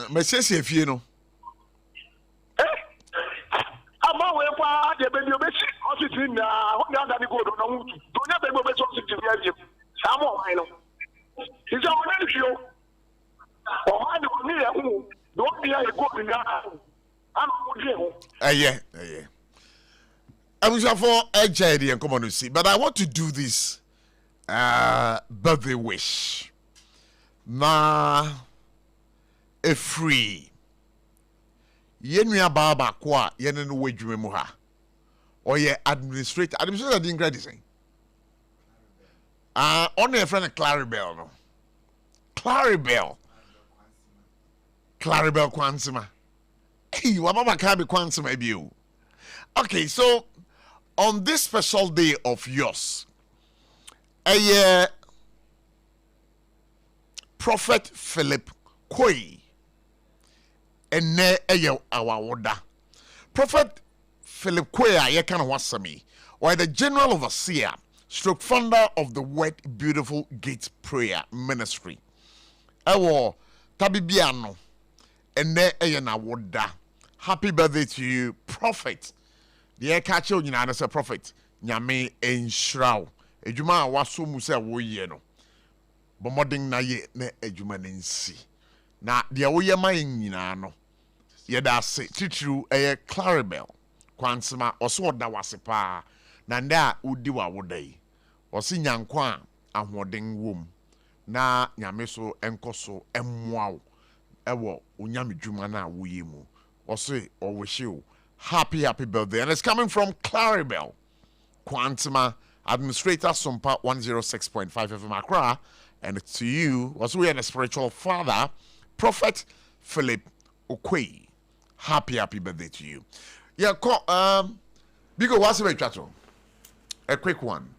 Message if you know. Ama we kwa de be bi obesi office na ho na ga ni go do na mutu do nya be obesi office ti ya je samo mai no ijo mo na fio o ma ni ya hu do bi ya go bi na am mo je ho Yeah. I'm sure for AJ and come on to see, but I want to do this birthday wish. Na a free Yenua Baba Kwa Yenen Wedjumemuha or ye administrator didn't graduate. Only a friend of Claribel, no. Claribel Kwansima. Hey, Wababa Kabi Kwansima you. Okay, so on this special day of yours, a Prophet Philip Koi and ne our order. Prophet Philip Koi, I can wasami, or the general overseer, stroke founder of the Word Beautiful Gates Prayer Ministry. Our Tabibiano and ne na order. Happy birthday to you, Prophet. The catch you know as a prophet. Nyame enshraw. Ejuma waso mu se wo ye no. Bomoding na ye na ejuma nsi. Na de wo ye man nyina no. Ye da se titru Claribel. Kwansema oso oda wase pa. Na nda udi wa wodai. Osi nyankwa ahoden wom. Na nyame so enkoso emmoa. Ewo onyame dwuma na wo ye mu. Osi o wish you happy birthday. And it's coming from Claribel Quantima, Administrator SOMPA 106.5 FM Accra. And it's to you, also we are a spiritual father, Prophet Philip Okwe. Happy birthday to you. Yeah, Bigo, what's the chato? A quick one.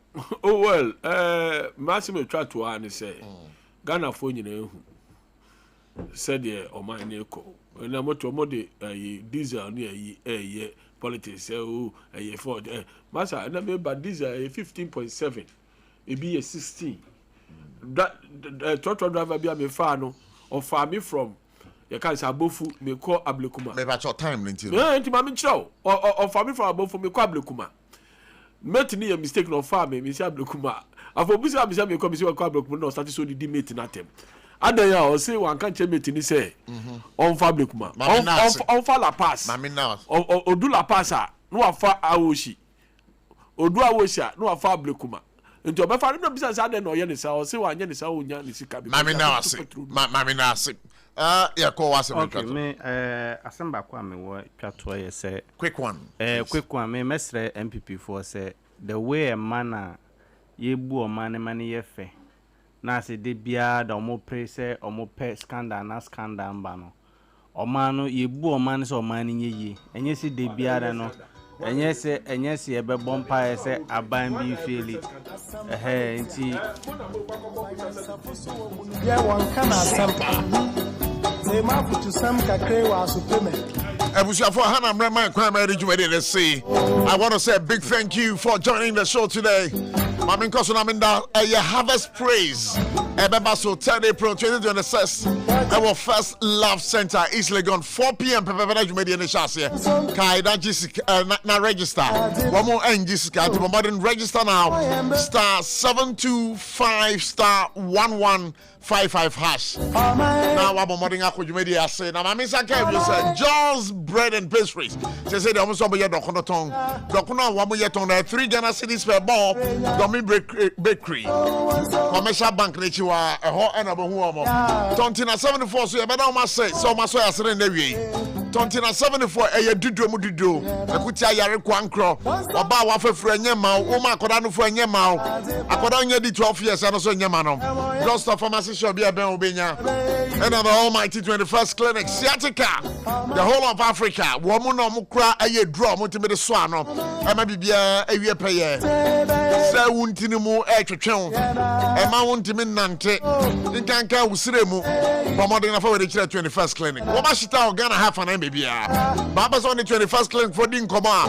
Oh well, Massimo Chato and say Ghana for you said yeah or my neko. And I'm to mode diesel near politics, a Ford. Massa, and I remember diesel 15.7, it be a 16. That total driver be a mefano or farming from your can't say Abofu, me call Ablekuma. Maybe at your time, Linty. No, Mammy Chow, or farming from Abofu, me call Ablekuma. Met me a mistake of farming, Miss Ablekuma. I've obviously had me come to a Ablekuma, no started so the mate in at him. Adaya or say one can't change it say on fabric ma on fa la pass o do la passa no afa awoshi o do awosha no afa ablikuma nti o be fa no business ade no ye ne sa o say wan ye ne sa onya ne sika bi mami na ase yeah call was me asemba kwa me wo twato ye say quick one me mesre MPP for say the way a man ye bu o man ye fe na se de bia da omo pre se omo pe scandal na scandal mba no oman no ye bu oman se oman nye yi enye se de bia da no enye se e be bompa se aban bi feli nti ya wan kana sampa se ma futu sam kakre wa supeme Ebushafo Hana Mrema Kwame Ready to say I want to say a big thank you for joining the show today. Mamin Kosunaminda, a harvest praise. Ebebaso 10 April 2026. Our first love center East Legon 4 p.m. Pepepera Media Nishasi. Kaida Jessica na register. One more and Jessica to modern register now. Star 725 star 1155 hash. Now I'm modern Media say now Mami Sanka John's bread and pastries. They say they almost over here Dokonoton. Dokona Wamuyeton 3 Ghana cities per ball. Bakery, commercial bank, Nichiwa, a whole and a boom. Tontina 74, so you better almost say, so much I said in the way. Tontina 74, a dudo, a kutia yare quancro, or bawa for a yama, Uma Kodano for a yama, a Kodanya di 12 years and also Yamano. Lost of pharmacy shall be a Benobina. Another almighty 21st clinic, Siatica, the whole of Africa, Womuno Mukra, a drum, ultimate swano, and maybe a year payer. Say, Wuntinimu, Etchon, and Mount Nante, in Kanka, Usremu, promoting a 21st clinic. Wabashita, Ghana half an MBBR. Baba's on the 21st clinic for Dinkoma.